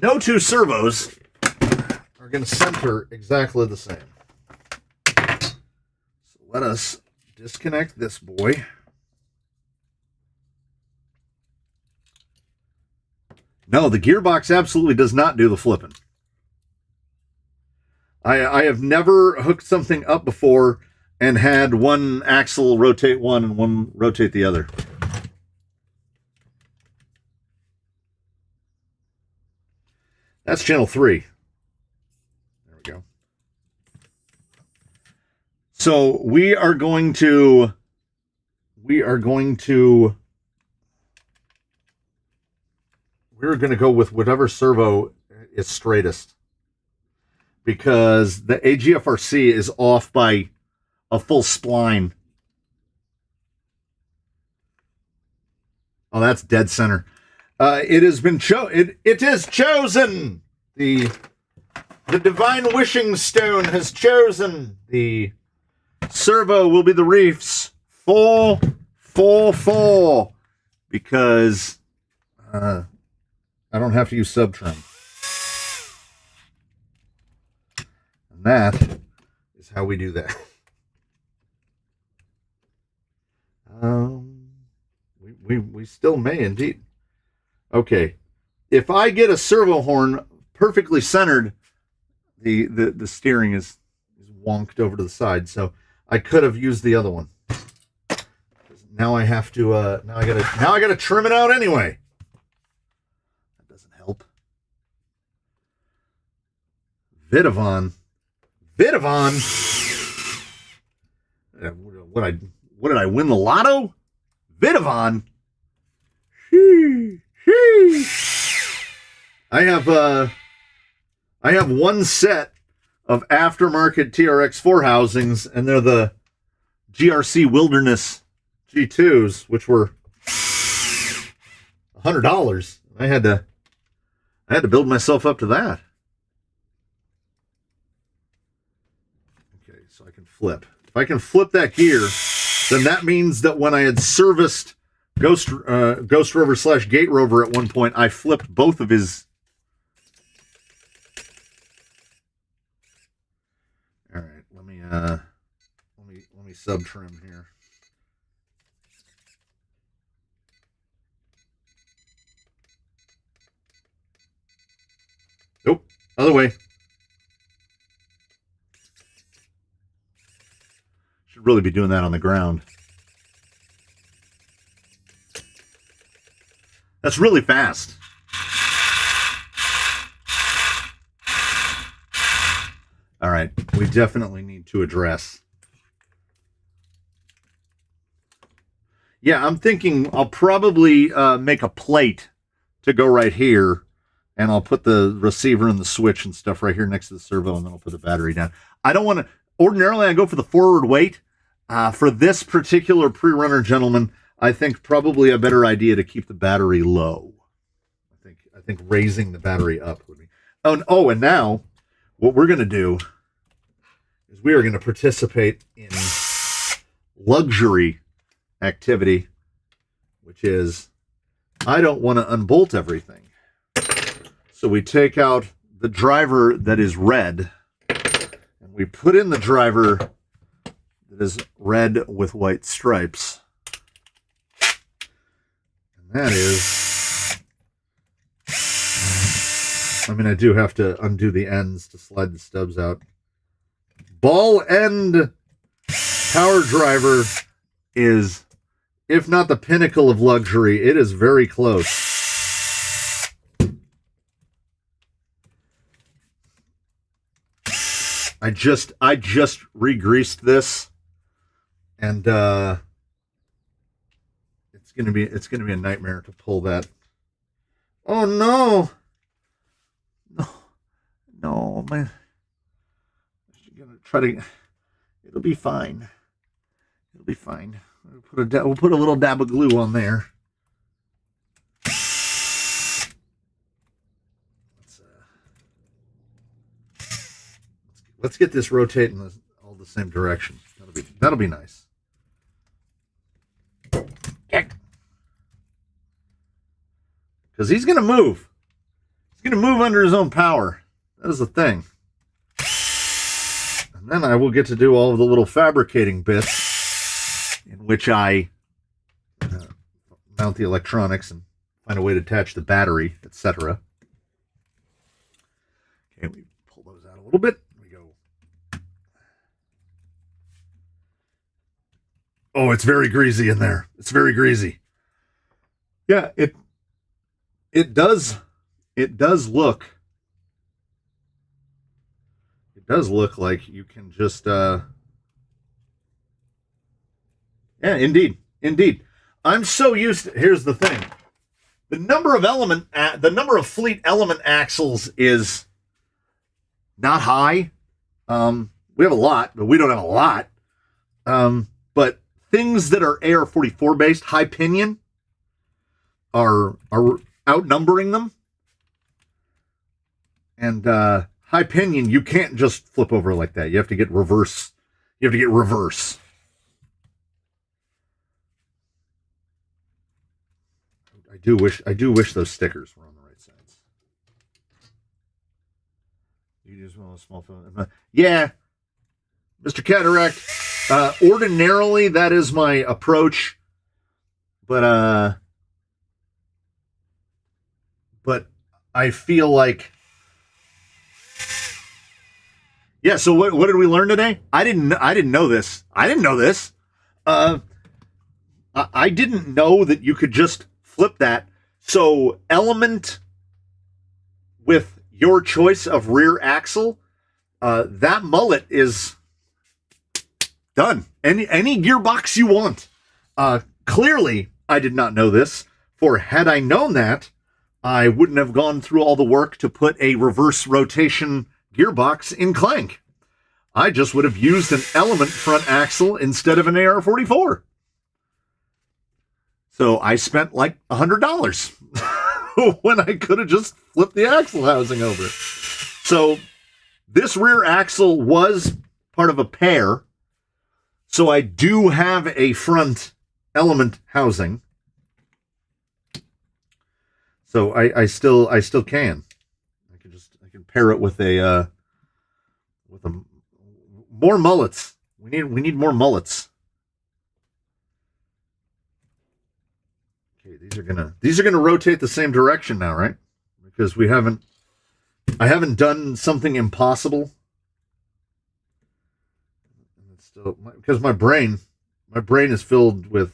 No two servos are going to center exactly the same. So let us disconnect this boy. No, the gearbox absolutely does not do the flipping. I have never hooked something up before and had one axle rotate one and one rotate the other. That's channel 3. There we go. So we're going to go with whatever servo is straightest, because the AGFRC is off by a full spline. Oh, that's dead center. It has been it is chosen. The divine wishing stone has chosen. The servo will be the Reefs 444, because I don't have to use sub trim. And that is how we do that. We still may indeed. Okay. If I get a servo horn perfectly centered, the steering is wonked over to the side. So I could have used the other one. Now I have to now I gotta trim it out anyway. That doesn't help. Vitavon. What did I win the lotto? Vitavon. I have one set of aftermarket TRX4 housings, and they're the GRC Wilderness G2s, which were $100. I had to build myself up to that. Okay, so I can flip. If I can flip that gear, then that means that when I had serviced Ghost Rover / Gate Rover at one point, I flipped both of his. All right, let me sub trim here. Nope, other way. Should really be doing that on the ground. That's really fast. All right, we definitely need to address. Yeah, I'm thinking I'll probably make a plate to go right here, and I'll put the receiver and the switch and stuff right here next to the servo, and then I'll put the battery down. I don't want to, ordinarily I go for the forward weight. For this particular pre-runner, gentlemen, I think probably a better idea to keep the battery low. I think raising the battery up would be. Oh, and now what we're going to do is we are going to participate in luxury activity, which is I don't want to unbolt everything. So we take out the driver that is red, and we put in the driver that is red with white stripes. And that is, I mean, I do have to undo the ends to slide the stubs out. Ball end power driver is, if not the pinnacle of luxury, it is very close. I just re-greased this, and it's gonna be a nightmare to pull that. Oh no! No, man. I'm gonna try to. It'll be fine. It'll be fine. We'll put a little dab of glue on there. Let's get this rotating all the same direction. That'll be nice. Because he's gonna move. He's gonna move under his own power. That is the thing. And then I will get to do all of the little fabricating bits in which I mount the electronics and find a way to attach the battery, etc. Okay, we pull those out a little bit. We go. Oh, it's very greasy in there. It's very greasy. Yeah, it does look. It does look like you can just yeah, indeed. I'm so used to, here's the thing. The number of fleet element axles is not high. We have a lot, but we don't have a lot. But things that are AR-44 based, high pinion, are outnumbering them. And high pinion, you can't just flip over like that. You have to get reverse. I do wish those stickers were on the right sides. You just want a small phone. Yeah. Mr. Cataract. Ordinarily, that is my approach, but I feel like, yeah. So what did we learn today? I didn't know this. I didn't know this. I didn't know that you could just flip that. So element with your choice of rear axle, that mullet is done. Any gearbox you want. Clearly, I did not know this, for had I known that, I wouldn't have gone through all the work to put a reverse rotation gearbox in Clank. I just would have used an element front axle instead of an AR-44. So I spent like $100 when I could have just flipped the axle housing over. So this rear axle was part of a pair. So I do have a front element housing. So I still can. I can pair it with a more mullets. We need more mullets. Okay, these are gonna rotate the same direction now, right? Because I haven't done something impossible. Because my brain is filled with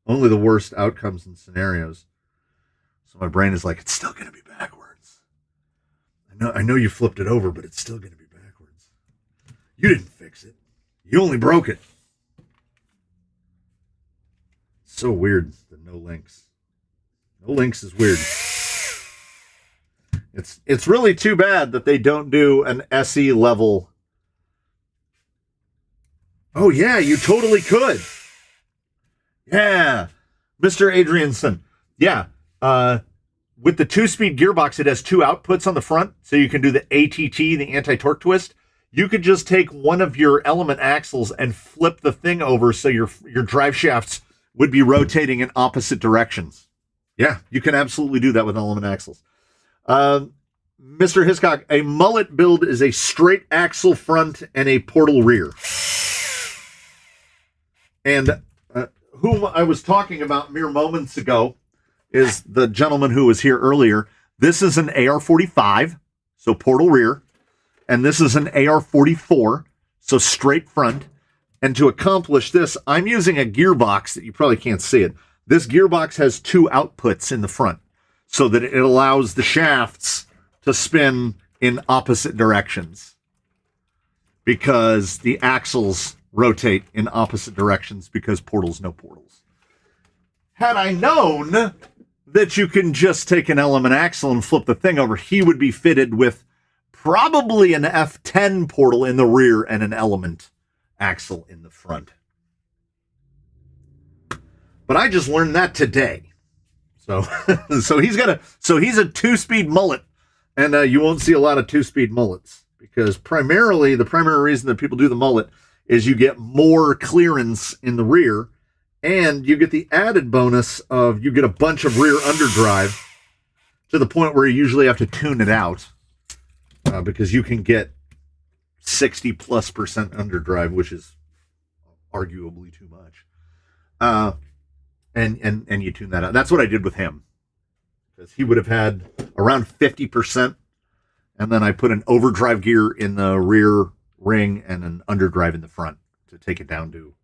only the worst outcomes and scenarios. So my brain is like, it's still going to be backwards. I know you flipped it over, but it's still going to be backwards. You didn't fix it. You only broke it. So weird, the no links. No links is weird. It's really too bad that they don't do an SE level. Oh yeah, you totally could. Yeah, Mr. Adrianson. Yeah. With the 2-speed gearbox, it has 2 outputs on the front, so you can do the ATT, the anti-torque twist. You could just take one of your element axles and flip the thing over so your drive shafts would be rotating in opposite directions. Yeah, you can absolutely do that with element axles. Mr. Hiscock, a mullet build is a straight axle front and a portal rear. And whom I was talking about mere moments ago is the gentleman who was here earlier. This is an AR-45, so portal rear, and this is an AR-44, so straight front. And to accomplish this, I'm using a gearbox that you probably can't see it. This gearbox has 2 outputs in the front so that it allows the shafts to spin in opposite directions because the axles rotate in opposite directions because portals know portals. Had I known that you can just take an element axle and flip the thing over, he would be fitted with probably an F10 portal in the rear and an element axle in the front. But I just learned that today. So he's a 2-speed mullet, and you won't see a lot of 2-speed mullets because the primary reason that people do the mullet is you get more clearance in the rear, and you get the added bonus of you get a bunch of rear underdrive to the point where you usually have to tune it out because you can get 60+% underdrive, which is arguably too much. And you tune that out. That's what I did with him because he would have had around 50%, and then I put an overdrive gear in the rear ring and an underdrive in the front to take it down to,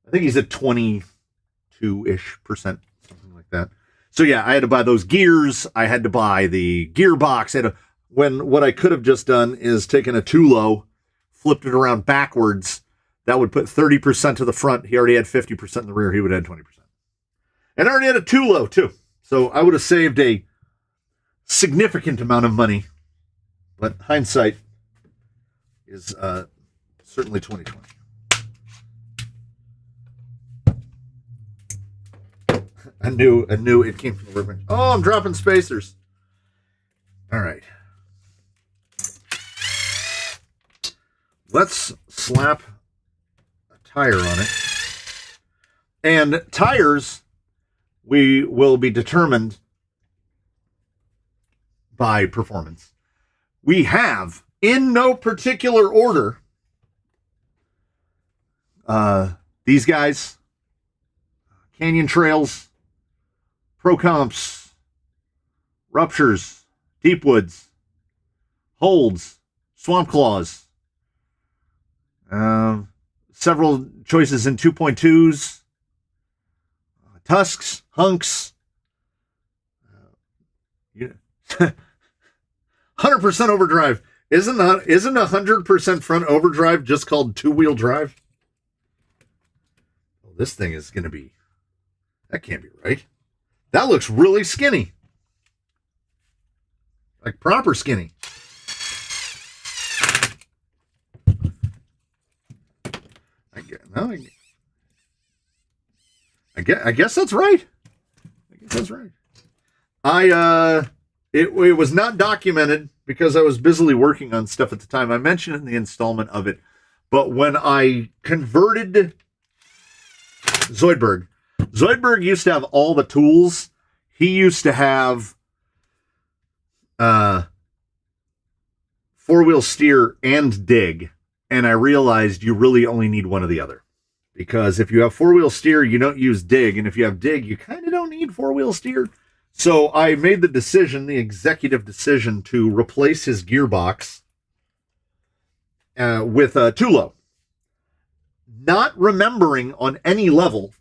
I think he's at 22-ish%, something like that. So yeah, I had to buy those gears. I had to buy the gearbox. What I could have just done is taken a two-low, flipped it around backwards. That would put 30% to the front. He already had 50% in the rear. He would have had 20%. And I already had a two-low too. So I would have saved a significant amount of money. But hindsight is certainly 2020. I knew it came from the workbench. Oh, I'm dropping spacers. All right. Let's slap a tire on it. And tires, we will be determined by performance. We have, in no particular order, these guys, Canyon Trails, Pro Comps, Ruptures, Deep Woods, Holds, Swamp Claws, several choices in 2.2s, Tusks, Hunks, 100% overdrive. Isn't 100% front overdrive just called two-wheel drive? Well, this thing is going to be... That can't be right. That looks really skinny. Like proper skinny. I guess that's right. I guess that's right. It was not documented because I was busily working on stuff at the time. I mentioned in the installment of it, but when I converted Zoidberg used to have all the tools. He used to have four-wheel steer and dig, and I realized you really only need one or the other. Because if you have four-wheel steer, you don't use dig, and if you have dig, you kind of don't need four-wheel steer. So I made the decision, the executive decision, to replace his gearbox with a Tulo. Not remembering on any level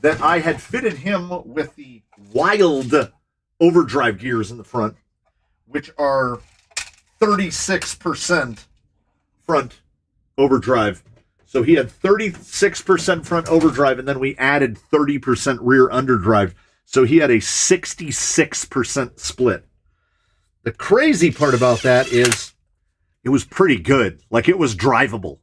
that I had fitted him with the wild overdrive gears in the front, which are 36% front overdrive. So he had 36% front overdrive, and then we added 30% rear underdrive. So he had a 66% split. The crazy part about that is it was pretty good. Like, it was drivable.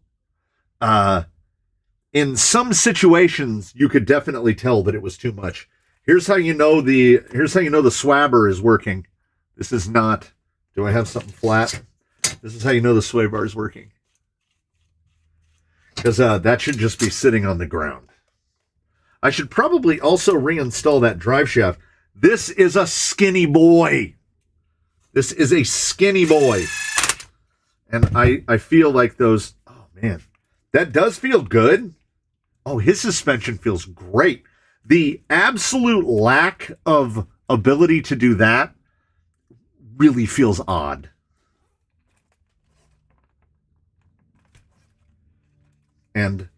In some situations, you could definitely tell that it was too much. Here's how you know the swabber is working. This is not... Do I have something flat? This is how you know the sway bar is working. Because that should just be sitting on the ground. I should probably also reinstall that drive shaft. This is a skinny boy. This is a skinny boy. And I feel like those... Oh, man. That does feel good. Oh, his suspension feels great. The absolute lack of ability to do that really feels odd. And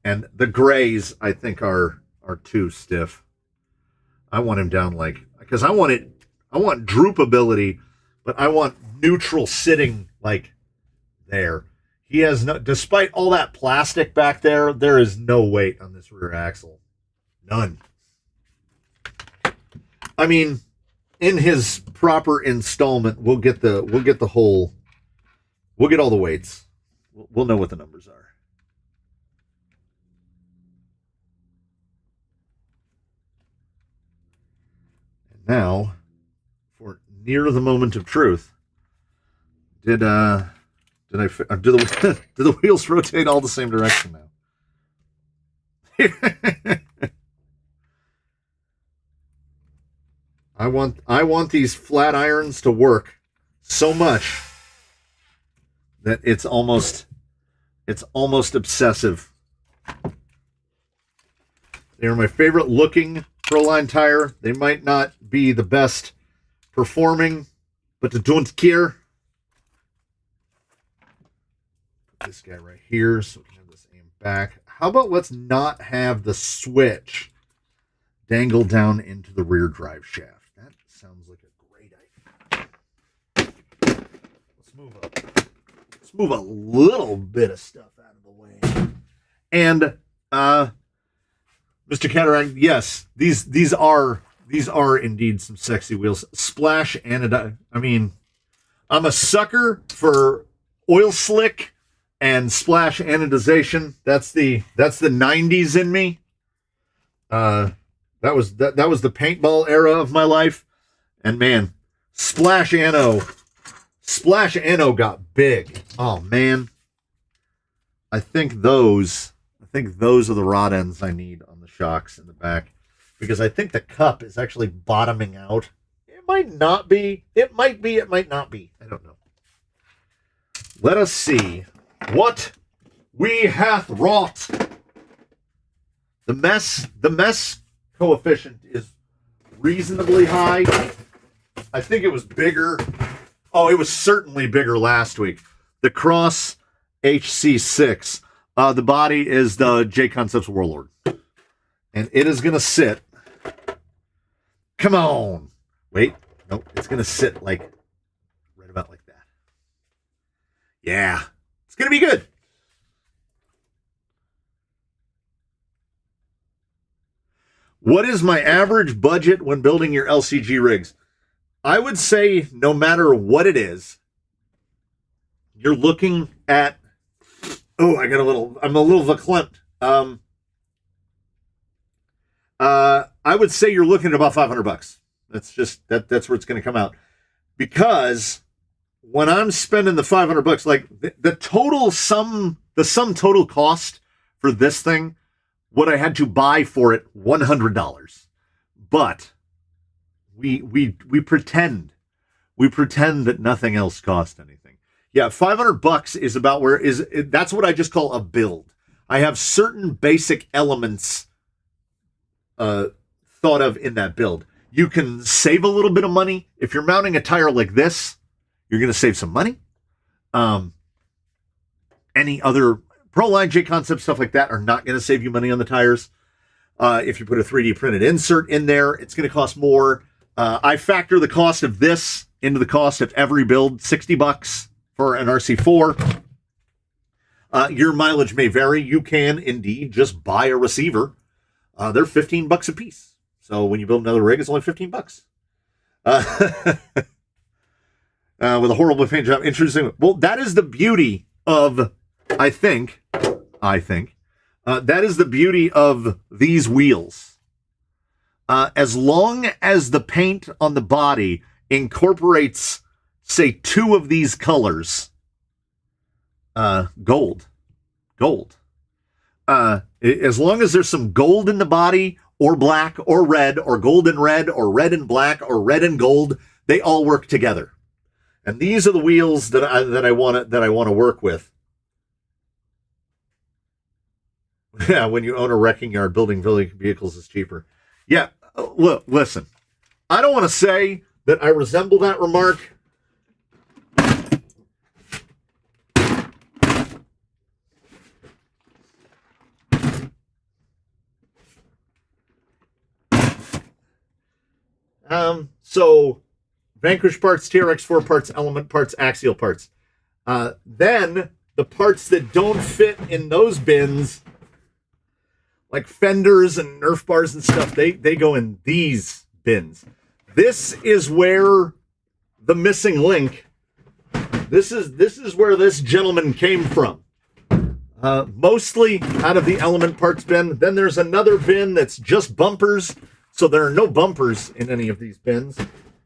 the grays, I think, are too stiff. I want him down because I want droopability, but I want neutral sitting like there. He has no, despite all that plastic back there, there is no weight on this rear axle. None. I mean, in his proper installment, we'll get all the weights. We'll know what the numbers are. Now, for near the moment of truth, do the wheels rotate all the same direction now? I want these flat irons to work so much that it's almost obsessive. They are my favorite looking Proline tire. They might not be the best performing, but I don't care. Put this guy right here so we can have this aimed back. How about let's not have the switch dangle down into the rear drive shaft? That sounds like a great idea. Let's move a little bit of stuff out of the way. And Mr. Cataract, yes, these are indeed some sexy wheels. Splash anodized. I mean, I'm a sucker for oil slick and splash anodization. That's the 90s in me. That was the paintball era of my life. And man, splash ano got big. Oh man. I think those are the rod ends I need on the shocks in the back, because I think the cup is actually bottoming out. It might not be. It might be. It might not be. I don't know. Let us see what we hath wrought The mess coefficient is reasonably high. I think it was bigger. Oh, it was certainly bigger last week. The Cross HC6. The body is the J Concepts Warlord. And it is going to sit. Come on. Wait. Nope. It's going to sit like right about like that. Yeah. It's going to be good. What is my average budget when building your LCG rigs? I would say no matter what it is, you're looking at, I'm a little verklempt. I would say you're looking at about $500. That's where it's going to come out. Because when I'm spending the $500, like the sum total cost for this thing, what I had to buy for it, $100. But we pretend that nothing else cost anything. Yeah, $500 is about that's what I just call a build. I have certain basic elements thought of in that build. You can save a little bit of money. If you're mounting a tire like this, you're going to save some money. Any other Proline, J Concept, stuff like that are not going to save you money on the tires. If you put a 3D printed insert in there, it's going to cost more. I factor the cost of this into the cost of every build, $60 for an RC4. Your mileage may vary. You can indeed just buy a receiver. They're $15 a piece. So when you build another rig, it's only $15. With a horrible paint job. Interesting. Well, that is the beauty of, I think, that is the beauty of these wheels. As long as the paint on the body incorporates, say, 2 of these colors, gold. As long as there's some gold in the body, or black, or red, or gold and red, or red and black, or red and gold, they all work together. And these are the wheels that I want to work with. Yeah, when you own a wrecking yard, building vehicles is cheaper. Yeah, look, listen. I don't want to say that I resemble that remark. So Vanquish parts, TRX4 parts, Element parts, Axial parts. Then the parts that don't fit in those bins, like fenders and Nerf bars and stuff, they go in these bins. This is where the missing link, this is where this gentleman came from. Mostly out of the Element parts bin. Then there's another bin that's just bumpers. So there are no bumpers in any of these bins.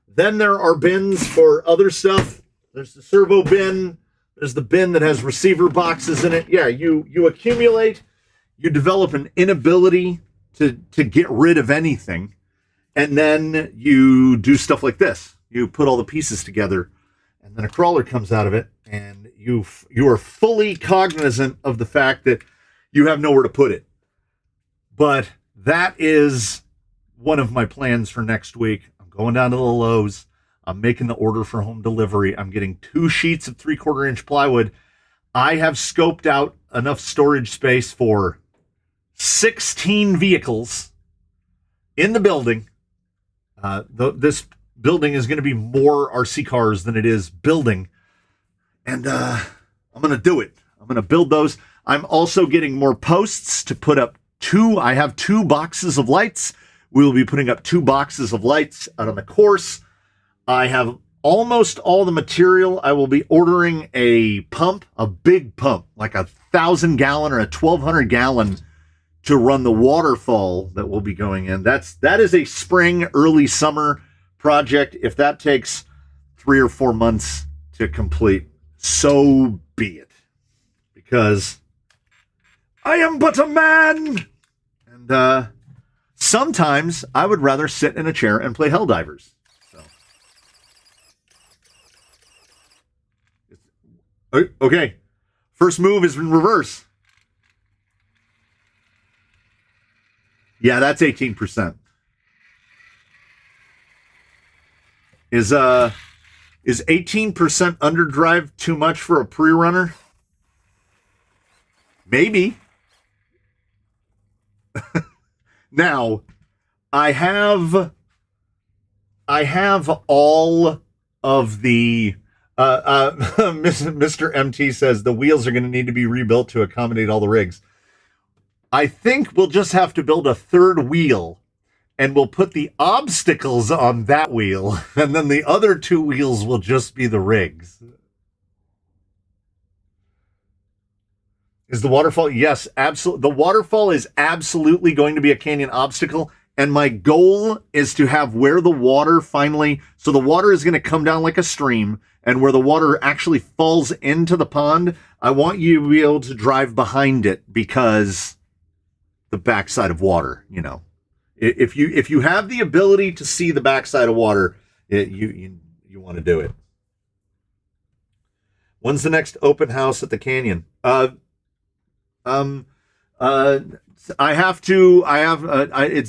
Then there are bins for other stuff. There's the Servo bin. There's the bin that has receiver boxes in it. Yeah, you accumulate. You develop an inability to get rid of anything. And then you do stuff like this. You put all the pieces together, and then a crawler comes out of it, and you are fully cognizant of the fact that you have nowhere to put it. But that is one of my plans for next week. I'm going down to the Lowe's. I'm making the order for home delivery. I'm getting 2 sheets of 3/4 inch plywood. I have scoped out enough storage space for 16 vehicles in the building. This building is going to be more RC cars than it is building. And I'm going to do it. I'm going to build those. I'm also getting more posts to put up 2. I have 2 boxes of lights. We will be putting up 2 boxes of lights out on the course. I have almost all the material. I will be ordering a pump, a big pump, like 1,000 gallon or a 1,200 gallon to run the waterfall that will be going in. That is a spring, early summer project. If that takes 3 or 4 months to complete, so be it. Because I am but a man. And sometimes I would rather sit in a chair and play Helldivers. So, okay, first move is in reverse. Yeah, that's 18%. Is 18% underdrive too much for a pre-runner? Maybe. Now, I have all of the Mr. MT says the wheels are going to need to be rebuilt to accommodate all the rigs. I think we'll just have to build a third wheel, and we'll put the obstacles on that wheel, and then the other two wheels will just be the rigs. Is the waterfall? Yes, absolutely. The waterfall is absolutely going to be a canyon obstacle. And my goal is to have where the water finally, so the water is going to come down like a stream, and where the water actually falls into the pond, I want you to be able to drive behind it, because the backside of water, you know, if you have the ability to see the backside of water, you want to do it. When's the next open house at the canyon? It's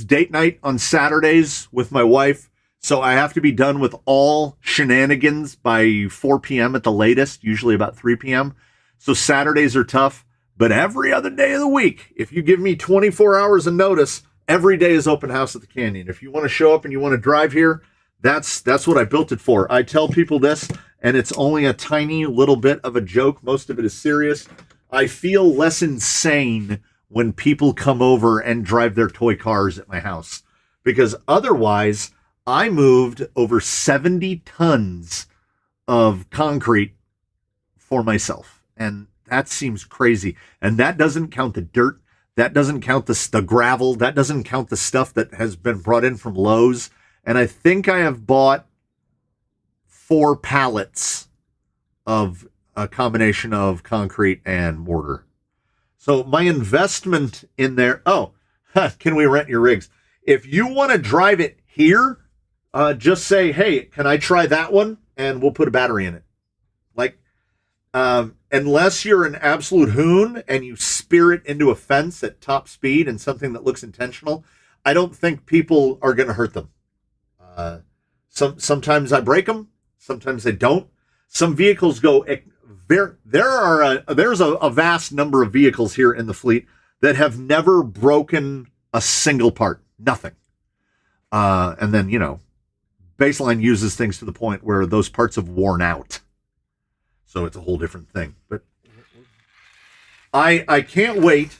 date night on Saturdays with my wife, so I have to be done with all shenanigans by 4 p.m. at the latest, usually about 3 p.m. So Saturdays are tough, but every other day of the week, if you give me 24 hours of notice, every day is open house at the canyon. If you want to show up and you want to drive here, that's what I built it for. I tell people this, and it's only a tiny little bit of a joke. Most of it is serious. I feel less insane when people come over and drive their toy cars at my house, because otherwise I moved over 70 tons of concrete for myself, and that seems crazy. And that doesn't count the dirt, that doesn't count the gravel, that doesn't count the stuff that has been brought in from Lowe's. And I think I have bought 4 pallets of a combination of concrete and mortar. So my investment in there, can we rent your rigs? If you want to drive it here, just say, hey, can I try that one? And we'll put a battery in it. Like, unless you're an absolute hoon and you spear it into a fence at top speed and something that looks intentional, I don't think people are going to hurt them. Sometimes I break them, sometimes I don't. Some vehicles go... There's a vast number of vehicles here in the fleet that have never broken a single part, nothing. And then, you know, Baseline uses things to the point where those parts have worn out. So it's a whole different thing. But I can't wait.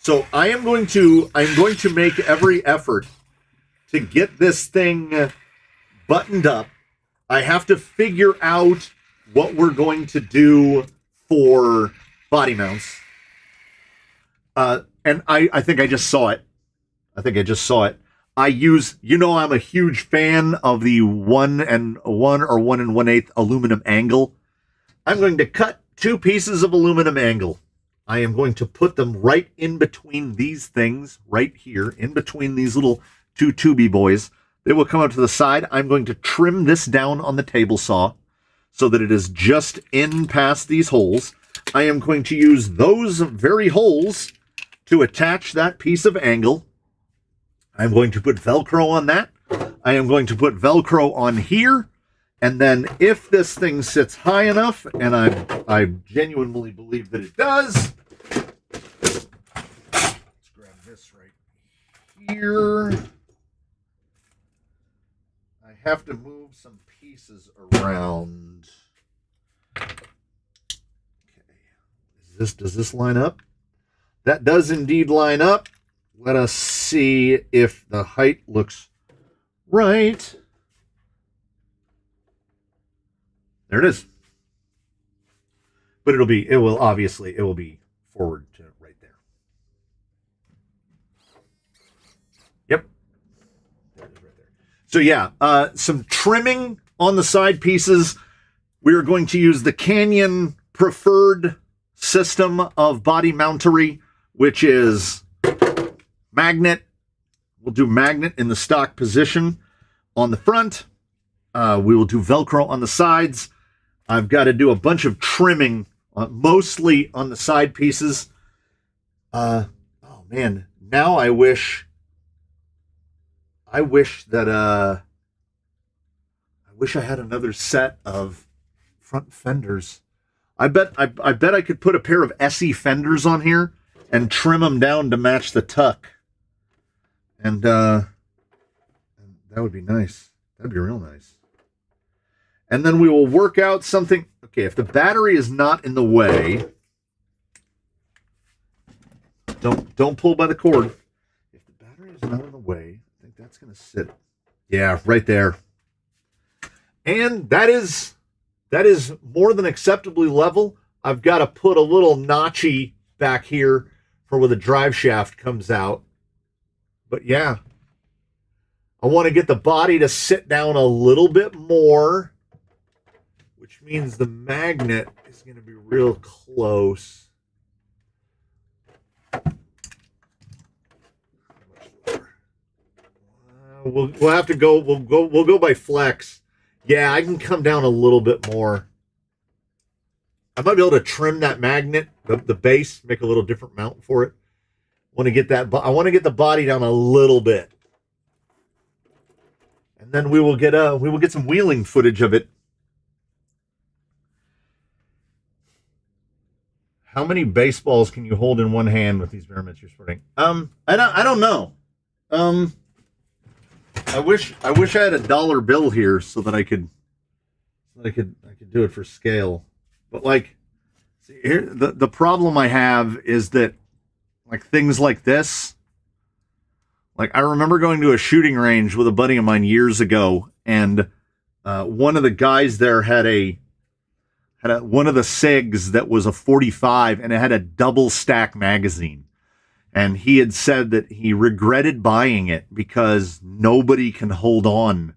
So I'm going to make every effort to get this thing buttoned up. I have to figure out what we're going to do for body mounts. And I think I just saw it. I use, you know, I'm a huge fan of the 1 1/8 aluminum angle. I'm going to cut 2 pieces of aluminum angle. I am going to put them right in between these things, right here, in between these little 2 tubey boys. They will come out to the side. I'm going to trim this down on the table saw so that it is just in past these holes. I am going to use those very holes to attach that piece of angle. I'm going to put Velcro on that. I am going to put Velcro on here. And then if this thing sits high enough, and I genuinely believe that it does, let's grab this right here. I have to move some pieces around. Okay. Does this line up? That does indeed line up. Let us see if the height looks right. There it is. But it will be forward to right there. Yep. There it is right there. So yeah, some trimming on the side pieces. We are going to use the Canyon preferred system of body mountery, which is magnet. We'll do magnet in the stock position on the front. We will do Velcro on the sides. I've got to do a bunch of trimming, mostly on the side pieces. Oh man, now I wish I wish that I wish I had another set of front fenders. I bet I could put a pair of SE fenders on here and trim them down to match the tuck. And that would be nice. That'd be real nice. And then we will work out something. Okay, if the battery is not in the way, don't pull by the cord. If the battery is not in the way, I think that's going to sit. Yeah, right there. And that is more than acceptably level. I've got to put a little notchy back here for where the drive shaft comes out. But yeah, I want to get the body to sit down a little bit more, which means the magnet is going to be real close. We'll have to go. We'll go by flex. Yeah, I can come down a little bit more. I might be able to trim that magnet, the base, make a little different mount for it. I want to get the body down a little bit, and then we will get some wheeling footage of it. How many baseballs can you hold in one hand with these measurements you're sporting? I don't know. I wish I had a dollar bill here so that I could do it for scale. But like, see here, the problem I have is that like things like this, like I remember going to a shooting range with a buddy of mine years ago, and one of the guys there had one of the SIGs that was a 45, and it had a double stack magazine. And he had said that he regretted buying it because nobody can hold on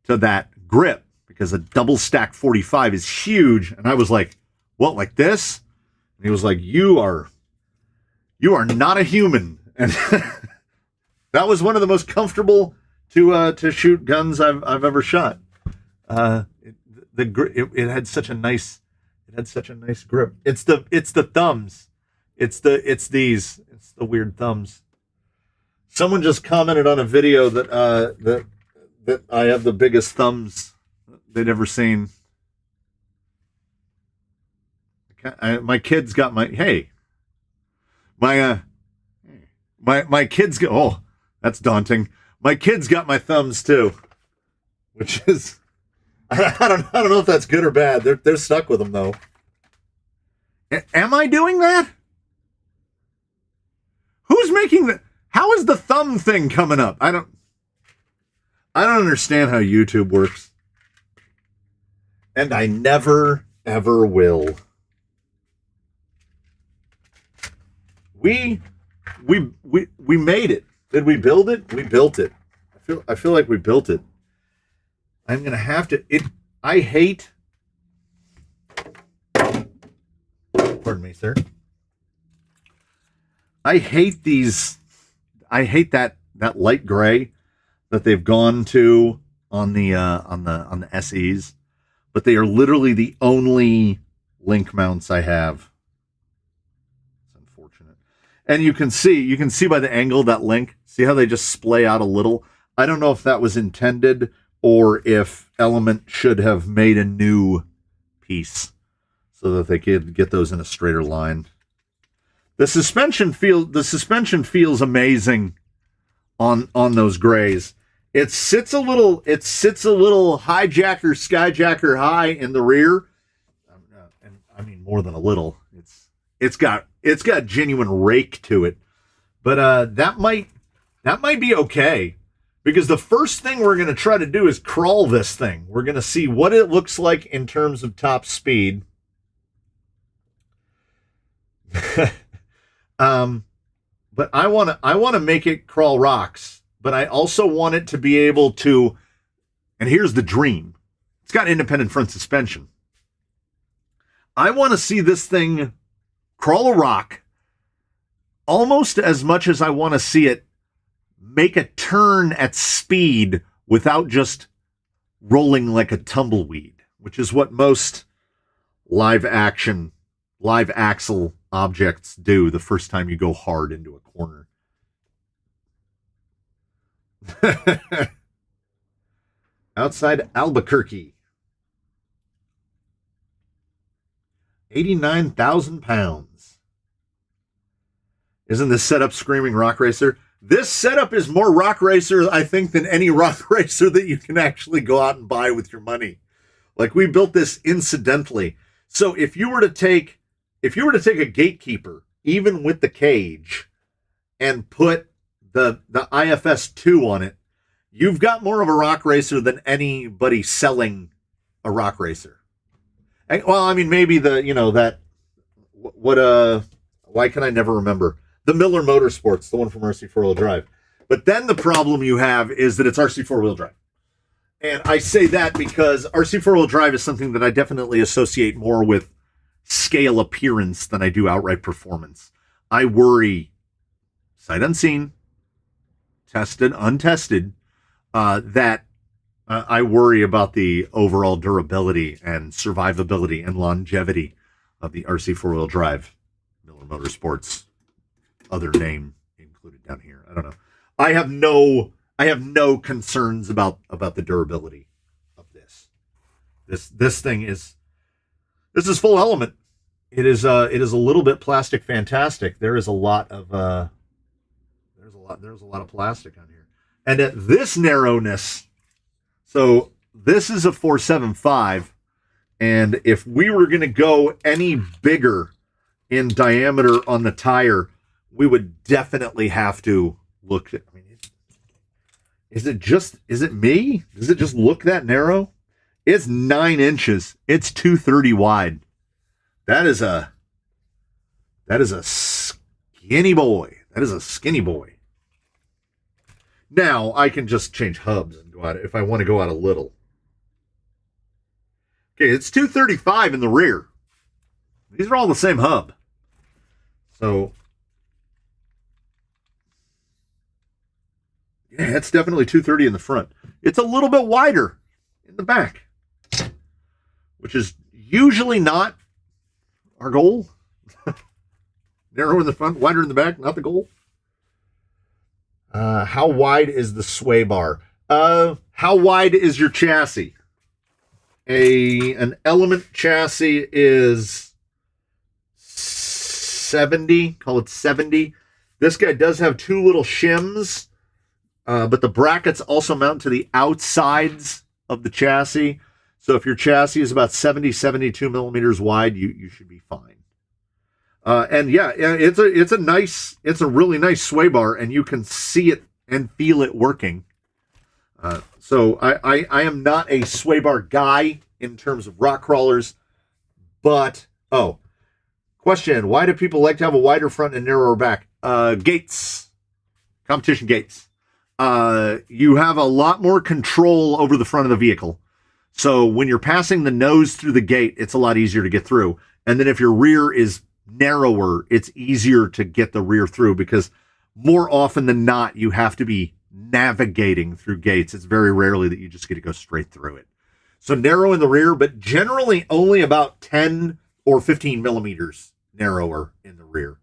to that grip because a double stack 45 is huge. And I was like, what, like this? And he was like, you are not a human. And that was one of the most comfortable to shoot guns I've ever shot. It had such a nice grip. It's the thumbs. It's the weird thumbs. Someone just commented on a video that I have the biggest thumbs they'd ever seen. My kids got my kids go. Oh, that's daunting. My kids got my thumbs too, which is I don't know if that's good or bad. They're stuck with them though. Am I doing that? Who's making the? How is the thumb thing coming up? I don't understand how YouTube works, and I never ever will. We made it. Did we build it? We built it. I feel like we built it. I'm gonna have to. I hate. Pardon me, sir. I hate these. I hate that light gray that they've gone to on the SEs, but they are literally the only link mounts I have. It's unfortunate, and you can see by the angle of that link. See how they just splay out a little. I don't know if that was intended or if Element should have made a new piece so that they could get those in a straighter line. The suspension feels amazing on those grays. It sits a little hijacker, skyjacker high in the rear, and I mean more than a little. It's got genuine rake to it, but that might be okay, because the first thing we're going to try to do is crawl this thing. We're going to see what it looks like in terms of top speed. But I want to make it crawl rocks, but I also want it to be able to, and here's the dream. It's got independent front suspension. I want to see this thing crawl a rock almost as much as I want to see it make a turn at speed without just rolling like a tumbleweed, which is what most live axle objects do the first time you go hard into a corner. Outside Albuquerque. 89,000 pounds. Isn't this setup screaming rock racer? This setup is more rock racer, I think, than any rock racer that you can actually go out and buy with your money. Like, we built this incidentally. So if you were to take a gatekeeper, even with the cage, and put the IFS 2 on it, you've got more of a rock racer than anybody selling a rock racer. And, well, I mean, maybe why can I never remember? The Miller Motorsports, the one from RC 4-wheel drive. But then the problem you have is that it's RC 4-wheel drive. And I say that because RC 4-wheel drive is something that I definitely associate more with scale appearance than I do outright performance. I worry, sight unseen, tested, untested, that I worry about the overall durability and survivability and longevity of the RC 4-wheel drive. Miller Motorsports, other name included down here. I don't know. I have no concerns about the durability of this. This thing is full element. It is a little bit plastic fantastic. There is a lot of there's a lot of plastic on here. And at this narrowness, so this is a 475, and if we were going to go any bigger in diameter on the tire, we would definitely have to look at, I mean, is it me? Does it just look that narrow? It's 9 inches. It's 230 wide. That is a skinny boy. That is a skinny boy. Now I can just change hubs and go out if I want to go out a little. Okay, it's 235 in the rear. These are all the same hub. So yeah, it's definitely 230 in the front. It's a little bit wider in the back, which is usually not our goal. Narrow in the front, wider in the back, not the goal. How wide is the sway bar? How wide is your chassis? An Element chassis is 70, call it 70. This guy does have 2 little shims, but the brackets also mount to the outsides of the chassis. So if your chassis is about 72 millimeters wide, you should be fine. And yeah, it's a really nice sway bar, and you can see it and feel it working. So I am not a sway bar guy in terms of rock crawlers, but question: why do people like to have a wider front and narrower back? Gates, competition gates. You have a lot more control over the front of the vehicle. So when you're passing the nose through the gate, it's a lot easier to get through. And then if your rear is narrower, it's easier to get the rear through, because more often than not, you have to be navigating through gates. It's very rarely that you just get to go straight through it. So narrow in the rear, but generally only about 10 or 15 millimeters narrower in the rear.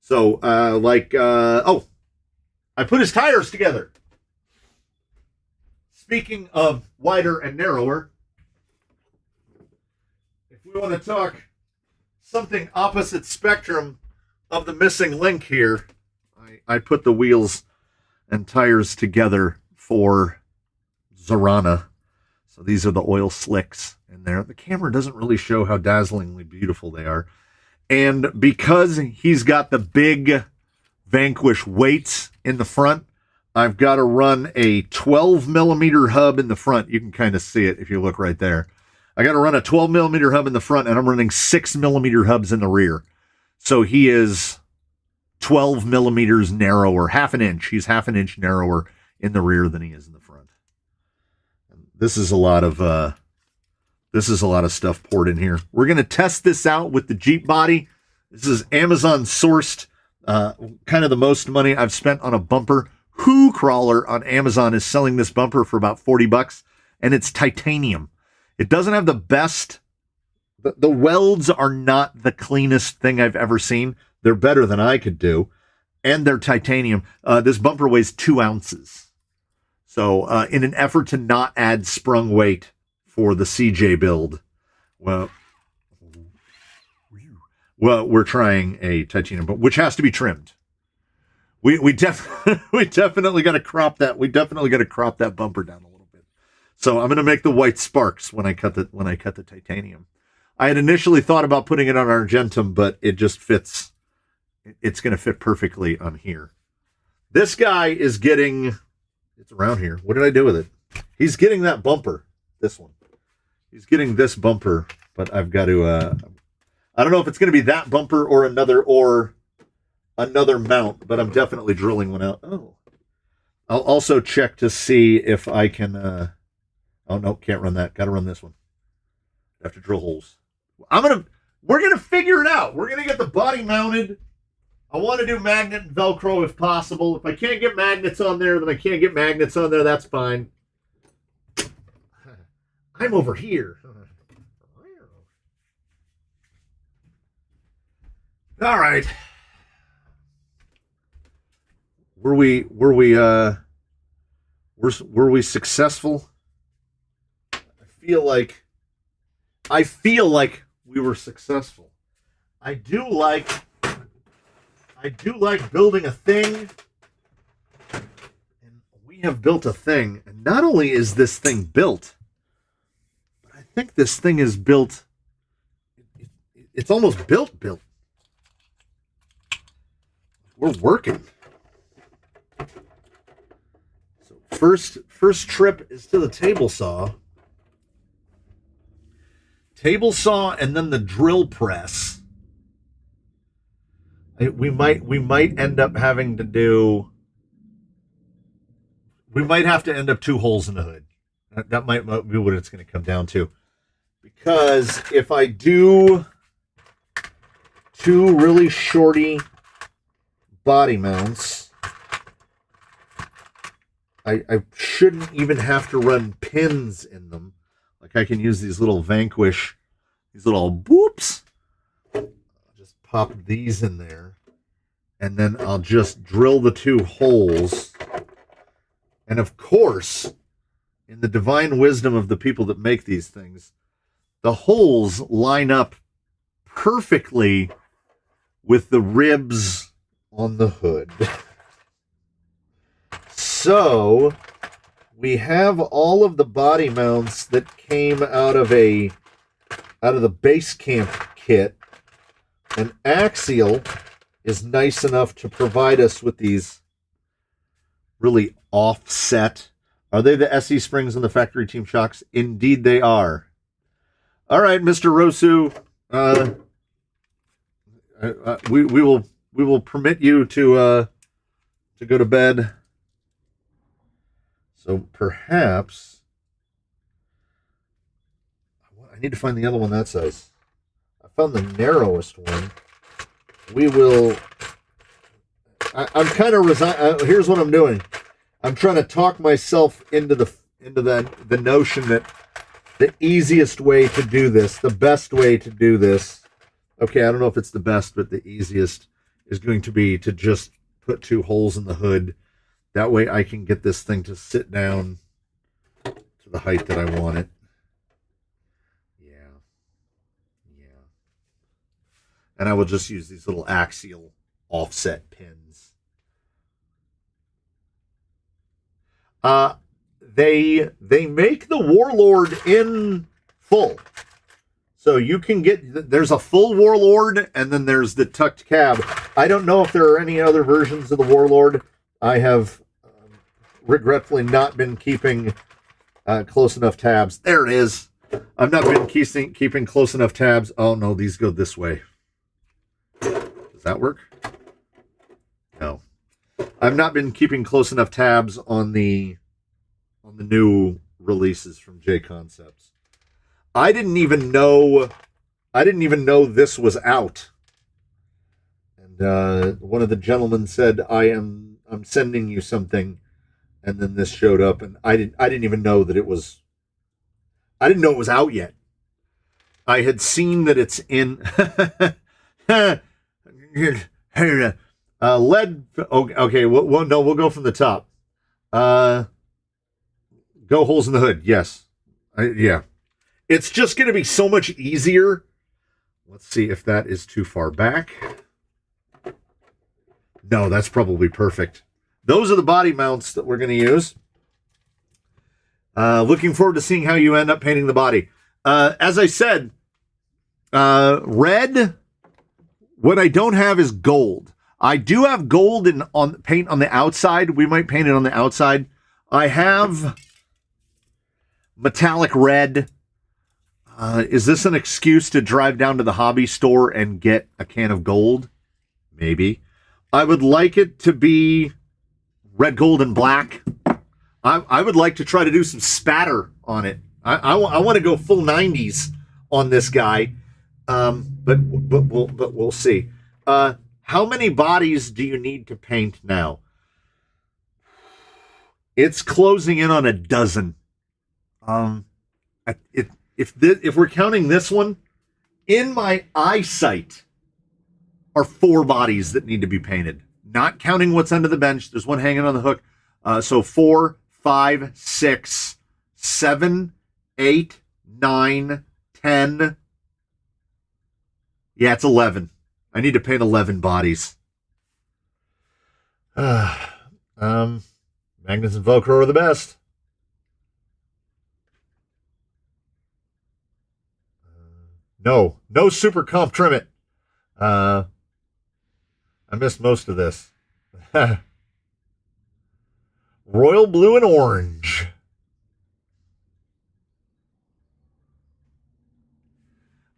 So I put his tires together. Speaking of wider and narrower, if we want to talk something opposite spectrum of the missing link here, I put the wheels and tires together for Zorana. So these are the oil slicks in there. The camera doesn't really show how dazzlingly beautiful they are. And because he's got the big Vanquish weights in the front, I've got to run a 12 millimeter hub in the front. You can kind of see it if you look right there. I got to run a 12 millimeter hub in the front, and I'm running 6 millimeter hubs in the rear. So he is 12 millimeters narrower, half an inch. He's half an inch narrower in the rear than he is in the front. This is a lot of stuff poured in here. We're going to test this out with the Jeep body. This is Amazon sourced. Kind of the most money I've spent on a bumper. Who Crawler on Amazon is selling this bumper for about $40, and it's titanium. It doesn't have the best. The welds are not the cleanest thing I've ever seen. They're better than I could do, and they're titanium. This bumper weighs 2 ounces. So in an effort to not add sprung weight for the CJ build, well, we're trying a titanium, but which has to be trimmed. We definitely got to crop that. We definitely got to crop that bumper down a little bit. So I'm going to make the white sparks when I cut the titanium. I had initially thought about putting it on Argentum, but it just fits. It's going to fit perfectly on here. This guy is getting. It's around here. What did I do with it? He's getting that bumper. This one. He's getting this bumper, but I've got to. I don't know if it's going to be that bumper or another mount, but I'm definitely drilling one out. Oh, I'll also check to see if I can. Oh no, can't run that. Got to run this one. I have to drill holes. We're gonna figure it out. We're gonna get the body mounted. I want to do magnet and Velcro if possible. If I can't get magnets on there, then I can't get magnets on there. That's fine. I'm over here. All right. Were we successful? I feel like we were successful. I do like building a thing. And we have built a thing. And not only is this thing built, but I think this thing is built. It's almost built. We're working. So first trip is to the table saw. Table saw and then the drill press. We might end up having to do. We might have to end up 2 holes in the hood. That might be what it's going to come down to. Because if I do 2 really shorty body mounts, I shouldn't even have to run pins in them. Like I can use these little Vanquish, these little boops. I'll just pop these in there. And then I'll just drill the 2 holes. And of course, in the divine wisdom of the people that make these things, the holes line up perfectly with the ribs on the hood. So we have all of the body mounts that came out of the base camp kit. And Axial is nice enough to provide us with these really offset. Are they the SE springs and the factory team shocks? Indeed they are. All right, Mr. Rosu, we will permit you to go to bed. So perhaps I need to find the other one that size. I found the narrowest one. We will. I'm kind of resigned. Here's what I'm doing. I'm trying to talk myself into the notion that the easiest way to do this, the best way to do this. Okay, I don't know if it's the best, but the easiest is going to be to just put 2 holes in the hood. That way I can get this thing to sit down to the height that I want it. Yeah. And I will just use these little axial offset pins. They make the Warlord in full. So you can get, there's a full Warlord and then there's the tucked cab. I don't know if there are any other versions of the Warlord. I have regretfully not been keeping close enough tabs. There it is. I've not been keeping close enough tabs. Oh no, these go this way. Does that work? No. I've not been keeping close enough tabs on the new releases from J Concepts. I didn't even know this was out. And one of the gentlemen said, I'm sending you something, and then this showed up, and I didn't even know that it was. I didn't know it was out yet. I had seen that it's in lead. Okay, we'll go from the top. Go holes in the hood. Yes. Yeah. It's just going to be so much easier. Let's see if that is too far back. No, that's probably perfect. Those are the body mounts that we're going to use. Looking forward to seeing how you end up painting the body. As I said, red, what I don't have is gold. I do have gold on paint on the outside. We might paint it on the outside. I have metallic red. Is this an excuse to drive down to the hobby store and get a can of gold? Maybe. I would like it to be red, gold, and black. I would like to try to do some spatter on it. I want to go full 90s on this guy, but we'll see. How many bodies do you need to paint now? It's closing in on a dozen. If we're counting this one, in my eyesight are 4 bodies that need to be painted. Not counting what's under the bench. There's one hanging on the hook. So 4, 5, 6, 7, 8, 9, 10. Yeah, it's 11. I need to paint 11 bodies. Magnus and Velcro are the best. No super comp trim it. I missed most of this. Royal blue and orange.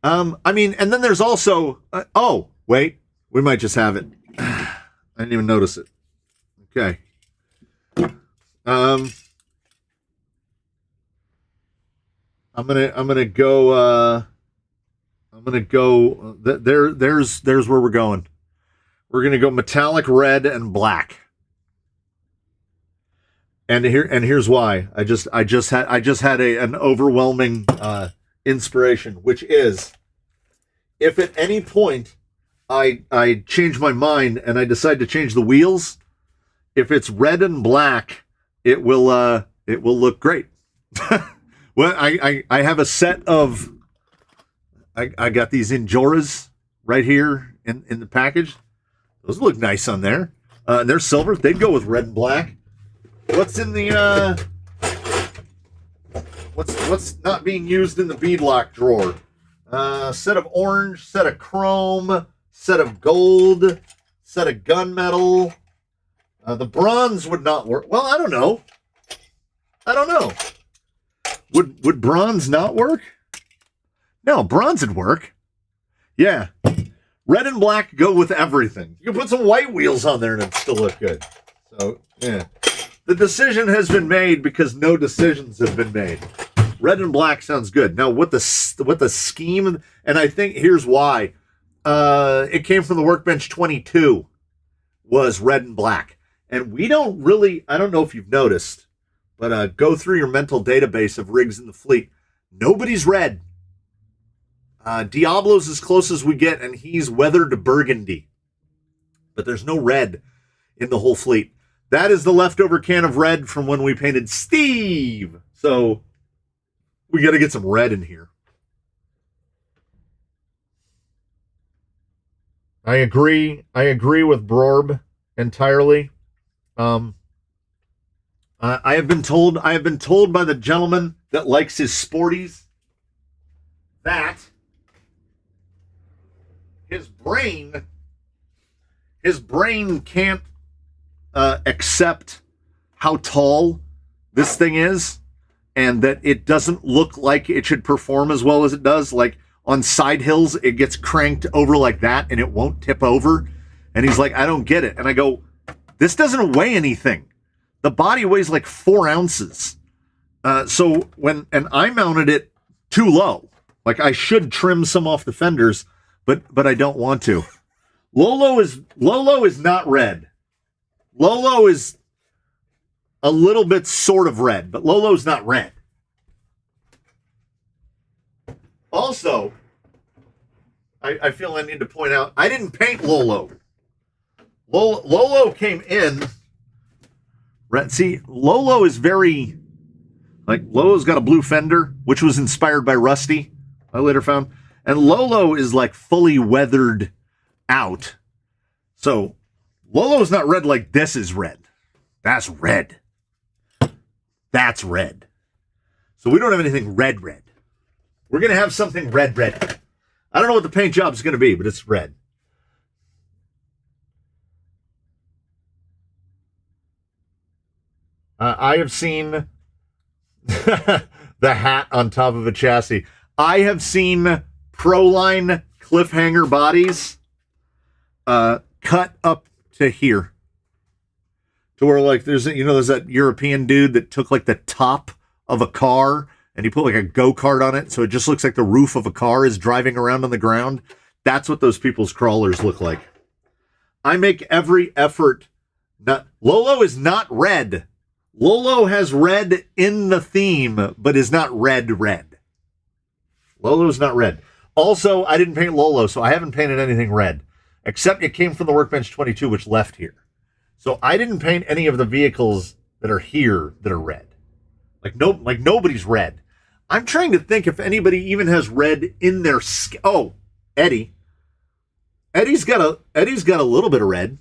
I mean, and then there's also, oh, wait, we might just have it. I didn't even notice it. Okay. I'm gonna go, there's where we're going. We're gonna go metallic red and black. And here's why. I just had an overwhelming inspiration, which is, if at any point I change my mind and I decide to change the wheels, if it's red and black, it will look great. Well, I have a set of, I got these Injoras right here in the package. Those look nice on there. And they're silver. They'd go with red and black. What's in the what's not being used in the beadlock drawer? Set of orange, set of chrome, set of gold, set of gunmetal. The bronze would not work. Well, I don't know. Would bronze not work? No, bronze would work. Yeah. Red and black go with everything. You can put some white wheels on there and it'd still look good. So, yeah. The decision has been made because no decisions have been made. Red and black sounds good. Now, what the scheme, and I think here's why. It came from the Workbench 22, was red and black. And we don't really, I don't know if you've noticed, but go through your mental database of rigs in the fleet. Nobody's red. Diablo's as close as we get, and he's weathered burgundy. But there's no red in the whole fleet. That is the leftover can of red from when we painted Steve. So we got to get some red in here. I agree with Brorb entirely. I have been told by the gentleman that likes his sporties that his brain can't accept how tall this thing is, and that it doesn't look like it should perform as well as it does. Like on side hills, it gets cranked over like that and it won't tip over. And he's like, I don't get it. And I go, this doesn't weigh anything. The body weighs like 4 ounces. So and I mounted it too low. Like I should trim some off the fenders, but I don't want to. Lolo is not red. Lolo is a little bit sort of red, but Lolo's not red. Also, I feel I need to point out, I didn't paint Lolo. Lolo came in red. See, Lolo is very Like, Lolo's got a blue fender, which was inspired by Rusty, I later found. And Lolo is, like, fully weathered out. So, Lolo's not red like this is red. That's red. That's red. So we don't have anything red. We're going to have something red. I don't know what the paint job is going to be, but it's red. I have seen the hat on top of a chassis. I have seen Proline cliffhanger bodies cut up to here. To where, like, there's that European dude that took, like, the top of a car and he put, like, a go-kart on it, so it just looks like the roof of a car is driving around on the ground. That's what those people's crawlers look like. I make every effort. Lolo is not red. Lolo has red in the theme, but is not red. Lolo's not red. Also, I didn't paint Lolo, so I haven't painted anything red, except it came from the Workbench 22, which left here. So I didn't paint any of the vehicles that are here that are red. Like nobody's red. I'm trying to think if anybody even has red in their skin. Oh, Eddie. Eddie's got a little bit of red.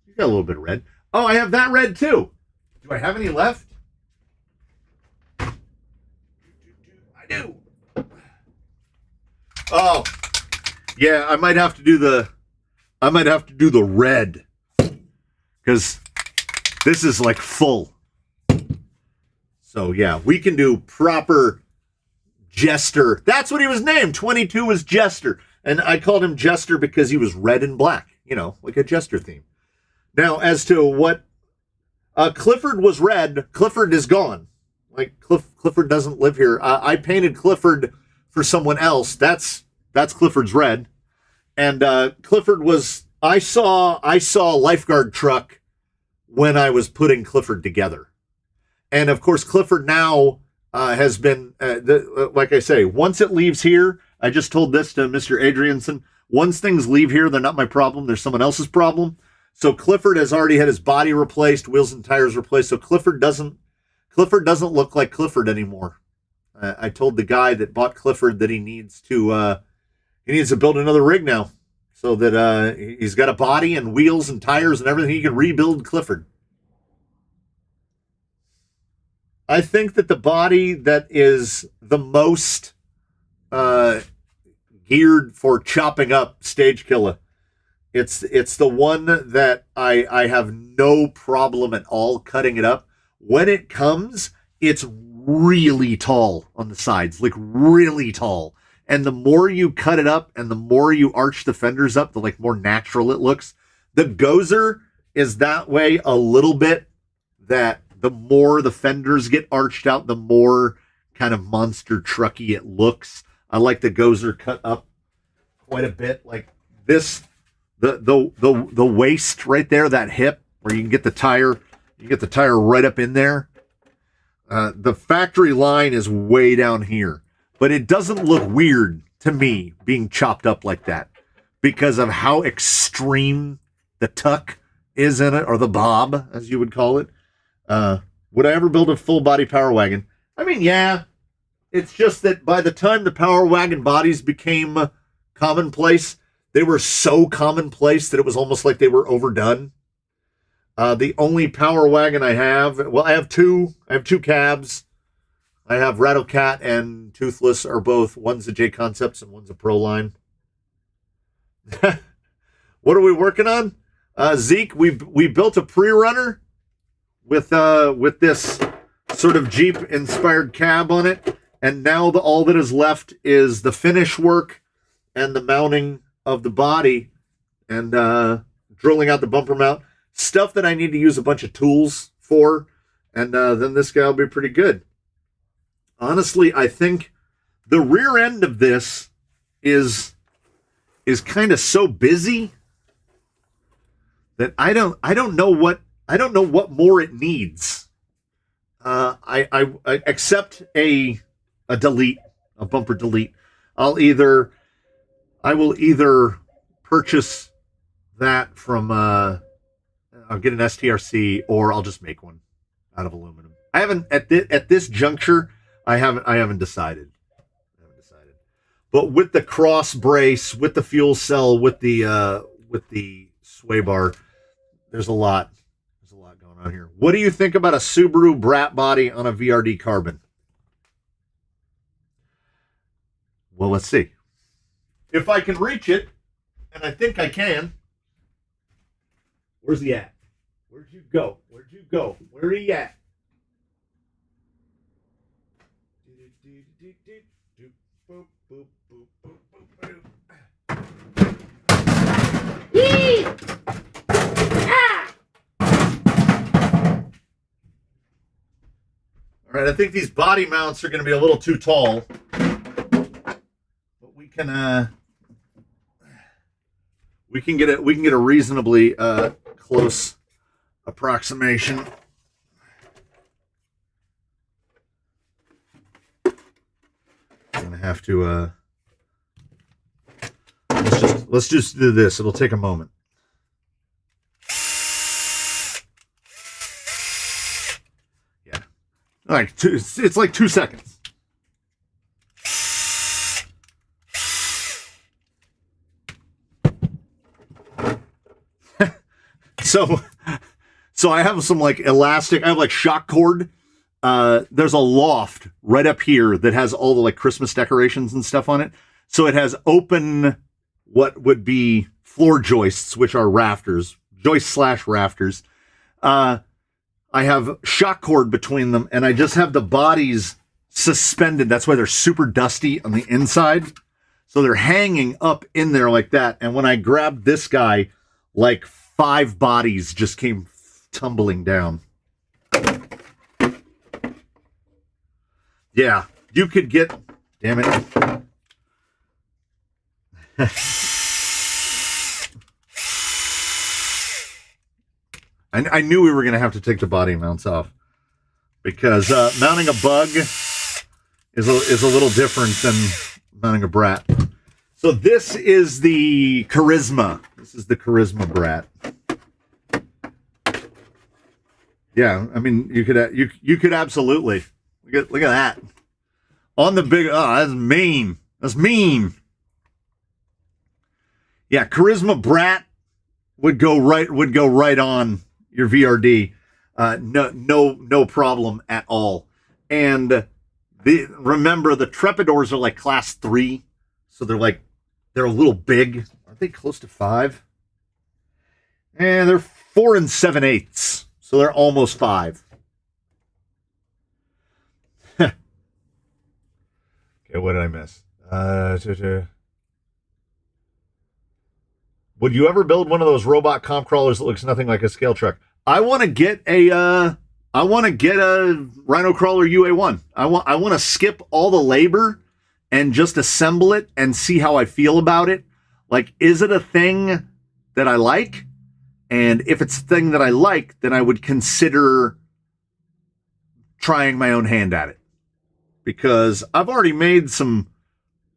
He's got a little bit of red. Oh, I have that red too. Do I have any left? I do. Oh, yeah. I might have to do the red, because this is like full. So yeah, we can do proper Jester. That's what he was named. 22 was Jester, and I called him Jester because he was red and black. Like a Jester theme. Now, as to what Clifford was red, Clifford is gone. Like Clifford doesn't live here. I painted Clifford for someone else. That's Clifford's red. And Clifford was, I saw a lifeguard truck when I was putting Clifford together. And of course, Clifford now has been, like I say, once it leaves here, I just told this to Mr. Adrianson, once things leave here, they're not my problem. They're someone else's problem. So Clifford has already had his body replaced, wheels and tires replaced. So Clifford doesn't look like Clifford anymore. I told the guy that bought Clifford that he needs to build another rig now, so that he's got a body and wheels and tires and everything. He can rebuild Clifford. I think that the body that is the most geared for chopping up Stage Killer, it's the one that I have no problem at all cutting it up. When it comes, it's really tall on the sides, like really tall. And the more you cut it up and the more you arch the fenders up, the more natural it looks. The Gozer is that way a little bit, that the more the fenders get arched out, the more kind of monster trucky it looks. I like the Gozer cut up quite a bit. Like this, the waist right there, that hip where you can get the tire right up in there. The factory line is way down here, but it doesn't look weird to me being chopped up like that because of how extreme the tuck is in it, or the bob, as you would call it. Would I ever build a full body power wagon? I mean, yeah. It's just that by the time the power wagon bodies became commonplace, they were so commonplace that it was almost like they were overdone. The only power wagon I have, I have two cabs. I have Rattlecat and Toothless are both, one's a J Concepts and one's a Proline. What are we working on? Zeke, we built a pre-runner with this sort of Jeep inspired cab on it. And now all that is left is the finish work and the mounting of the body and drilling out the bumper mount. Stuff that I need to use a bunch of tools for. And then this guy will be pretty good. Honestly, I think the rear end of this is kind of so busy that I don't know what more it needs. I accept a delete, a bumper delete. I will either purchase that from I'll get an STRC, or I'll just make one out of aluminum. I haven't at this juncture. I haven't decided. But with the cross brace, with the fuel cell, with the sway bar, there's a lot going on here. What do you think about a Subaru Brat body on a VRD carbon? Well, let's see. If I can reach it, and I think I can. Where's he at? Where'd you go? Where are you at? All right, I think these body mounts are going to be a little too tall, but we can get a reasonably close approximation. I'm gonna have to let's just do this. It'll take a moment. Yeah, it's like 2 seconds. So I have some like elastic. I have like shock cord. There's a loft right up here that has all the like Christmas decorations and stuff on it. So it has open what would be floor joists, which are rafters, joist/rafters. I have shock cord between them, and I just have the bodies suspended. That's why they're super dusty on the inside. So they're hanging up in there like that. And when I grabbed this guy, like 5 bodies just came tumbling down. Yeah, you could get... Damn it. I knew we were going to have to take the body mounts off, because mounting a bug is a little different than mounting a Brat. So this is the Charisma. This is the Charisma Brat. Yeah, I mean, you could absolutely look at that on the big. Oh, that's mean. That's mean. Yeah, Charisma Brat would go right on your VRD. No problem at all. And remember, the Trepidors are like class 3, so they're a little big. Aren't they close to 5? And they're 4 7/8. So they're almost 5. Okay, what did I miss? Would you ever build one of those robot comp crawlers that looks nothing like a scale truck? I want to get a Rhino Crawler UA1. I want to skip all the labor and just assemble it and see how I feel about it. Like, is it a thing that I like? And if it's a thing that I like, then I would consider trying my own hand at it. Because I've already made some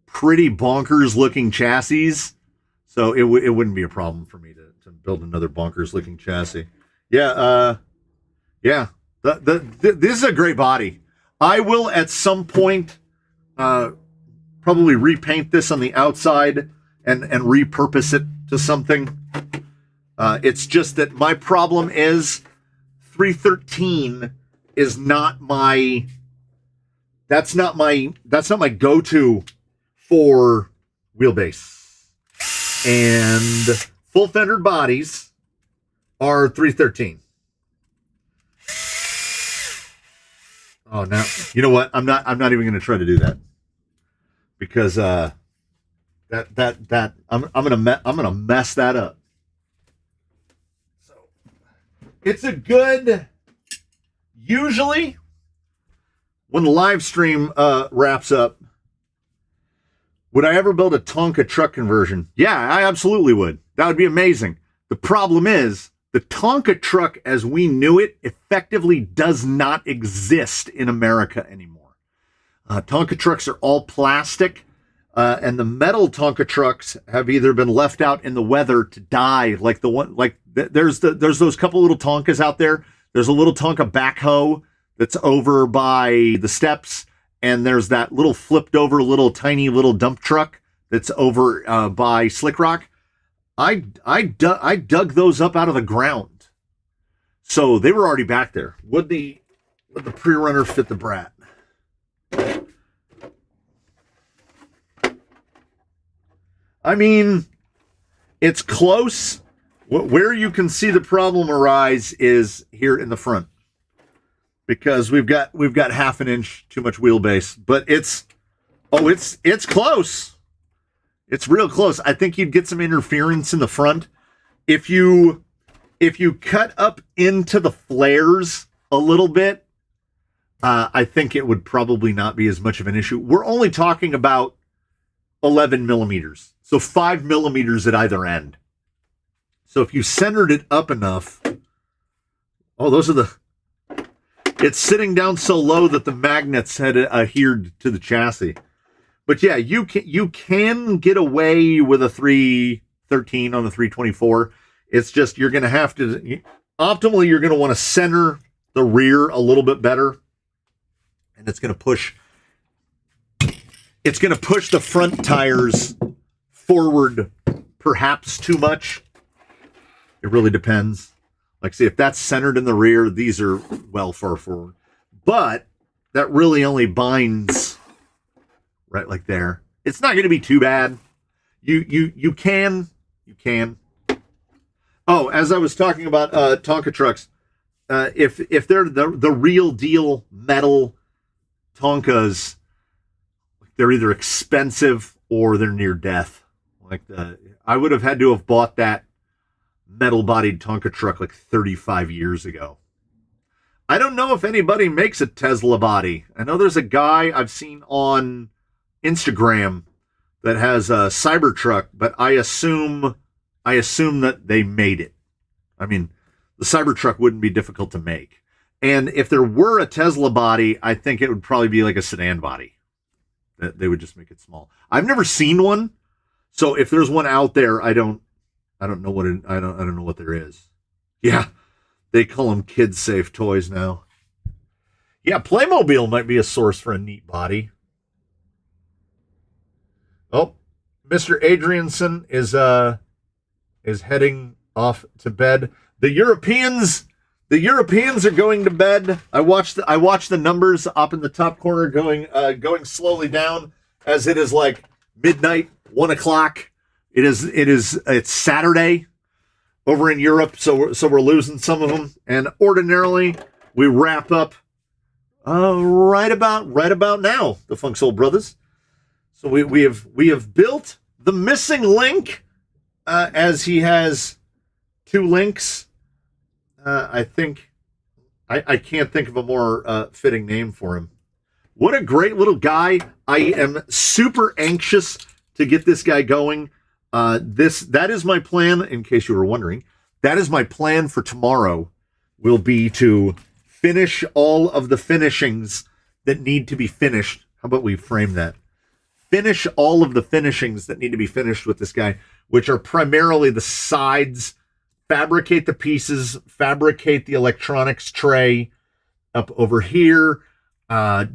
pretty bonkers looking chassis. So it wouldn't be a problem for me to build another bonkers looking chassis. Yeah, this is a great body. I will at some point probably repaint this on the outside and repurpose it to something. It's just that my problem is 313 is not my go-to for wheelbase. And full fendered bodies are 313. Oh, now you know what? I'm not even going to try to do that, because I'm gonna mess that up. So it's a good. Usually, when the live stream wraps up, would I ever build a Tonka truck conversion? Yeah, I absolutely would. That would be amazing. The problem is, the Tonka truck as we knew it effectively does not exist in America anymore. Tonka trucks are all plastic, and the metal Tonka trucks have either been left out in the weather to die, there's those couple little Tonkas out there. There's a little Tonka backhoe that's over by the steps, and there's that little flipped over little tiny little dump truck that's over by Slick Rock. I dug those up out of the ground, so they were already back there. Would the pre-runner fit the Brat? I mean, it's close. Where you can see the problem arise is here in the front, because we've got half an inch too much wheelbase. But it's close. It's real close. I think you'd get some interference in the front if you cut up into the flares a little bit. I think it would probably not be as much of an issue. We're only talking about 11 millimeters, so 5 millimeters at either end. So if you centered it up enough, it's sitting down so low that the magnets had adhered to the chassis. But yeah, you can get away with a 313 on the 324. It's just you're going to have to, optimally, you're going to want to center the rear a little bit better. And it's going to push the front tires forward perhaps too much. It really depends. Like, see, if that's centered in the rear, these are well far forward. But that really only binds right like there. It's not going to be too bad. You can. Oh, as I was talking about Tonka trucks, if they're the real deal metal Tonkas, they're either expensive or they're near death. Like I would have had to have bought that metal-bodied Tonka truck like 35 years ago. I don't know if anybody makes a Tesla body. I know there's a guy I've seen on Instagram that has a Cybertruck, but I assume that they made it. I mean, the Cybertruck wouldn't be difficult to make. And if there were a Tesla body, I think it would probably be like a sedan body. They would just make it small. I've never seen one, so if there's one out there, I don't know what I don't know what there is. Yeah, they call them kid-safe toys now. Yeah, Playmobil might be a source for a neat body. Oh, Mr. Adrianson is heading off to bed. The Europeans are going to bed. I watched the numbers up in the top corner going slowly down as it is like midnight, 1 o'clock. It's Saturday over in Europe, so we're losing some of them. And ordinarily we wrap up right about now, the Funk Soul Brothers. So we have built the missing link, as he has 2 links. I think I can't think of a more fitting name for him. What a great little guy. I am super anxious to get this guy going. That is my plan, in case you were wondering. That is my plan for tomorrow, will be to finish all of the finishings that need to be finished. How about we frame that? Finish all of the finishings that need to be finished with this guy, which are primarily the sides. Fabricate the pieces, fabricate the electronics tray up over here,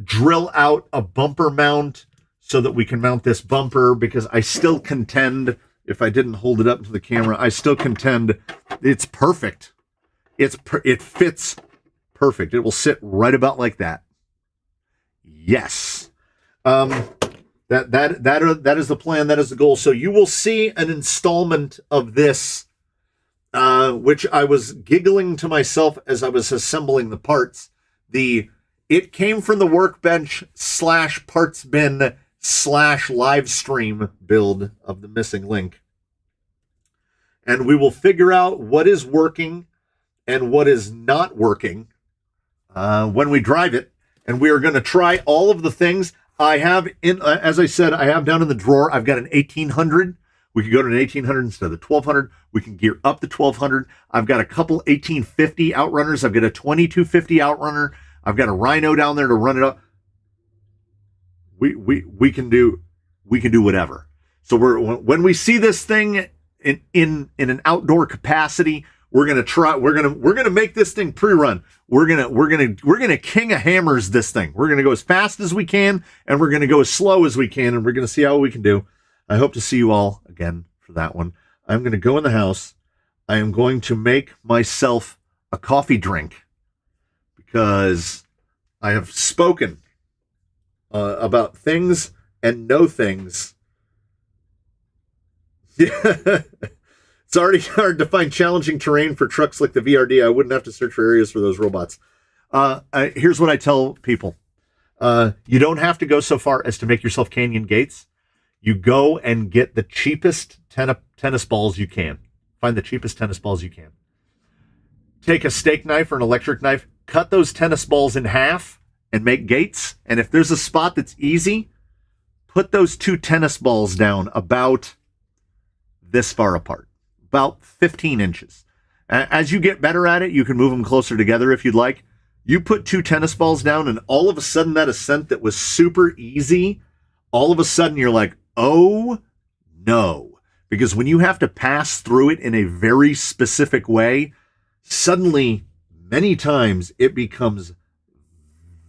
drill out a bumper mount so that we can mount this bumper, because I still contend, if I didn't hold it up to the camera, I still contend it's perfect. It fits perfect. It will sit right about like that. Yes. That is the plan. That is the goal. So you will see an installment of this, which I was giggling to myself as I was assembling the parts. It came from the workbench / parts bin / live stream build of the missing link. And we will figure out what is working and what is not working when we drive it. And we are going to try all of the things. I have, as I said, I have down in the drawer, I've got an 1800. We could go to an 1800 instead of the 1200. We can gear up the 1200. I've got a couple 1850 outrunners. I've got a 2250 outrunner. I've got a Rhino down there to run it up. We can do whatever. So when we see this thing in an outdoor capacity, We're gonna make this thing pre-run. We're gonna king of hammers this thing. We're gonna go as fast as we can, and we're gonna go as slow as we can, and we're gonna see how we can do. I hope to see you all again for that one. I'm gonna go in the house. I am going to make myself a coffee drink because I have spoken about things and no things. Yeah. It's already hard to find challenging terrain for trucks like the VRD. I wouldn't have to search for areas for those robots. Here's what I tell people. You don't have to go so far as to make yourself canyon gates. You go and get the cheapest tennis balls you can. Find the cheapest tennis balls you can. Take a steak knife or an electric knife, cut those tennis balls in half and make gates. And if there's a spot that's easy, put those 2 tennis balls down about this far apart. About 15 inches. As you get better at it, you can move them closer together if you'd like. You put 2 tennis balls down, and all of a sudden that ascent that was super easy, all of a sudden you're like, oh no. Because when you have to pass through it in a very specific way, suddenly, many times, it becomes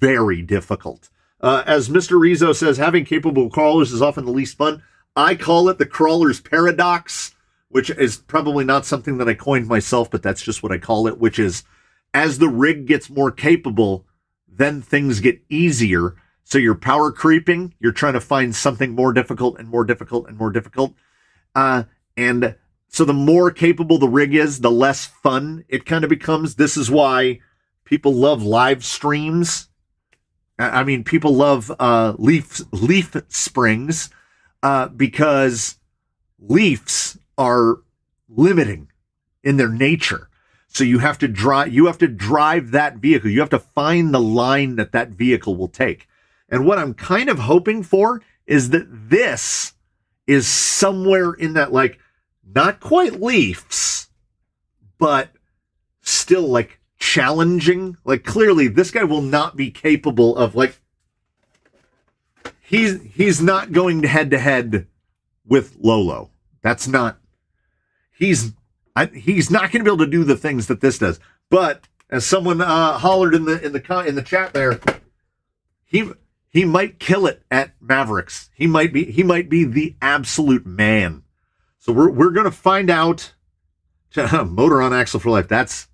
very difficult. As Mr. Rizzo says, having capable crawlers is often the least fun. I call it the crawler's paradox, which is probably not something that I coined myself, but that's just what I call it, which is as the rig gets more capable, then things get easier. So you're power creeping. You're trying to find something more difficult and more difficult and more difficult. And so the more capable the rig is, the less fun it kind of becomes. This is why people love live streams. I mean, people love leaf springs because leafs are limiting in their nature. So you have to drive that vehicle. You have to find the line that vehicle will take. And what I'm kind of hoping for is that this is somewhere in that, like, not quite leafs, but still like challenging. Like, clearly this guy will not be capable of, like, he's not going head to head with Lolo. That's not, he's not going to be able to do the things that this does. But as someone hollered in the chat there, he might kill it at Mavericks. He might be the absolute man. So we're going to find out. Motor on axle for life. That's,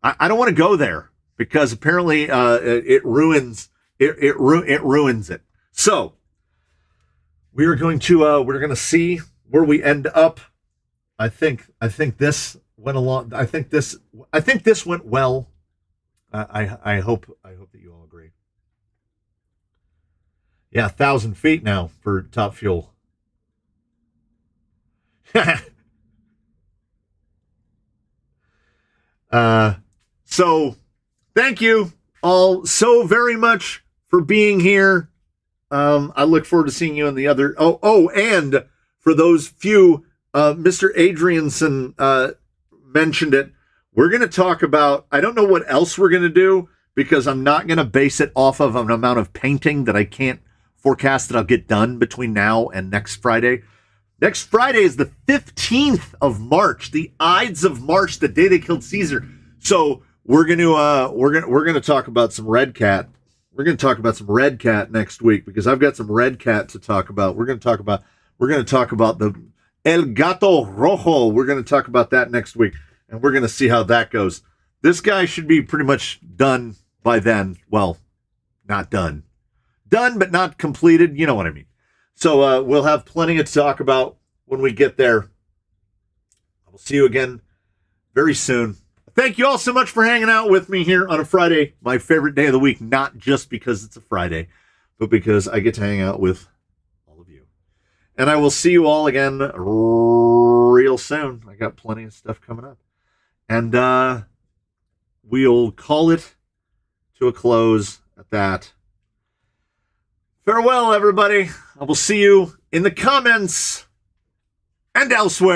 I don't want to go there because apparently it ruins it. So we're going to see where we end up. I think this went along. I think this went well. I hope that you all agree. Yeah, 1,000 feet now for Top Fuel. So thank you all so very much for being here. I look forward to seeing you in the other. And for those few, Mr. Adrianson mentioned it. We're going to talk about, I don't know what else we're going to do because I'm not going to base it off of an amount of painting that I can't forecast that I'll get done between now and next Friday. Next Friday is the 15th of March, the Ides of March, the day they killed Caesar. So we're going to talk about some Red Cat. We're going to talk about some Red Cat next week because I've got some Red Cat to talk about. We're going to talk about the El Gato Rojo. We're going to talk about that next week, and we're going to see how that goes. This guy should be pretty much done by then. Well, not done. Done, but not completed. You know what I mean. So we'll have plenty to talk about when we get there. I will see you again very soon. Thank you all so much for hanging out with me here on a Friday, my favorite day of the week, not just because it's a Friday, but because I get to hang out with all of you. And I will see you all again real soon. I got plenty of stuff coming up. And we'll call it to a close at that. Farewell, everybody. I will see you in the comments and elsewhere.